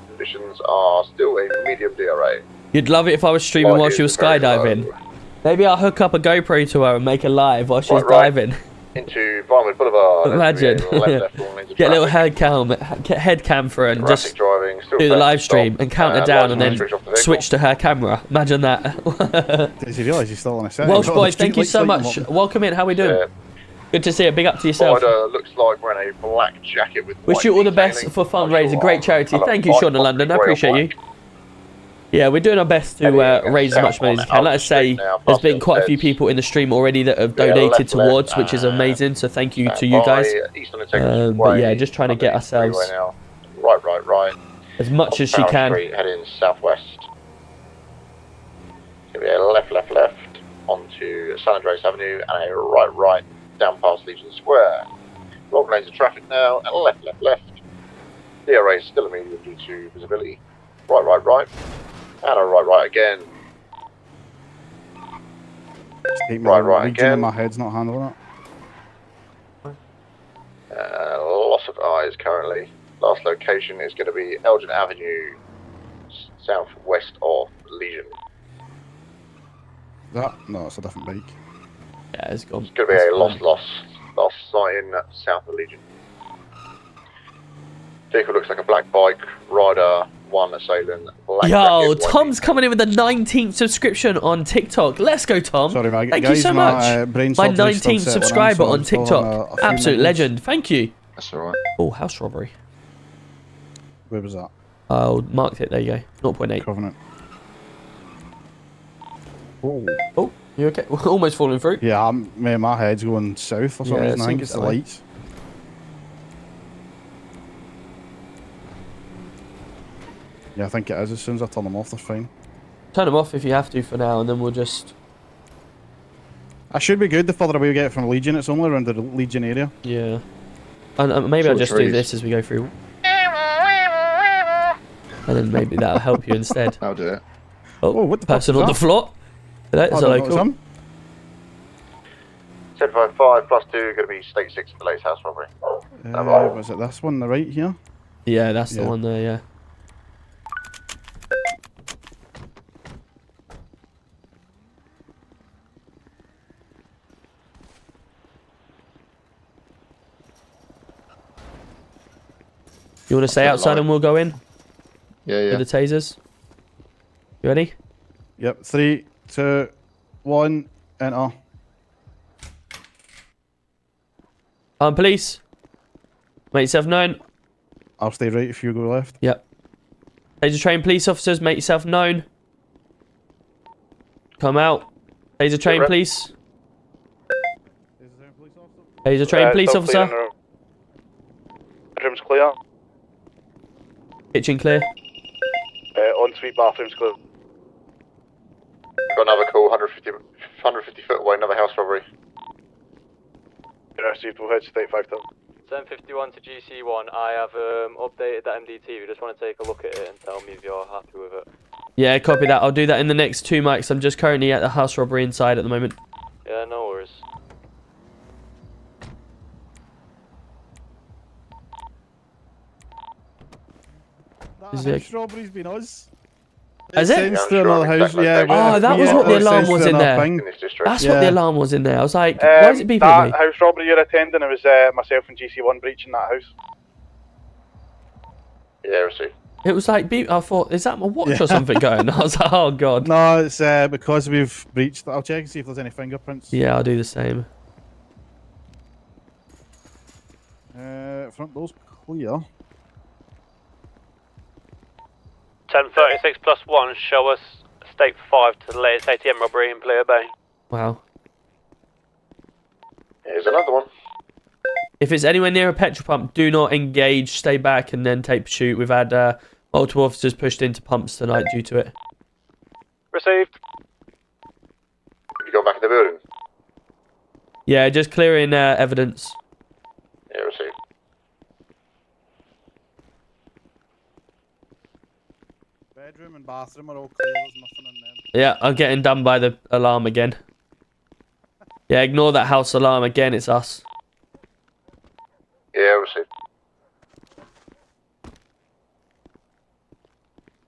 Speaker 10: Conditions are still a medium DRA.
Speaker 2: You'd love it if I was streaming while she was skydiving. Maybe I'll hook up a GoPro to her and make her live while she's diving.
Speaker 10: Into Vinewood Boulevard.
Speaker 2: Imagine. Get a little head cam for her and just
Speaker 10: driving, still
Speaker 2: do the
Speaker 10: set,
Speaker 2: live stream
Speaker 10: stop,
Speaker 2: and count her down and then
Speaker 10: switch off the vehicle.
Speaker 2: switch to her camera. Imagine that.
Speaker 16: Does he realise he's still on a set?
Speaker 2: Welsh boy, thank you so much. Welcome in. How we doing? Good to see you. Big up to yourself.
Speaker 10: Spider looks like wearing a black jacket with
Speaker 2: Wish
Speaker 10: white
Speaker 2: you all the
Speaker 10: detailing.
Speaker 2: best for fundraising. Great charity. Thank you, Sean in London. I appreciate you. Yeah, we're doing our best to raise as much money as we can. Like I say, there's been quite a few people in the stream already that have donated towards, which is amazing. So thank you to you guys. But yeah, just trying to get ourselves
Speaker 10: Right.
Speaker 2: as much as she can.
Speaker 10: Street, heading southwest. It's going to be a left onto San Andreas Avenue and a right down past Legion Square. Long lanes of traffic now and left. DRA is still a medium due to visibility. Right. And a right again. Right again.
Speaker 16: My head's not handling it.
Speaker 10: Loss of eyes currently. Last location is going to be Elgin Avenue, southwest of Legion.
Speaker 16: No, it's a different bike.
Speaker 2: Yeah, it's gone.
Speaker 10: It's going to be a lost sighting south of Legion. Vehicle looks like a black bike, rider, one assailant, black
Speaker 2: Yo,
Speaker 10: jacket,
Speaker 2: Tom's coming in with the 19th subscription on TikTok. Let's go, Tom.
Speaker 16: Sorry, mate.
Speaker 2: Thank
Speaker 16: Guys,
Speaker 2: you so
Speaker 16: my,
Speaker 2: much.
Speaker 16: brain
Speaker 2: My
Speaker 16: surgery's still
Speaker 2: 19th
Speaker 16: set
Speaker 2: subscriber
Speaker 16: on,
Speaker 2: on
Speaker 16: so I'm
Speaker 2: TikTok.
Speaker 16: still on a few
Speaker 2: Absolute
Speaker 16: minutes.
Speaker 2: legend. Thank you.
Speaker 10: That's alright.
Speaker 2: Oh, house robbery.
Speaker 16: Where was that?
Speaker 2: Oh, marked it. There you go. 0.8.
Speaker 16: Covenant.
Speaker 2: Oh, you okay? Almost falling through.
Speaker 16: Yeah, my head's going south for some
Speaker 2: Yeah,
Speaker 16: reason.
Speaker 2: it
Speaker 16: I think
Speaker 2: seems
Speaker 16: it's the
Speaker 2: that way.
Speaker 16: lights. Yeah, I think it is. As soon as I turn them off, they're fine.
Speaker 2: Turn them off if you have to for now, and then we'll just...
Speaker 16: I should be good the further away we get from Legion. It's only around the Legion area.
Speaker 2: Yeah. And maybe I'll just do this as we go through. And then maybe that'll help you instead.
Speaker 10: I'll do it.
Speaker 2: Oh, what the person on the floor? That's a local.
Speaker 10: 1055 plus 2 going to be state 6 in the latest house robbery.
Speaker 16: Was it this one, the right here?
Speaker 2: Yeah, that's the one there, yeah. You want to stay outside and we'll go in?
Speaker 10: Yeah.
Speaker 2: With the tasers? You ready?
Speaker 16: Yep. 3, 2, 1, enter.
Speaker 2: Police. Make yourself known.
Speaker 16: I'll stay right if you go left.
Speaker 2: Yep. Taser trained police officers, make yourself known. Come out. Taser trained police. Taser trained police officer.
Speaker 15: Bedroom's clear.
Speaker 2: Kitchen clear.
Speaker 15: Ensuite bathroom's clear.
Speaker 10: Got another call, 150 foot away, another house robbery.
Speaker 15: Received, we'll head to state 5
Speaker 12: 1051 to GC1. I have updated that MDT. We just want to take a look at it and tell me if you're happy with it.
Speaker 2: Yeah, copy that. I'll do that in the next 2 mics. I'm just currently at the house robbery inside at the moment.
Speaker 12: Yeah, no worries.
Speaker 16: House robbery's been us.
Speaker 2: Has it?
Speaker 16: Sends to another house. Yeah.
Speaker 2: Oh, that was what the alarm was in there. That's what the alarm was in there. I was like, why is it beeping
Speaker 15: that
Speaker 2: me?
Speaker 15: house robbery you're attending, it was myself and GC1 breaching that house.
Speaker 10: Yeah, receive.
Speaker 2: It was like beep. I thought, is that my watch or something going? I was like, oh god.
Speaker 16: No, it's because we've breached. I'll check and see if there's any fingerprints.
Speaker 2: Yeah, I'll do the same.
Speaker 16: Front door's clear.
Speaker 7: 1036 plus 1, show us state 5 to the latest ATM robbery in Player Bay.
Speaker 2: Wow.
Speaker 10: Here's another one.
Speaker 2: If it's anywhere near a petrol pump, do not engage. Stay back and then take pursuit. We've had multiple officers pushed into pumps tonight due to it.
Speaker 7: Received.
Speaker 10: Have you gone back in the building?
Speaker 2: Yeah, just clearing evidence.
Speaker 10: Yeah, received.
Speaker 16: Bedroom and bathroom are all clear. There's nothing in them.
Speaker 2: Yeah, I'm getting done by the alarm again. Yeah, ignore that house alarm again. It's us.
Speaker 10: Yeah, received.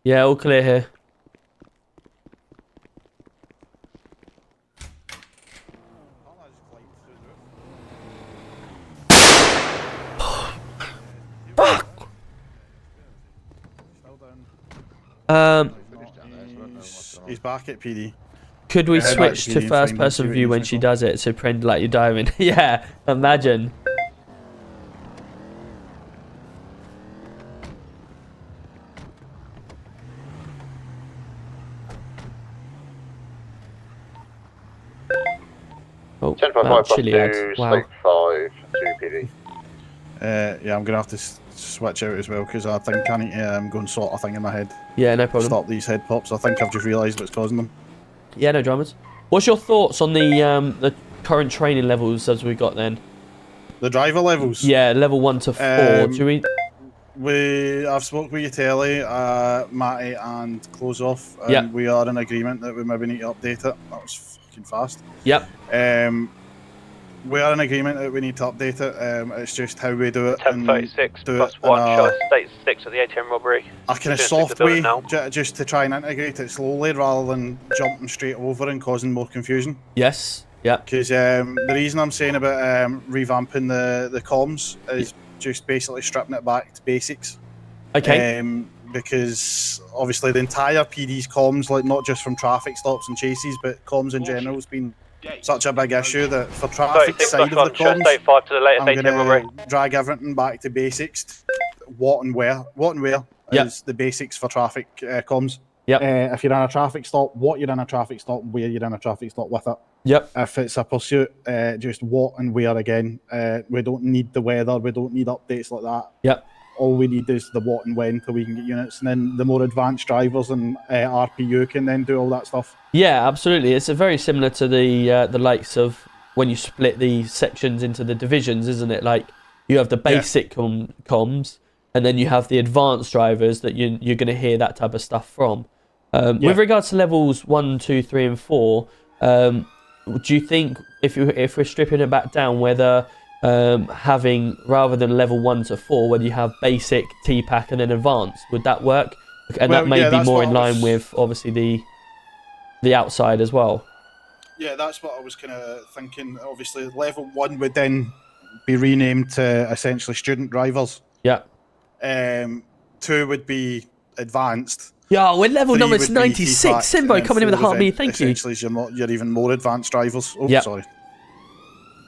Speaker 2: Yeah, all clear here. Fuck!
Speaker 16: He's back at PD.
Speaker 2: Could we
Speaker 16: Yeah,
Speaker 2: switch
Speaker 16: back
Speaker 2: to
Speaker 16: PD and
Speaker 2: first
Speaker 16: find him, see
Speaker 2: person
Speaker 16: what
Speaker 2: view
Speaker 16: he's
Speaker 2: when
Speaker 16: looking
Speaker 2: she
Speaker 16: for.
Speaker 2: does it? So pretend like you're diving. Yeah, imagine. Oh,
Speaker 10: 10.5 plus
Speaker 2: chilly ads.
Speaker 10: 2,
Speaker 2: Wow.
Speaker 10: Slate 5, 2 PD.
Speaker 16: Yeah, I'm gonna have to switch out as well because I think I need to go and sort a thing in my head.
Speaker 2: Yeah, no problem.
Speaker 16: Stop these head pops. I think I've just realised what's causing them.
Speaker 2: Yeah, no dramas. What's your thoughts on the current training levels as we got then?
Speaker 16: The driver levels.
Speaker 2: Yeah, level 1 to 4. Do we?
Speaker 16: I've spoke with you, Telly, Matty, and Close Off, and
Speaker 2: Yep.
Speaker 16: we are in agreement that we maybe need to update it. That was fucking fast.
Speaker 2: Yep.
Speaker 16: We are in agreement that we need to update it. It's just how we do it.
Speaker 7: 10:36
Speaker 16: do
Speaker 7: plus
Speaker 16: it
Speaker 7: 1
Speaker 16: in a-
Speaker 7: shot state 6 of the ATM robbery.
Speaker 16: a kind of
Speaker 7: Doing
Speaker 16: soft
Speaker 7: 6 of the
Speaker 16: way,
Speaker 7: now.
Speaker 16: just to try and integrate it slowly rather than jumping straight over and causing more confusion.
Speaker 2: Yes. Yeah.
Speaker 16: Because the reason I'm saying about revamping the comms is just basically stripping it back to basics.
Speaker 2: Okay.
Speaker 16: Because obviously the entire PD's comms, like not just from traffic stops and chases, but comms in general has been such a big issue that for traffic
Speaker 7: 36
Speaker 16: side of
Speaker 7: plus
Speaker 16: the
Speaker 7: 1 shot
Speaker 16: comms,
Speaker 7: state 5 to the latest
Speaker 16: I'm
Speaker 7: ATM
Speaker 16: going
Speaker 7: robbery.
Speaker 16: to drag everything back to basics. What and where is the basics for traffic comms.
Speaker 2: Yep.
Speaker 16: If you're in a traffic stop, what you're in a traffic stop, where you're in a traffic stop with it.
Speaker 2: Yep.
Speaker 16: If it's a pursuit, just what and where again. We don't need the weather. We don't need updates like that.
Speaker 2: Yep.
Speaker 16: All we need is the what and when till we can get units, and then the more advanced drivers and RPU can then do all that stuff.
Speaker 2: Yeah, absolutely. It's very similar to the likes of when you split the sections into the divisions, isn't it? Like you have the basic comms, and then you have the advanced drivers that you're going to hear that type of stuff from. With regards to levels 1, 2, 3, and 4, do you think if we're stripping it back down, whether having rather than level 1 to 4, whether you have basic, TPAC, and then advanced, would that work? And that may be more in line with obviously the outside as well.
Speaker 16: Yeah, that's what I was kind of thinking. Obviously, level 1 would then be renamed to essentially student drivers.
Speaker 2: Yeah.
Speaker 16: 2 would be advanced.
Speaker 2: Yeah, we're level
Speaker 16: 3
Speaker 2: number
Speaker 16: would be
Speaker 2: 96.
Speaker 16: TPAC,
Speaker 2: Simbo
Speaker 16: and then
Speaker 2: coming in with a
Speaker 16: 4
Speaker 2: heartbeat. Thank you.
Speaker 16: Essentially, you're even more advanced drivers. Oh,
Speaker 2: Yep.
Speaker 16: sorry.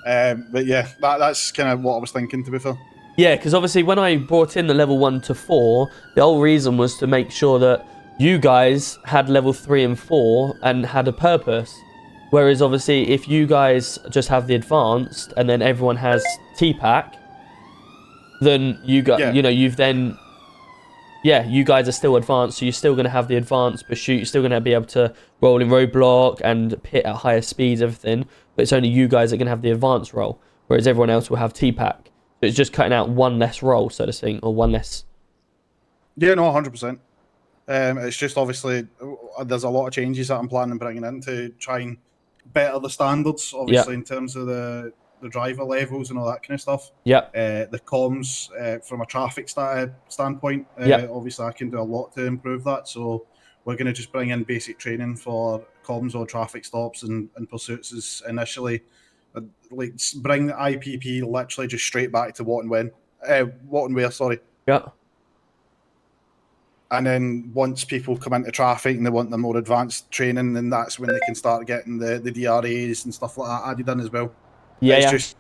Speaker 16: But yeah, that's kind of what I was thinking, to be fair.
Speaker 2: Yeah, because obviously when I brought in the level 1 to 4, the whole reason was to make sure that you guys had level 3 and 4 and had a purpose. Whereas obviously if you guys just have the advanced and then everyone has TPAC, then you got you've then you guys are still advanced, so you're still going to have the advanced pursuit, you're still going to be able to roll in roadblock and pit at higher speeds, everything, but it's only you guys that are going to have the advanced roll, whereas everyone else will have TPAC. So it's just cutting out one less roll, so to speak, or one less.
Speaker 16: Yeah, no, 100%. It's just obviously there's a lot of changes that I'm planning on bringing in to try and better the standards, obviously, in terms of the driver levels and all that kind of stuff.
Speaker 2: Yeah.
Speaker 16: The comms from a traffic standpoint, obviously I can do a lot to improve that. So we're going to just bring in basic training for comms or traffic stops and pursuits is initially. Like bring the IPP literally just straight back to what and when, what and where. Sorry.
Speaker 2: Yeah.
Speaker 16: And then once people come into traffic and they want the more advanced training, then that's when they can start getting the DRAs and stuff like that added in as well.
Speaker 2: Yeah.
Speaker 16: It's just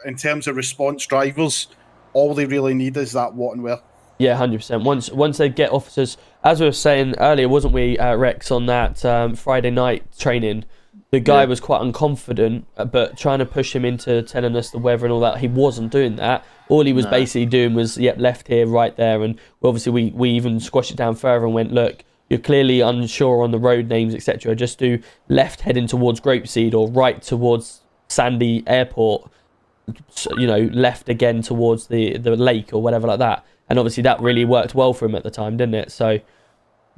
Speaker 16: in terms of response drivers, all they really need is that what and where.
Speaker 2: Yeah, 100%. Once they get officers, as we were saying earlier, wasn't we, Rex, on that Friday night training? The guy was quite unconfident, but trying to push him into telling us the weather and all that, he wasn't doing that. All he was basically doing was, left here, right there. And obviously we even squashed it down further and went, look, you're clearly unsure on the road names, etc. Just do left heading towards Grapeseed or right towards Sandy Airport, left again towards the lake or whatever like that. And obviously that really worked well for him at the time, didn't it? So,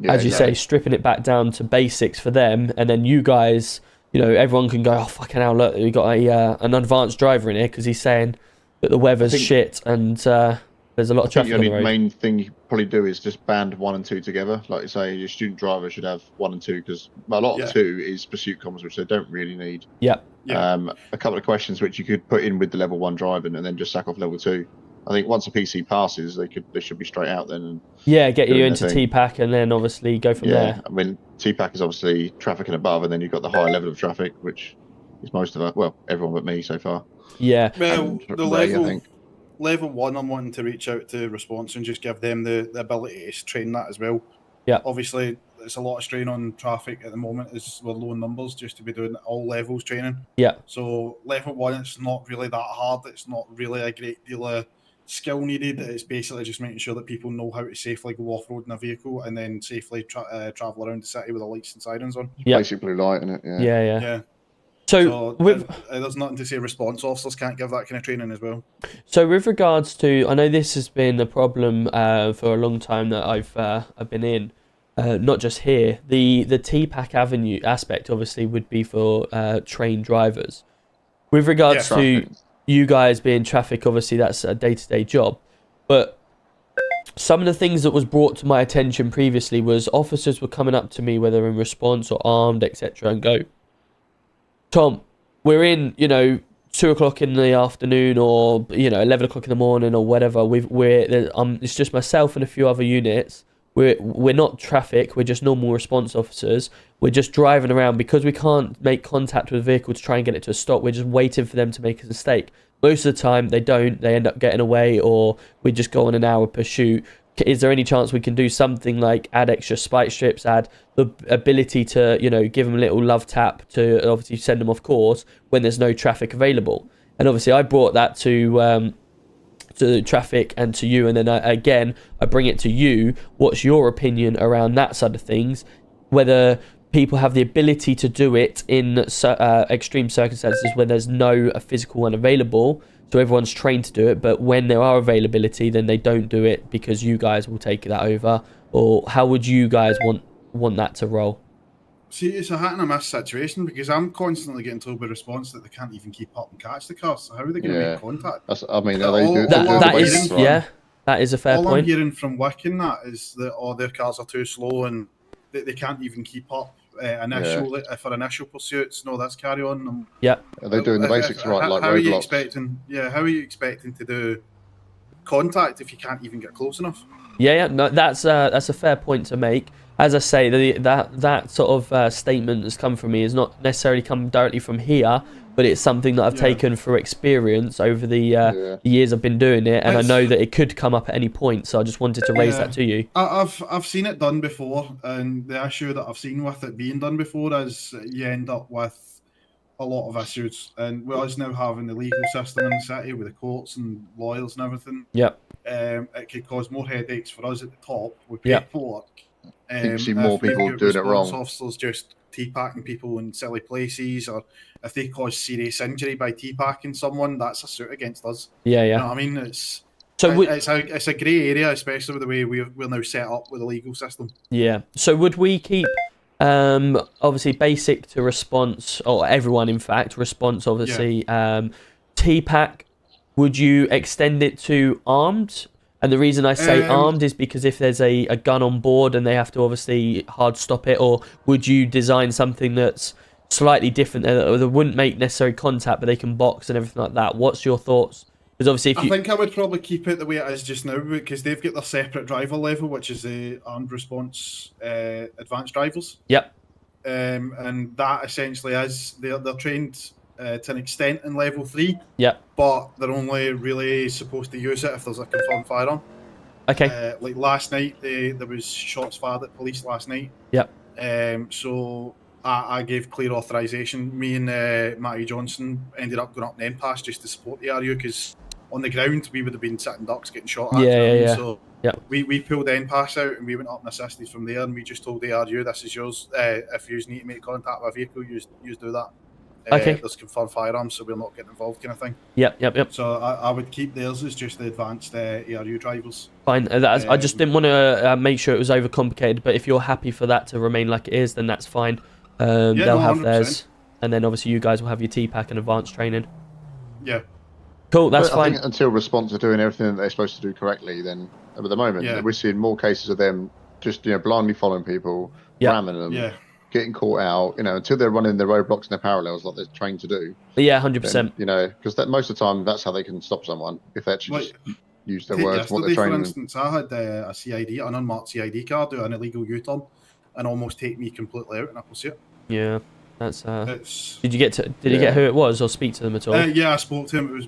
Speaker 2: as you say, stripping it back down to basics for them, and then you guys... everyone can go, oh, fucking hell, look, we got an advanced driver in here because he's saying that the weather's shit and there's a lot of traffic on the road.
Speaker 13: The main thing you could probably do is just band 1 and 2 together. Like you say, your student driver should have 1 and 2 because a lot of 2 is pursuit comms, which they don't really need.
Speaker 2: Yeah.
Speaker 13: A couple of questions which you could put in with the level 1 driving and then just sack off level 2. I think once a PC passes, they should be straight out then. And
Speaker 2: yeah, get you
Speaker 13: doing
Speaker 2: into
Speaker 13: their thing.
Speaker 2: TPAC and then obviously go from there.
Speaker 13: I mean, TPAC is obviously traffic and above, and then you've got the higher level of traffic, which is most of it. Well, everyone but me so far.
Speaker 2: Yeah.
Speaker 16: Well,
Speaker 13: And
Speaker 16: the
Speaker 13: Ray, I think.
Speaker 16: level 1, I'm wanting to reach out to response and just give them the ability to train that as well.
Speaker 2: Yeah.
Speaker 16: Obviously, it's a lot of strain on traffic at the moment as we're low in numbers just to be doing all levels training.
Speaker 2: Yeah.
Speaker 16: So level 1, it's not really that hard. It's not really a great deal of skill needed. It's basically just making sure that people know how to safely go off-road in a vehicle and then safely travel around the city with the lights and sirens on.
Speaker 2: Yeah.
Speaker 13: Basically light in it.
Speaker 2: Yeah. So with
Speaker 16: there's nothing to say response officers can't give that kind of training as well.
Speaker 2: So with regards to, I know this has been a problem for a long time that I've been in, not just here. The TPAC avenue aspect obviously would be for trained drivers. With regards to you guys being traffic, obviously that's a day-to-day job. But some of the things that was brought to my attention previously was officers were coming up to me, whether in response or armed, etc., and go, Tom, we're in, 2 o'clock in the afternoon or 11 o'clock in the morning or whatever. It's just myself and a few other units. We're not traffic. We're just normal response officers. We're just driving around because we can't make contact with the vehicle to try and get it to a stop. We're just waiting for them to make a mistake. Most of the time they don't. They end up getting away, or we just go on an hour pursuit. Is there any chance we can do something like add extra spike strips, add the ability to, give them a little love tap to obviously send them off course when there's no traffic available? And obviously I brought that to traffic and to you, and then I bring it to you. What's your opinion around that side of things? Whether people have the ability to do it in extreme circumstances where there's no physical one available, so everyone's trained to do it, but when there are availability, then they don't do it because you guys will take that over. Or how would you guys want that to roll?
Speaker 16: See, it's a hit and a miss situation because I'm constantly getting told by response that they can't even keep up and catch the cars. So how are they going to make contact?
Speaker 2: That is a fair point.
Speaker 16: All I'm hearing from Wick in that is that their cars are too slow and they can't even keep up for initial pursuits. No, that's carry on.
Speaker 13: Are they doing the basics right, like
Speaker 16: how are you
Speaker 13: roadblocks?
Speaker 16: how are you expecting to do contact if you can't even get close enough?
Speaker 2: No, that's a fair point to make. As I say, that sort of statement that's come from me is not necessarily come directly from here, but it's something that I've taken through experience over the years I've been doing it, and I know that it could come up at any point. So I just wanted to raise that to you.
Speaker 16: I've seen it done before, and the issue that I've seen with it being done before is you end up with a lot of issues, and with us now having the legal system in the city with the courts and lawyers and everything, it could cause more headaches for us at the top with paperwork.
Speaker 13: You see more people doing it wrong.
Speaker 16: Officers just TPACing people in silly places, or if they cause serious injury by TPACing someone, that's a suit against us. You know what I mean? It's a grey area, especially with the way we're now set up with the legal system.
Speaker 2: Yeah. So would we keep obviously basic to response, or everyone in fact response obviously TPAC? Would you extend it to armed? And the reason I say armed is because if there's a gun on board and they have to obviously hard stop it, or would you design something that's slightly different that wouldn't make necessary contact, but they can box and everything like that? What's your thoughts? Because obviously, I
Speaker 16: think I would probably keep it the way it is just now, because they've got their separate driver level, which is the armed response advanced drivers.
Speaker 2: Yep.
Speaker 16: And that essentially is they're trained to an extent in level 3.
Speaker 2: Yep.
Speaker 16: But they're only really supposed to use it if there's a confirmed firearm.
Speaker 2: Okay.
Speaker 16: Like last night, there was shots fired at police last night.
Speaker 2: Yep.
Speaker 16: So I gave clear authorization. Me and Matty Johnson ended up going up an impasse just to support the RU, because on the ground we would have been sitting ducks getting shot at. So we pulled the impasse out and we went up and assisted from there, and we just told the RU, this is yours. If you need to make contact with a vehicle, you do that. There's confirmed firearms, so we're not getting involved, kind of thing.
Speaker 2: Yep.
Speaker 16: So I would keep theirs as just the advanced ARU drivers.
Speaker 2: Fine. I just didn't want to make sure it was overcomplicated, but if you're happy for that to remain like it is, then that's fine. They'll have 100%. Theirs, and then obviously you guys will have your TPAC and advanced training.
Speaker 16: Yeah.
Speaker 2: Cool, that's
Speaker 13: fine. I think
Speaker 2: fine.
Speaker 13: until response are doing everything that they're supposed to do correctly, then at the moment we're seeing more cases of them just blindly following people, ramming them, getting caught out. Until they're running their roadblocks and their parallels like they're trained to do.
Speaker 2: Yeah, 100%.
Speaker 13: Because most of the time that's how they can stop someone, if they actually just use their
Speaker 16: Take
Speaker 13: words, what they're
Speaker 16: yesterday, for
Speaker 13: training.
Speaker 16: instance, I had a CID, an unmarked CID car, do an illegal U-turn, and almost take me completely out in a pursuit.
Speaker 2: Yeah, that's.
Speaker 16: It's,
Speaker 2: Did you get who it was, or speak to them at all?
Speaker 16: yeah, I spoke to him. It was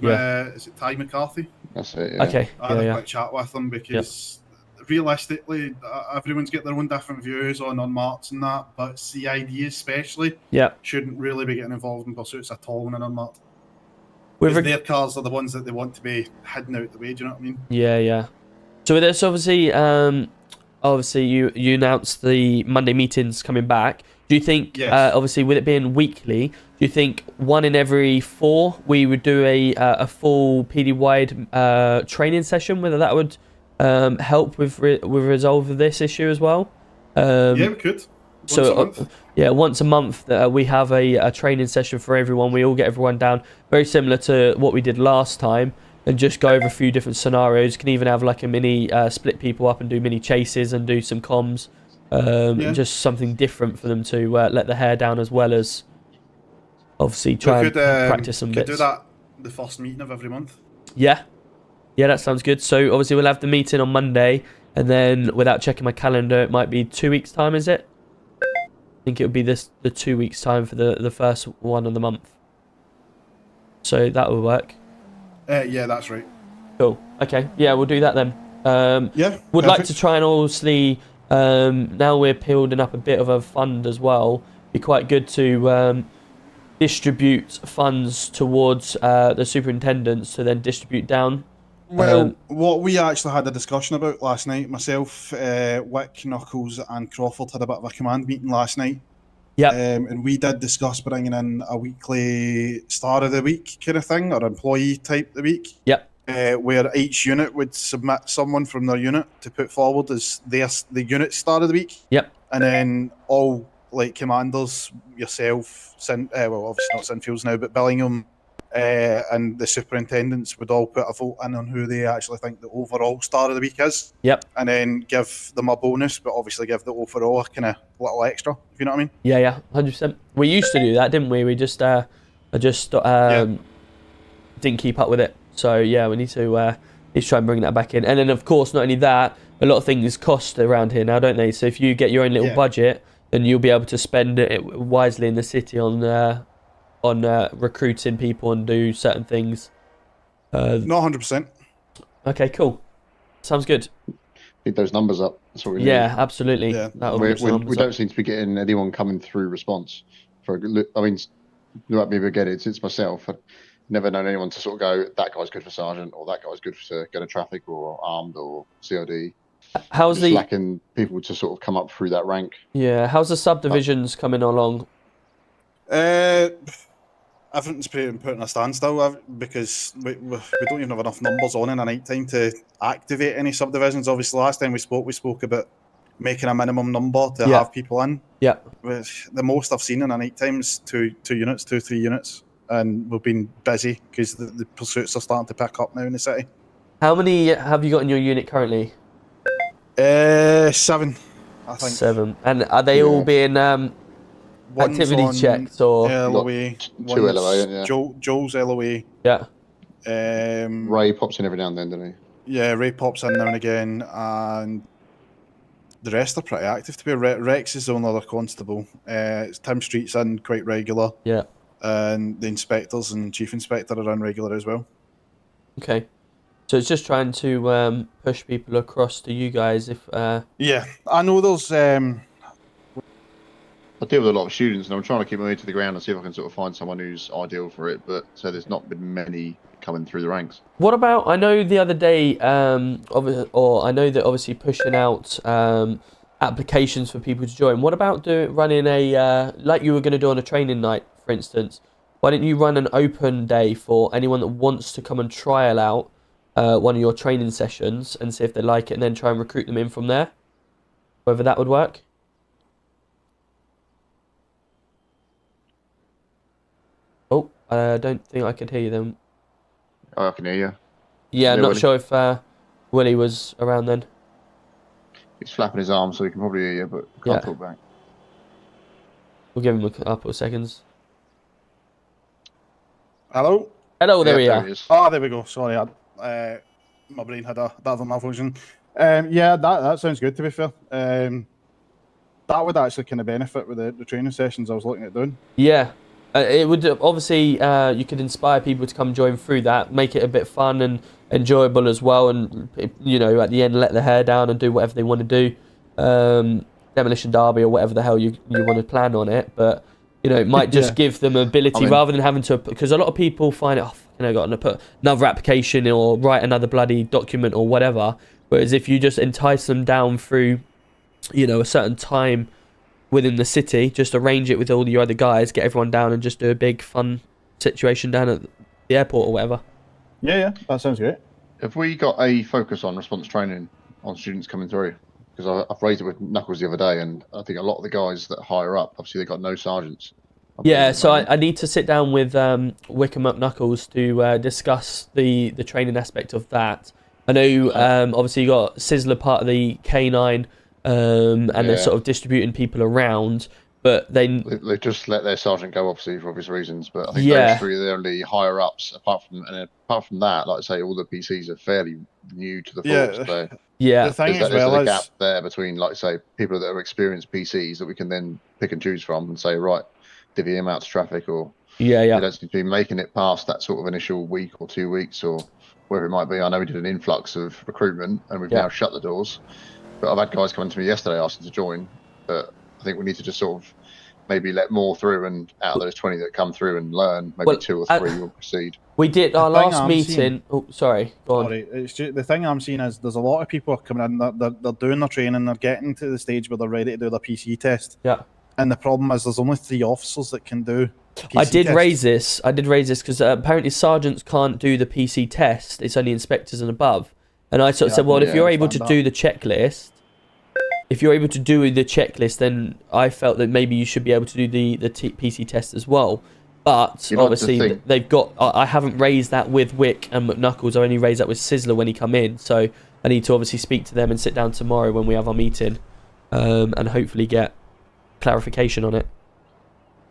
Speaker 16: is it Ty McCarthy?
Speaker 13: That's it. Yeah.
Speaker 2: Okay.
Speaker 16: I had a quick chat with him because realistically, everyone's got their own different views on unmarked and that, but CID especially shouldn't really be getting involved in pursuits at all when an unmarked. Because their cars are the ones that they want to be hidden out the way. Do you know what I mean?
Speaker 2: Yeah. So with this, obviously, you announced the Monday meetings coming back. Do you think, obviously, with it being weekly, do you think 1 in every 4 we would do a full PD-wide training session? Whether that would help with resolve of this issue as well?
Speaker 16: Yeah, we could.
Speaker 2: Once a month we have a training session for everyone. We all get everyone down, very similar to what we did last time, and just go over a few different scenarios. Can even have like a mini split people up and do mini chases and do some comms. Just something different for them to let the hair down, as well as obviously try and practice some bits.
Speaker 16: Could do that the first meeting of every month.
Speaker 2: Yeah, that sounds good. So obviously we'll have the meeting on Monday, and then without checking my calendar, it might be 2 weeks' time, is it? I think it would be the 2 weeks' time for the first one of the month. So that will work.
Speaker 16: Yeah, that's right.
Speaker 2: Cool. Okay. Yeah, we'll do that then. Would like to try and obviously, now we're building up a bit of a fund as well, be quite good to distribute funds towards the superintendents to then distribute down.
Speaker 16: Well, what we actually had a discussion about last night, myself, Wick, Knuckles and Crawford had a bit of a command meeting last night.
Speaker 2: Yeah.
Speaker 16: And we did discuss bringing in a weekly star of the week kind of thing, or employee type of the week.
Speaker 2: Yep.
Speaker 16: Where each unit would submit someone from their unit to put forward as the unit star of the week.
Speaker 2: Yep.
Speaker 16: And then all like commanders, yourself, well obviously not Sinfields now, but Billingham, and the superintendents would all put a vote in on who they actually think the overall star of the week is.
Speaker 2: Yep.
Speaker 16: And then give them a bonus, but obviously give the overall a kind of little extra, if you know what I mean.
Speaker 2: Yeah, 100%. We used to do that, didn't we? We just didn't keep up with it. So yeah, we need to try and bring that back in. And then of course, not only that, a lot of things cost around here now, don't they? So if you get your own little budget, then you'll be able to spend it wisely in the city on recruiting people and do certain things.
Speaker 16: Not 100%.
Speaker 2: Okay, cool. Sounds good.
Speaker 13: Get those numbers up. That's what we need.
Speaker 2: Yeah, absolutely. Yeah.
Speaker 13: We don't seem to be getting anyone coming through response. I mean, you might be able to get it. It's myself. I've never known anyone to sort of go, that guy's good for sergeant, or that guy's good for go to traffic, or armed, or COD.
Speaker 2: How's
Speaker 13: just lacking people to sort of come up through that rank.
Speaker 2: Yeah, how's the subdivisions coming along?
Speaker 16: Everything's put in a standstill because we don't even have enough numbers on in a night time to activate any subdivisions. Obviously, last time we spoke about making a minimum number to have people in.
Speaker 2: Yeah.
Speaker 16: The most I've seen in a night time is 3 units, and we've been busy because the pursuits are starting to pick up now in the city.
Speaker 2: How many have you got in your unit currently?
Speaker 16: 7, I think.
Speaker 2: 7. And are they all being activity checked or
Speaker 16: LOA?
Speaker 13: 2 LOA, yeah.
Speaker 16: Joel's LOA.
Speaker 2: Yeah.
Speaker 13: Ray pops in every now and then, doesn't he?
Speaker 16: Yeah, Ray pops in now and again, and the rest are pretty active. To be Rex is the only other constable. Tim Street's in quite regular.
Speaker 2: Yeah.
Speaker 16: And the inspectors and chief inspector are in regular as well.
Speaker 2: Okay. So it's just trying to push people across to you guys. If
Speaker 16: yeah, I know there's.
Speaker 13: I deal with a lot of students, and I'm trying to keep my ear to the ground and see if I can sort of find someone who's ideal for it. But so there's not been many coming through the ranks.
Speaker 2: What about? I know the other day, I know that obviously pushing out applications for people to join. What about running a like you were going to do on a training night, for instance? Why didn't you run an open day for anyone that wants to come and trial out one of your training sessions and see if they like it, and then try and recruit them in from there? Whether that would work. Oh, I don't think I could hear you then.
Speaker 13: Oh, I can hear you.
Speaker 2: Yeah, I'm not sure if Willie was around then.
Speaker 13: He's flapping his arms, so he can probably hear you, but can't talk back.
Speaker 2: We'll give him a couple of seconds.
Speaker 16: Hello?
Speaker 2: Hello, there we are.
Speaker 16: Oh, there we go. Sorry, my brain had that other malfunction. Yeah, that sounds good, to be fair. That would actually kind of benefit with the training sessions I was looking at doing.
Speaker 2: Yeah, it would obviously you could inspire people to come join through that, make it a bit fun and enjoyable as well, and you know, at the end let the hair down and do whatever they want to do, demolition derby or whatever the hell you want to plan on it. But you know, it might just give them ability rather than having to, because a lot of people find it, got to put another application or write another bloody document or whatever. Whereas if you just entice them down through, you know, a certain time within the city, just arrange it with all your other guys, get everyone down and just do a big fun situation down at the airport or whatever.
Speaker 16: Yeah, that sounds great.
Speaker 13: Have we got a focus on response training on students coming through? Because I've raised it with Knuckles the other day, and I think a lot of the guys that hire up, obviously they've got no sergeants.
Speaker 2: Yeah, so I need to sit down with Wickham McKnuckles to discuss the training aspect of that. I know obviously you got Sizzler part of the K9, and they're sort of distributing people around, but they
Speaker 13: just let their sergeant go, obviously for obvious reasons. But I think those three are the only higher ups. Apart from that, like I say, all the PCs are fairly new to the force. So
Speaker 2: the
Speaker 16: thing
Speaker 13: there's
Speaker 16: as well
Speaker 13: a
Speaker 16: is
Speaker 13: gap there between, like I say, people that are experienced PCs that we can then pick and choose from and say, right, divvy them out to traffic, or you don't seem to be making it past that sort of initial week or 2 weeks or wherever it might be. I know we did an influx of recruitment and we've now shut the doors. But I've had guys coming to me yesterday asking to join, but I think we need to just sort of maybe let more through, and out of those 20 that come through and learn, maybe 2 or 3 will proceed.
Speaker 2: We did our last meeting. Go on.
Speaker 16: Sorry, it's just, the thing I'm seeing is there's a lot of people coming in, they're doing their training, they're getting to the stage where they're ready to do their PC test.
Speaker 2: Yeah.
Speaker 16: And the problem is there's only 3 officers that can do PC
Speaker 2: I did
Speaker 16: tests.
Speaker 2: raise this because apparently sergeants can't do the PC test. It's only inspectors and above. And I sort of said, well, if you're able to do the checklist, then I felt that maybe you should be able to do the PC test as well. But obviously they've got. I haven't raised that with Wick and McKnuckles. I only raised that with Sizzler when he come in. So I need to obviously speak to them and sit down tomorrow when we have our meeting, and hopefully get clarification on it.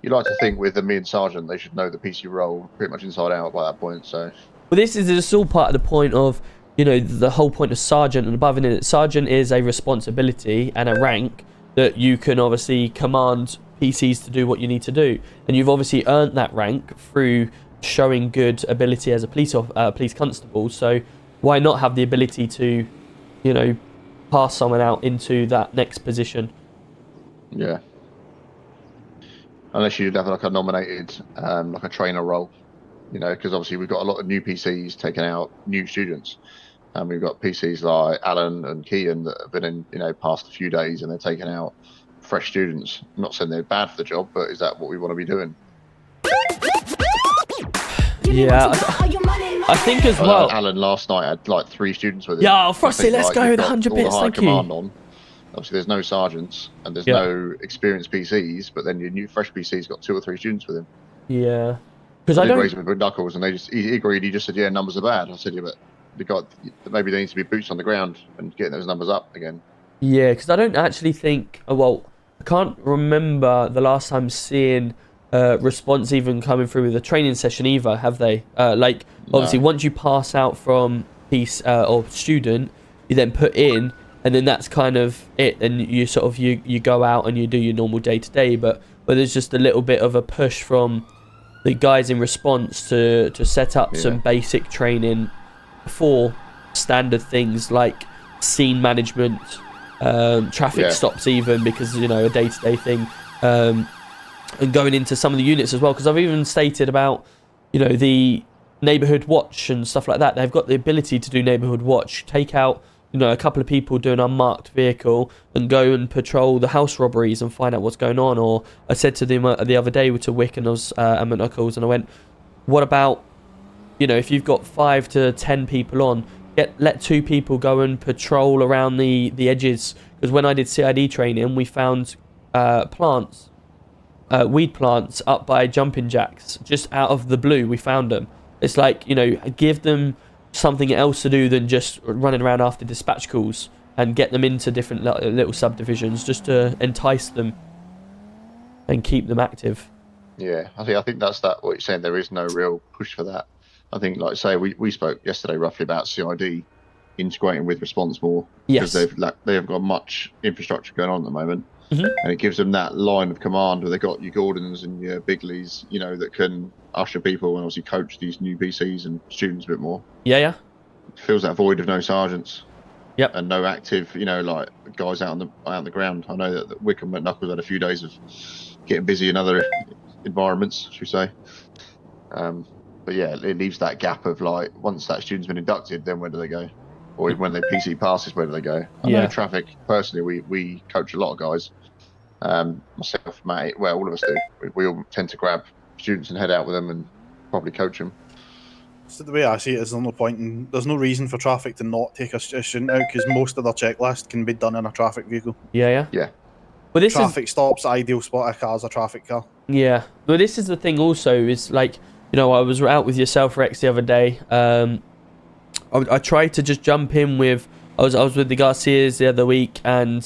Speaker 13: You like to think with the me sergeant, they should know the PC role pretty much inside out by that point. So,
Speaker 2: well, this is just all part of the point of, you know, the whole point of sergeant and above. And sergeant is a responsibility and a rank that you can obviously command PCs to do what you need to do, and you've obviously earned that rank through showing good ability as a police constable. So why not have the ability to, you know, pass someone out into that next position?
Speaker 13: Yeah. Unless you'd have like a nominated, like a trainer role, you know, because obviously we've got a lot of new PCs taking out new students. And we've got PCs like Alan and Kean that have been in, you know, past a few days, and they're taking out fresh students. I'm not saying they're bad for the job, but is that what we want to be doing?
Speaker 2: Yeah, I think as well.
Speaker 13: Alan last night had like 3 students with him.
Speaker 2: Yeah, Frosty, let's go with 100 bits, thank you.
Speaker 13: On. Obviously, there's no sergeants and there's no experienced PCs, but then your new fresh PC's got 2 or 3 students with him.
Speaker 2: Yeah, because I don't.
Speaker 13: Raised him with Knuckles, and he agreed. He just said, "Yeah, numbers are bad." I said, "Yeah, but maybe there needs to be boots on the ground and getting those numbers up again."
Speaker 2: Yeah, because I don't actually think. Well, I can't remember the last time seeing response even coming through with a training session either. Have they? Like obviously, once you pass out from piece or student, you then put in. And then that's kind of it, and you sort of you go out and you do your normal day to day, but there's just a little bit of a push from the guys in response to set up some basic training for standard things like scene management, traffic stops even, because, you know, a day to day thing, and going into some of the units as well, because I've even stated about, you know, the neighborhood watch and stuff like that. They've got the ability to do neighborhood watch, take out, you know, a couple of people do an unmarked vehicle and go and patrol the house robberies and find out what's going on. Or I said to them the other day to Wick and McKnuckles, and I went, what about, you know, if you've got 5 to 10 people on, let 2 people go and patrol around the edges. Because when I did CID training, we found plants, weed plants up by jumping jacks, just out of the blue. We found them. It's like, you know, give them something else to do than just running around after dispatch calls, and get them into different little subdivisions just to entice them and keep them active.
Speaker 13: Yeah, I think that's what you're saying. There is no real push for that. I think, like I say, we spoke yesterday roughly about CID integrating with response more.
Speaker 2: Yes.
Speaker 13: Because they've got much infrastructure going on at the moment.
Speaker 2: Mm-hmm.
Speaker 13: And it gives them that line of command where they've got your Gordons and your Bigleys, you know, that can usher people and obviously coach these new PCs and students a bit more.
Speaker 2: Yeah.
Speaker 13: It fills that void of no sergeants.
Speaker 2: Yep.
Speaker 13: And no active, you know, like guys out on the ground. I know that Wickham and Knuckles had a few days of getting busy in other environments, should we say. But yeah, it leaves that gap of like, once that student's been inducted, then where do they go? Or even when their PC passes, where do they go? I know traffic, personally, we coach a lot of guys. Myself, Matt, well, all of us do. We all tend to grab students and head out with them and probably coach them.
Speaker 16: So the way I see it is, there's no point in, there's no reason for traffic to not take a student out, because most of their checklist can be done in a traffic vehicle.
Speaker 13: Yeah.
Speaker 2: But this
Speaker 16: traffic stops, ideal spot a car is a traffic car.
Speaker 2: Yeah. But this is the thing also, is like, you know, I was out with yourself, Rex, the other day. I tried to just jump in with... I was with the Garcias the other week, and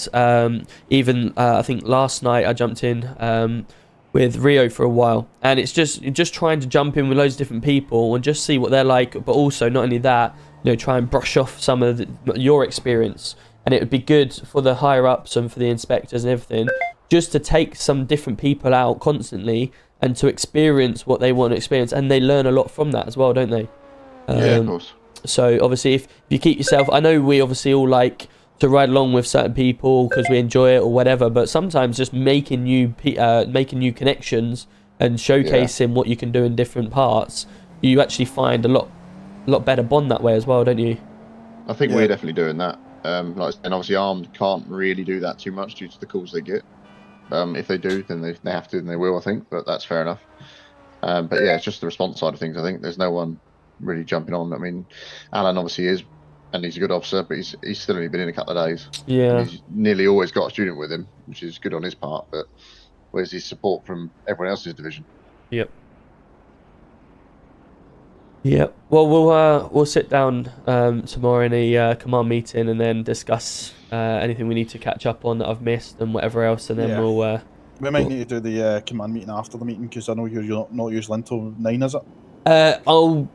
Speaker 2: even I think last night I jumped in with Rio for a while, and it's just trying to jump in with loads of different people and just see what they're like, but also not only that, you know, try and brush off some of your experience. And it would be good for the higher ups and for the inspectors and everything, just to take some different people out constantly and to experience what they want to experience, and they learn a lot from that as well, don't they?
Speaker 13: Yeah, of course.
Speaker 2: So obviously, if you keep yourself, I know we obviously all like to ride along with certain people because we enjoy it or whatever, but sometimes just making new connections and showcasing what you can do in different parts, you actually find a lot better bond that way as well, don't you?
Speaker 13: I think we're definitely doing that. And obviously Armed can't really do that too much due to the calls they get. If they do, then they have to, and they will, I think, but that's fair enough. But yeah, it's just the response side of things. I think there's no one really jumping on. I mean, Alan obviously is, and he's a good officer, but he's still only been in a couple of days.
Speaker 2: Yeah.
Speaker 13: And he's nearly always got a student with him, which is good on his part, but where's his support from everyone else's division?
Speaker 2: Yep. Well, we'll sit down tomorrow in a command meeting and then discuss anything we need to catch up on that I've missed and whatever else, and then
Speaker 16: we might need to do the command meeting after the meeting, because I know you're not usually until 9, is it?
Speaker 2: I'll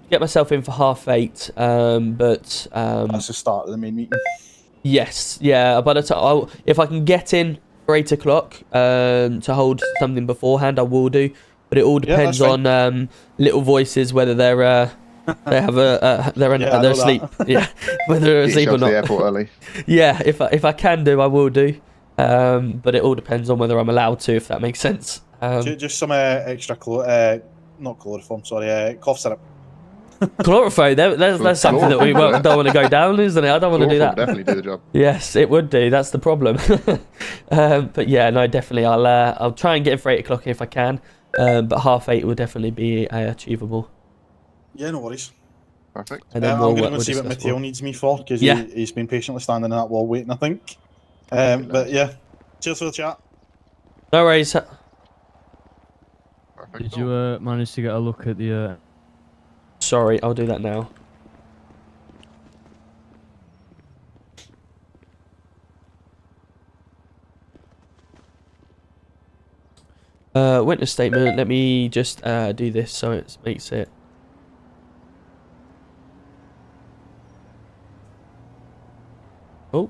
Speaker 2: get myself in for 8:30, but
Speaker 16: that's the start of the main meeting.
Speaker 2: Yes, yeah. By the time if I can get in for 8 o'clock to hold something beforehand, I will do. But it all depends on little voices, whether they're they're asleep. Yeah, whether they're asleep or not.
Speaker 13: The airport early.
Speaker 2: Yeah, if I can do, I will do. But it all depends on whether I'm allowed to, if that makes sense.
Speaker 16: Just some extra not chloroform, sorry, cough syrup.
Speaker 2: Chloroform, that's something that we don't want to go down, isn't it? I don't want to do that.
Speaker 13: Definitely do the job.
Speaker 2: Yes, it would do. That's the problem. But yeah, no, definitely. I'll try and get in for 8 o'clock if I can. But 8:30 will definitely be achievable.
Speaker 16: Yeah, no worries.
Speaker 13: Perfect.
Speaker 16: And then I'm going to go see what Mateo needs me for, because he's been patiently standing in that wall waiting, I think. But yeah, cheers for the chat.
Speaker 2: No worries.
Speaker 6: Did you manage to get a look at the...
Speaker 2: Sorry, I'll do that now. Witness statement. Let me just do this so it makes it. Oh.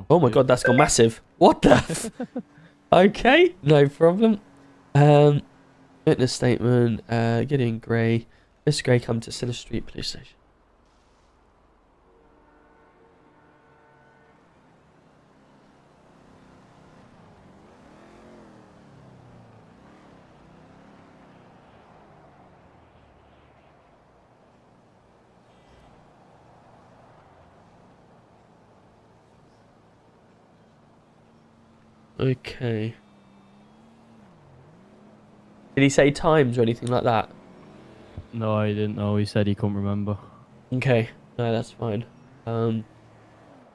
Speaker 2: Oh my god, that's gone massive. What the? Okay, no problem. Witness statement. Gideon Gray. Mr. Gray, come to Center Street Police Station. Okay. Did he say times or anything like that?
Speaker 6: No, he didn't know. He said he couldn't remember.
Speaker 2: Okay, no, that's fine.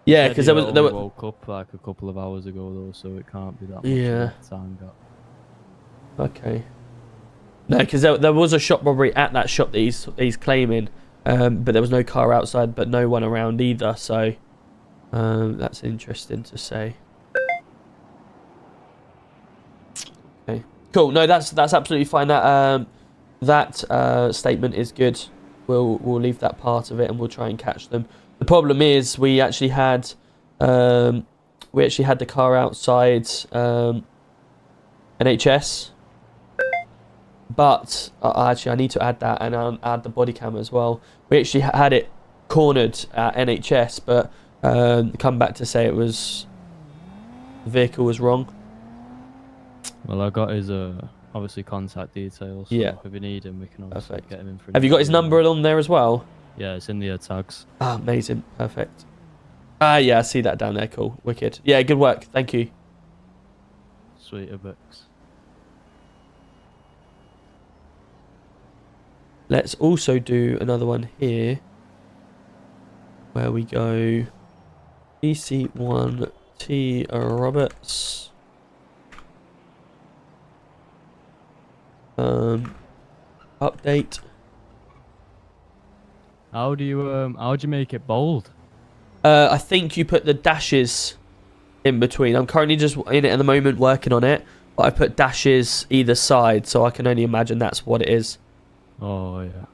Speaker 2: Yeah, because there was
Speaker 6: woke up like a couple of hours ago though, so it can't be that much time gap.
Speaker 2: Okay. No, because there was a shop robbery at that shop that he's claiming, but there was no car outside, but no one around either. So that's interesting to say. Okay. Cool. No, that's absolutely fine. That statement is good. We'll leave that part of it, and we'll try and catch them. The problem is we actually had the car outside NHS, but actually I need to add that and add the body cam as well. We actually had it cornered at NHS, but come back to say the vehicle was wrong.
Speaker 3: Well, I got his obviously contact details. So
Speaker 2: Yeah.
Speaker 3: if we need him, we can obviously get him in for.
Speaker 2: Have you got his number on there as well?
Speaker 3: Yeah, it's in the tags.
Speaker 2: Ah, amazing, perfect. Yeah, I see that down there. Cool, wicked. Yeah, good work. Thank you.
Speaker 3: Sweet a bits.
Speaker 2: Let's also do another one here, where we go EC1T Roberts. Update.
Speaker 3: How do you make it bold?
Speaker 2: I think you put the dashes in between. I'm currently just in it at the moment working on it, but I put dashes either side, so I can only imagine that's what it is.
Speaker 3: Oh yeah.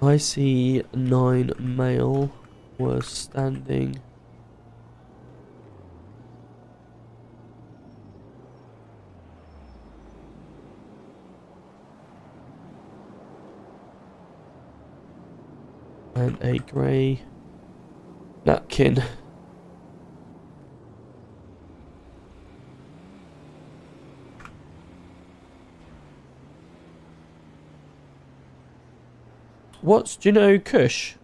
Speaker 2: I see 9 male was standing. And a grey napkin. Do you know Kush?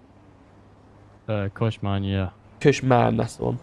Speaker 3: Kush man, yeah.
Speaker 2: Kush man, that's the one.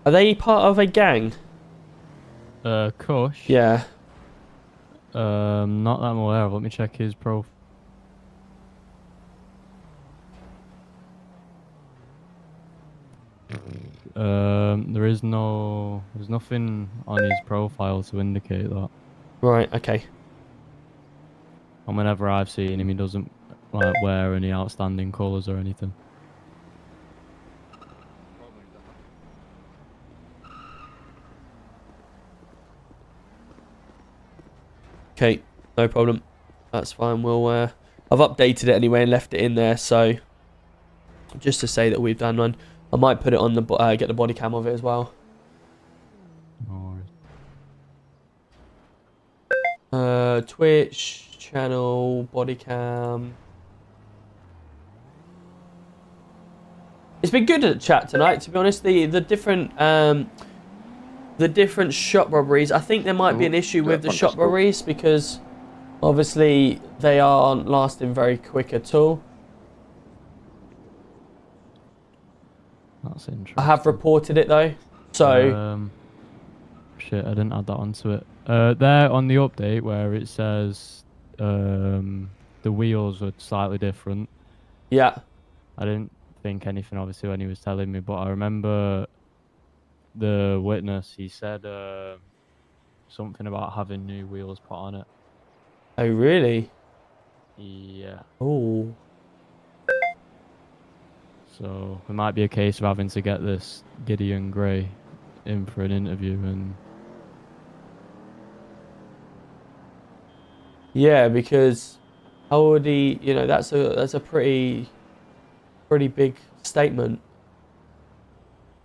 Speaker 2: Are they part of a gang?
Speaker 3: Kush?
Speaker 2: Yeah.
Speaker 3: Not that I'm aware of. Let me check his profile. There's nothing on his profile to indicate that.
Speaker 2: Right, okay.
Speaker 3: And whenever I've seen him, he doesn't like wear any outstanding colours or anything.
Speaker 2: Okay, no problem. That's fine. We'll I've updated it anyway and left it in there, so just to say that we've done one. I might put it on the get the body cam of it as well. Twitch channel body cam. It's been good at chat tonight, to be honest. The different shop robberies. I think there might be an issue with the shop robberies because obviously they aren't lasting very quick at all.
Speaker 3: That's interesting.
Speaker 2: I have reported it though, so
Speaker 3: shit, I didn't add that onto it. There on the update where it says the wheels were slightly different.
Speaker 2: Yeah.
Speaker 3: I didn't think anything obviously when he was telling me, but I remember the witness, he said something about having new wheels put on it.
Speaker 2: Oh really?
Speaker 3: Yeah.
Speaker 2: Oh.
Speaker 3: So it might be a case of having to get this Gideon Gray in for an interview and.
Speaker 2: Yeah, because how would he? You know, that's a pretty big statement.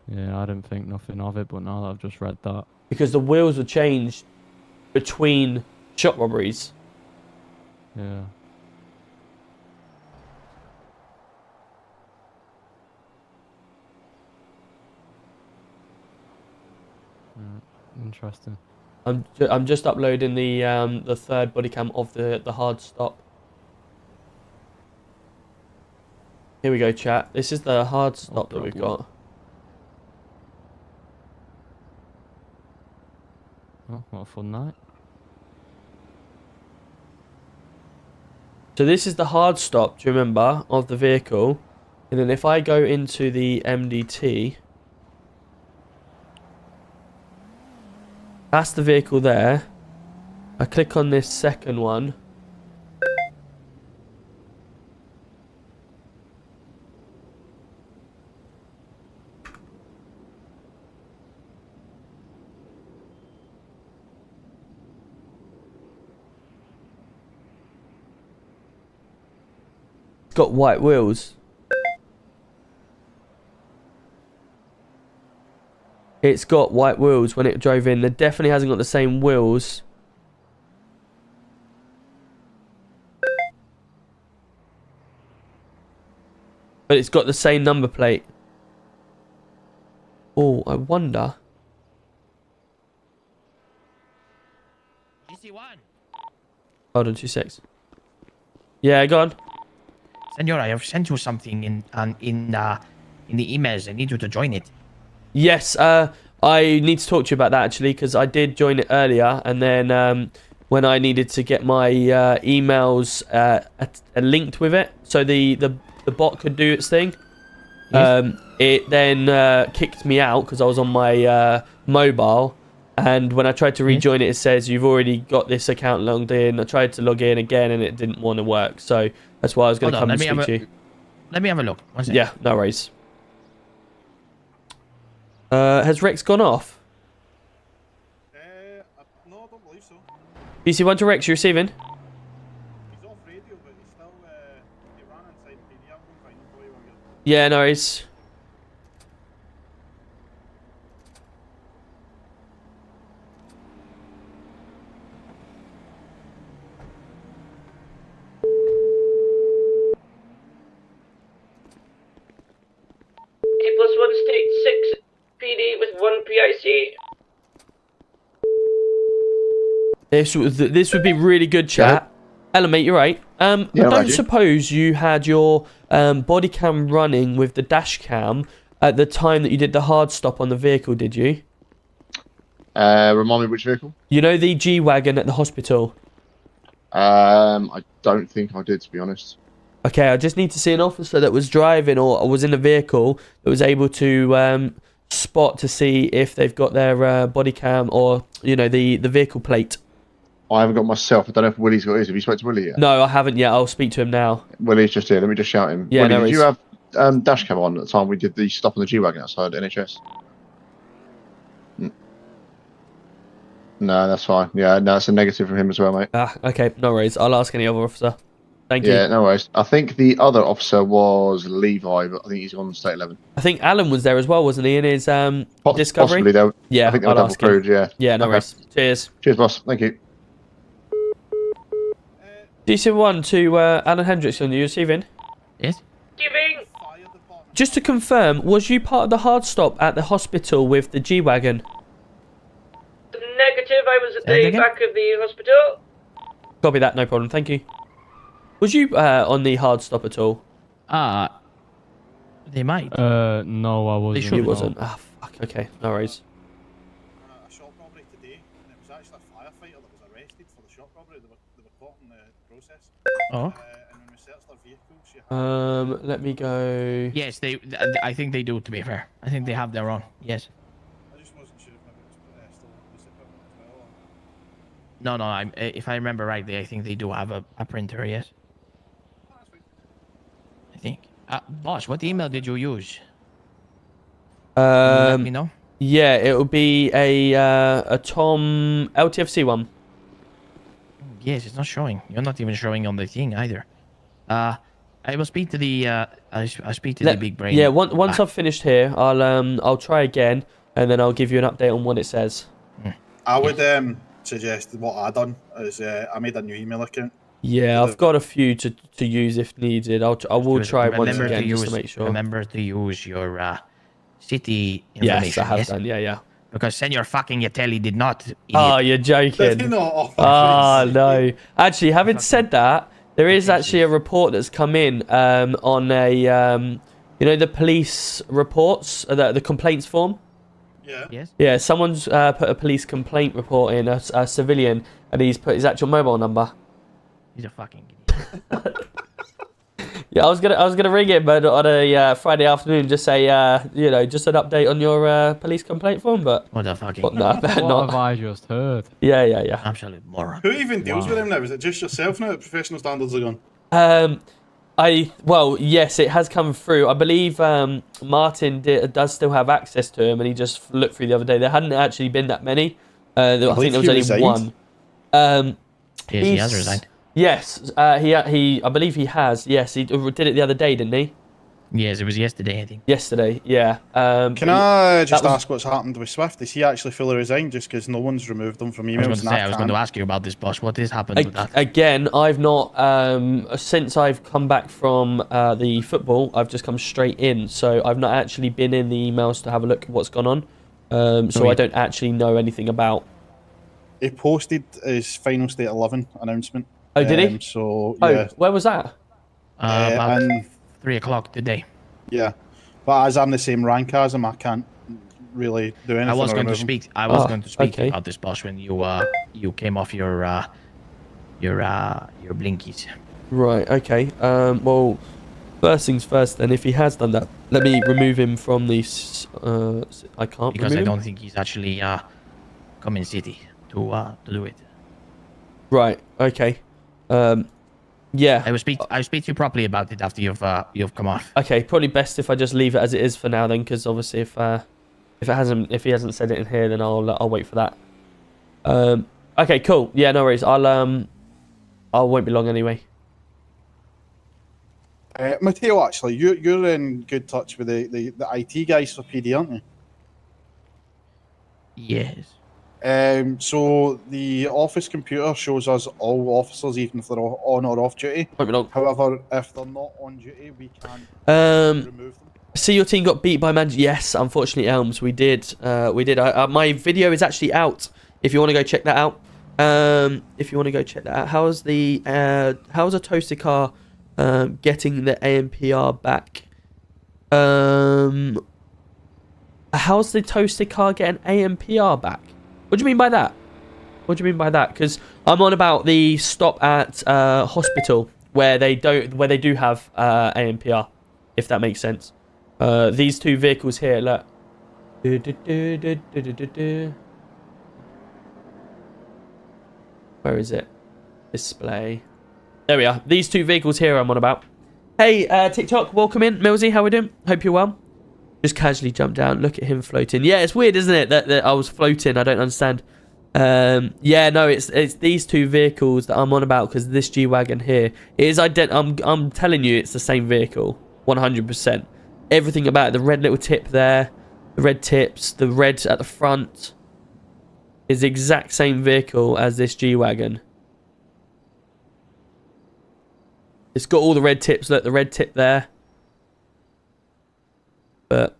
Speaker 3: Yeah, I didn't think nothing of it, but now that I've just read that.
Speaker 2: Because the wheels were changed between shop robberies.
Speaker 3: Yeah. Interesting.
Speaker 2: I'm just uploading the third body cam of the hard stop. Here we go, chat. This is the hard stop that we've got.
Speaker 3: Oh, what a fun night.
Speaker 2: So this is the hard stop, do you remember, of the vehicle. And then if I go into the MDT, that's the vehicle there. I click on this second one. It's got white wheels. It's got white wheels when it drove in. It definitely hasn't got the same wheels. But it's got the same number plate. Oh, I wonder.
Speaker 18: GC1.
Speaker 2: Hold on 2 secs. Yeah, go on.
Speaker 18: Senor, I have sent you something in the emails. I need you to join it.
Speaker 2: Yes, I need to talk to you about that actually, because I did join it earlier, and then when I needed to get my emails linked with it, so the bot could do its thing, yes. It then kicked me out because I was on my mobile, and when I tried to rejoin it, it says you've already got this account logged in. I tried to log in again, and it didn't want to work, so that's why I was going to come and speak to you.
Speaker 18: Let me have a look.
Speaker 2: Yeah, no worries. Has Rex gone off?
Speaker 16: No, I don't believe so.
Speaker 2: DC1 to Rex, you receiving?
Speaker 16: He's off radio, but he's still, he ran inside PD. I'm going to find him for you when you're...
Speaker 2: Yeah, no worries.
Speaker 5: T+1 state 6 PD with 1 PIC.
Speaker 2: This would be really good, chat. Ella, mate, you're right. I don't suppose you had your body cam running with the dash cam at the time that you did the hard stop on the vehicle, did you?
Speaker 13: Remind me which vehicle?
Speaker 2: You know the G-Wagon at the hospital?
Speaker 13: I don't think I did, to be honest.
Speaker 2: Okay, I just need to see an officer that was driving or was in a vehicle that was able to spot to see if they've got their body cam or, you know, the vehicle plate.
Speaker 13: I haven't got myself. I don't know if Willie's got his. Have you spoke to Willie yet?
Speaker 2: No, I haven't yet. I'll speak to him now.
Speaker 13: Willie's just here. Let me just shout him.
Speaker 2: Yeah,
Speaker 13: Willie,
Speaker 2: no
Speaker 13: did you
Speaker 2: worries.
Speaker 13: have dash cam on at the time we did the stop on the G-Wagon outside NHS? No, that's fine. Yeah, no, it's a negative from him as well, mate.
Speaker 2: Ah, okay, no worries. I'll ask any other officer. Thank you.
Speaker 13: Yeah, no worries. I think the other officer was Levi, but I think he's on state 11.
Speaker 2: I think Alan was there as well, wasn't he, in his discovery?
Speaker 13: Possibly, though.
Speaker 2: Yeah,
Speaker 13: I think they were
Speaker 2: I'll
Speaker 13: double
Speaker 2: ask him.
Speaker 13: crewed, yeah.
Speaker 2: Yeah, no worries. Cheers.
Speaker 13: Cheers, boss. Thank you.
Speaker 2: DC1 to Alan Hendrickson, you receiving?
Speaker 18: Yes.
Speaker 5: Giving.
Speaker 2: Just to confirm, was you part of the hard stop at the hospital with the G-Wagon?
Speaker 5: Negative, I was at the back of the hospital.
Speaker 2: Copy that, no problem, thank you. Was you on the hard stop at all?
Speaker 18: They might.
Speaker 3: No, I wasn't.
Speaker 2: You wasn't. Ah, fuck, okay, no worries.
Speaker 16: A shop robbery today, and it was actually a firefighter that was arrested for the shop robbery. They were caught in the process.
Speaker 18: Oh.
Speaker 16: And when we searched their vehicle, she had...
Speaker 2: Let me go...
Speaker 18: Yes, I think they do, to be fair. I think they have their own, yes.
Speaker 16: I just wasn't sure if maybe it was still police equipment as well. Or...
Speaker 18: No, if I remember rightly, I think they do have a printer, yes. Boss, what email did you use? Let me know.
Speaker 2: Yeah, it will be a Tom LTFC one.
Speaker 18: Yes, it's not showing. You're not even showing on the thing either. I will speak to the I'll speak to the big brain.
Speaker 2: Yeah, once I've finished here, I'll try again, and then I'll give you an update on what it says.
Speaker 16: I would suggest what I done is I made a new email account.
Speaker 2: Yeah, I've got a few to use if needed. I will try once again just to make sure.
Speaker 18: Remember to use your city information.
Speaker 2: Yes, I have done. Yeah.
Speaker 18: Because Senor fucking Yatelli did not. Idiot.
Speaker 2: Oh, you're joking. Oh no. Actually, having said that, there is actually a report that's come in on a you know, the police reports, the complaints form.
Speaker 16: Yeah.
Speaker 18: Yes.
Speaker 2: Yeah, someone's put a police complaint report in, a civilian, and he's put his actual mobile number.
Speaker 18: He's a fucking idiot.
Speaker 2: Yeah, I was gonna ring him, but on a Friday afternoon, just say you know, just an update on your police complaint form. But
Speaker 18: what the fucking?
Speaker 2: No, I better
Speaker 3: What
Speaker 2: not.
Speaker 3: have I just heard?
Speaker 2: Yeah.
Speaker 18: Absolute moron.
Speaker 16: Who even deals with him now? Is it just yourself now? Professional standards are gone.
Speaker 2: Well, yes, it has come through. I believe Martin does still have access to him, and he just looked through the other day. There hadn't actually been that many. I think there was only one.
Speaker 18: Yes, he has resigned.
Speaker 2: Yes, he. I believe he has. Yes, he did it the other day, didn't he?
Speaker 18: Yes, it was yesterday, I think.
Speaker 2: Yesterday, yeah.
Speaker 16: Can I just ask what's happened with Swift? Is he actually fully resigned just because no one's removed him from emails?
Speaker 18: I was going to ask you about this, boss. What has happened with that?
Speaker 2: Again, I've not since I've come back from the football. I've just come straight in, so I've not actually been in the emails to have a look at what's gone on. So I don't actually know anything about.
Speaker 16: He posted his final state 11 announcement.
Speaker 2: Oh, did he?
Speaker 16: So yeah.
Speaker 2: Where was that?
Speaker 18: About 3 o'clock today.
Speaker 16: Yeah, but as I'm the same rank as him, I can't really do anything.
Speaker 18: I was going to speak
Speaker 2: okay.
Speaker 18: about this, boss, when you came off your blinkies.
Speaker 2: Right. Okay. Well, first things first. Then, if he has done that, let me remove him from the. I can't
Speaker 18: because
Speaker 2: remove
Speaker 18: I don't
Speaker 2: him?
Speaker 18: think he's actually come in city to do it.
Speaker 2: Right. Okay. Yeah.
Speaker 18: I will speak to you properly about it after you've come off.
Speaker 2: Okay. Probably best if I just leave it as it is for now, then, because obviously if he hasn't said it in here, then I'll wait for that. Okay. Cool. Yeah. No worries. I won't be long anyway.
Speaker 16: Matteo, actually, you're in good touch with the IT guys for PD, aren't you?
Speaker 18: Yes.
Speaker 16: So the office computer shows us all officers, even if they're on or off duty. However, if they're not on duty, we can't remove them.
Speaker 2: See, your team got beat by Manchester. Yes, unfortunately, Elms, we did. My video is actually out. If you want to go check that out. How's a toasted car getting the ANPR back? How's the toasted car getting ANPR back? What do you mean by that? Because I'm on about the stop at hospital where they do have ANPR, if that makes sense. These two vehicles here, look. Where is it? Display. There we are. These two vehicles here I'm on about. Hey, TikTok, welcome in. Millsy, how we doing? Hope you're well. Just casually jumped down. Look at him floating. Yeah, it's weird, isn't it? That I was floating. I don't understand. Yeah, no, it's these two vehicles that I'm on about because this G-Wagon here is I'm telling you, it's the same vehicle, 100%. Everything about it, the red little tip there, the red tips, the red at the front, is the exact same vehicle as this G-Wagon. It's got all the red tips. Look, the red tip there. But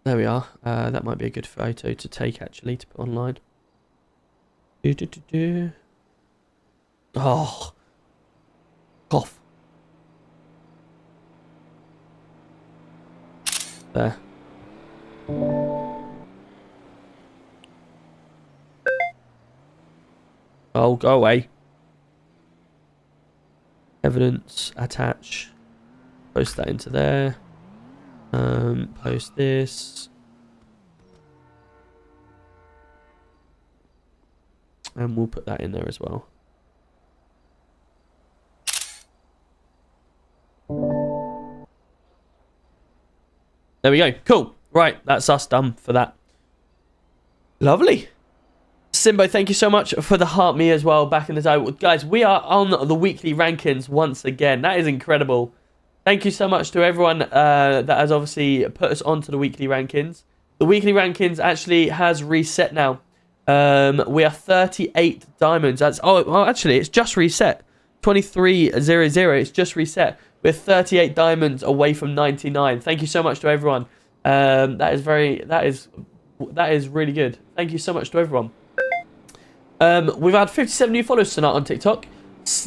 Speaker 2: there we are. That might be a good photo to take, actually, to put online. Oh, cough. There. Oh, go away. Evidence, attach. Post that into there. Post this. And we'll put that in there as well. There we go. Cool. Right, that's us done for that. Lovely. Simbo, thank you so much for the heart me as well back in the day. Guys, we are on the weekly rankings once again. That is incredible. Thank you so much to everyone that has obviously put us onto the weekly rankings. The weekly rankings actually has reset now. We are 38 diamonds. Well, actually, it's just reset. 2300. It's just reset. We're 38 diamonds away from 99. Thank you so much to everyone. That is really good. Thank you so much to everyone. We've had 57 new followers tonight on TikTok.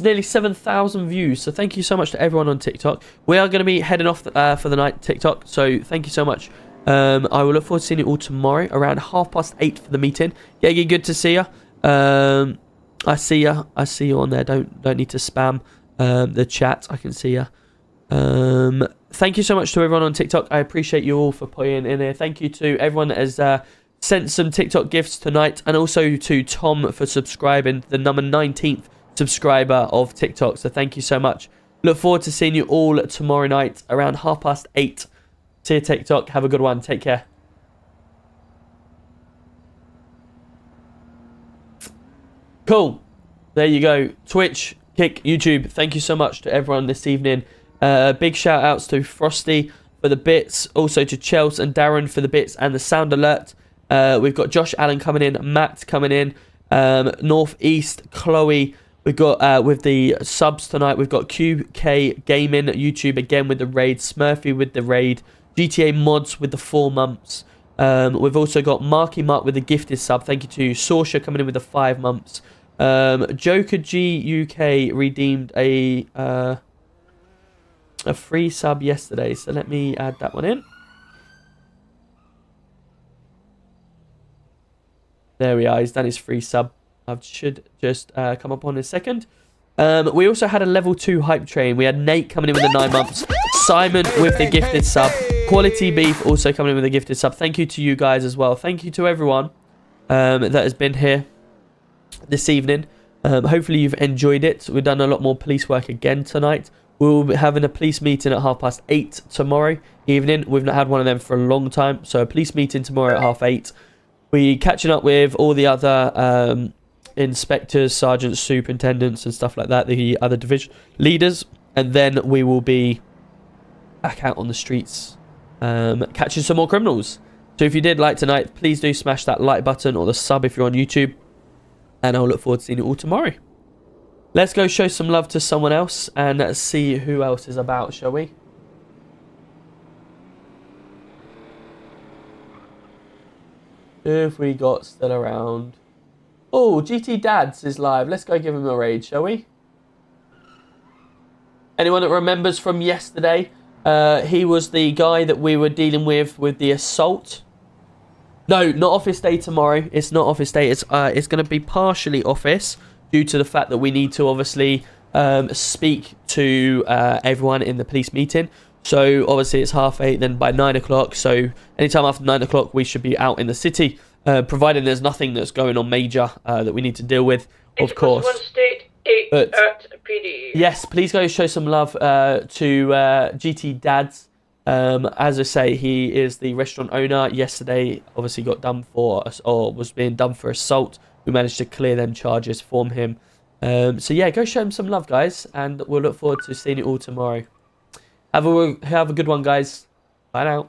Speaker 2: Nearly 7,000 views. So thank you so much to everyone on TikTok. We are going to be heading off for the night TikTok. So thank you so much. I will look forward to seeing you all tomorrow around 8:30 for the meeting. Yeah, good to see you. I see you. I see you on there. Don't need to spam the chat. I can see you. Thank you so much to everyone on TikTok. I appreciate you all for putting in here. Thank you to everyone that has sent some TikTok gifts tonight, and also to Tom for subscribing, the number 19th subscriber of TikTok. So thank you so much. Look forward to seeing you all tomorrow night around 8:30. See you TikTok. Have a good one. Take care. Cool. There you go. Twitch, Kick, YouTube. Thank you so much to everyone this evening. Big shout outs to Frosty for the bits. Also to Chels and Darren for the bits and the sound alert. We've got Josh Allen coming in. Matt coming in. Northeast, Chloe. We've got with the subs tonight. We've got QK Gaming, YouTube again with the raid. Smurfy with the raid. GTA Mods with the 4 months. We've also got Marky Mark with the gifted sub. Thank you to Sorsha coming in with the 5 months. Joker G UK redeemed a free sub yesterday, so let me add that one in. There we are. He's done his free sub. I should just come up on in a second. We also had a level 2 hype train. We had Nate coming in with the 9 months. Simon with the gifted sub. Quality Beef also coming in with a gifted sub. Thank you to you guys as well. Thank you to everyone that has been here this evening. Hopefully you've enjoyed it. We've done a lot more police work again tonight. We'll be having a police meeting at 8:30 tomorrow evening. We've not had one of them for a long time. So a police meeting tomorrow at 8:30. We're catching up with all the other inspectors, sergeants, superintendents and stuff like that. The other division leaders. And then we will be back out on the streets catching some more criminals. So if you did like tonight, please do smash that like button or the sub if you're on YouTube. And I'll look forward to seeing you all tomorrow. Let's go show some love to someone else and see who else is about, shall we? Who have we got still around? Oh, GT Dads is live. Let's go give him a raid, shall we? Anyone that remembers from yesterday? He was the guy that we were dealing with the assault. No, not office day tomorrow. It's not office day. It's going to be partially office due to the fact that we need to obviously speak to everyone in the police meeting. So obviously it's 8:30, then by 9 o'clock. So anytime after 9 o'clock, we should be out in the city, providing there's nothing that's going on major that we need to deal with, of course.
Speaker 5: 1 state, 8
Speaker 2: But
Speaker 5: at PD.
Speaker 2: yes, please go show some love to GT Dads. As I say, he is the restaurant owner. Yesterday, obviously got done for us, or was being done for assault. We managed to clear them charges from him. So yeah, go show him some love, guys, and we'll look forward to seeing you all tomorrow. Have a good one, guys. Bye now.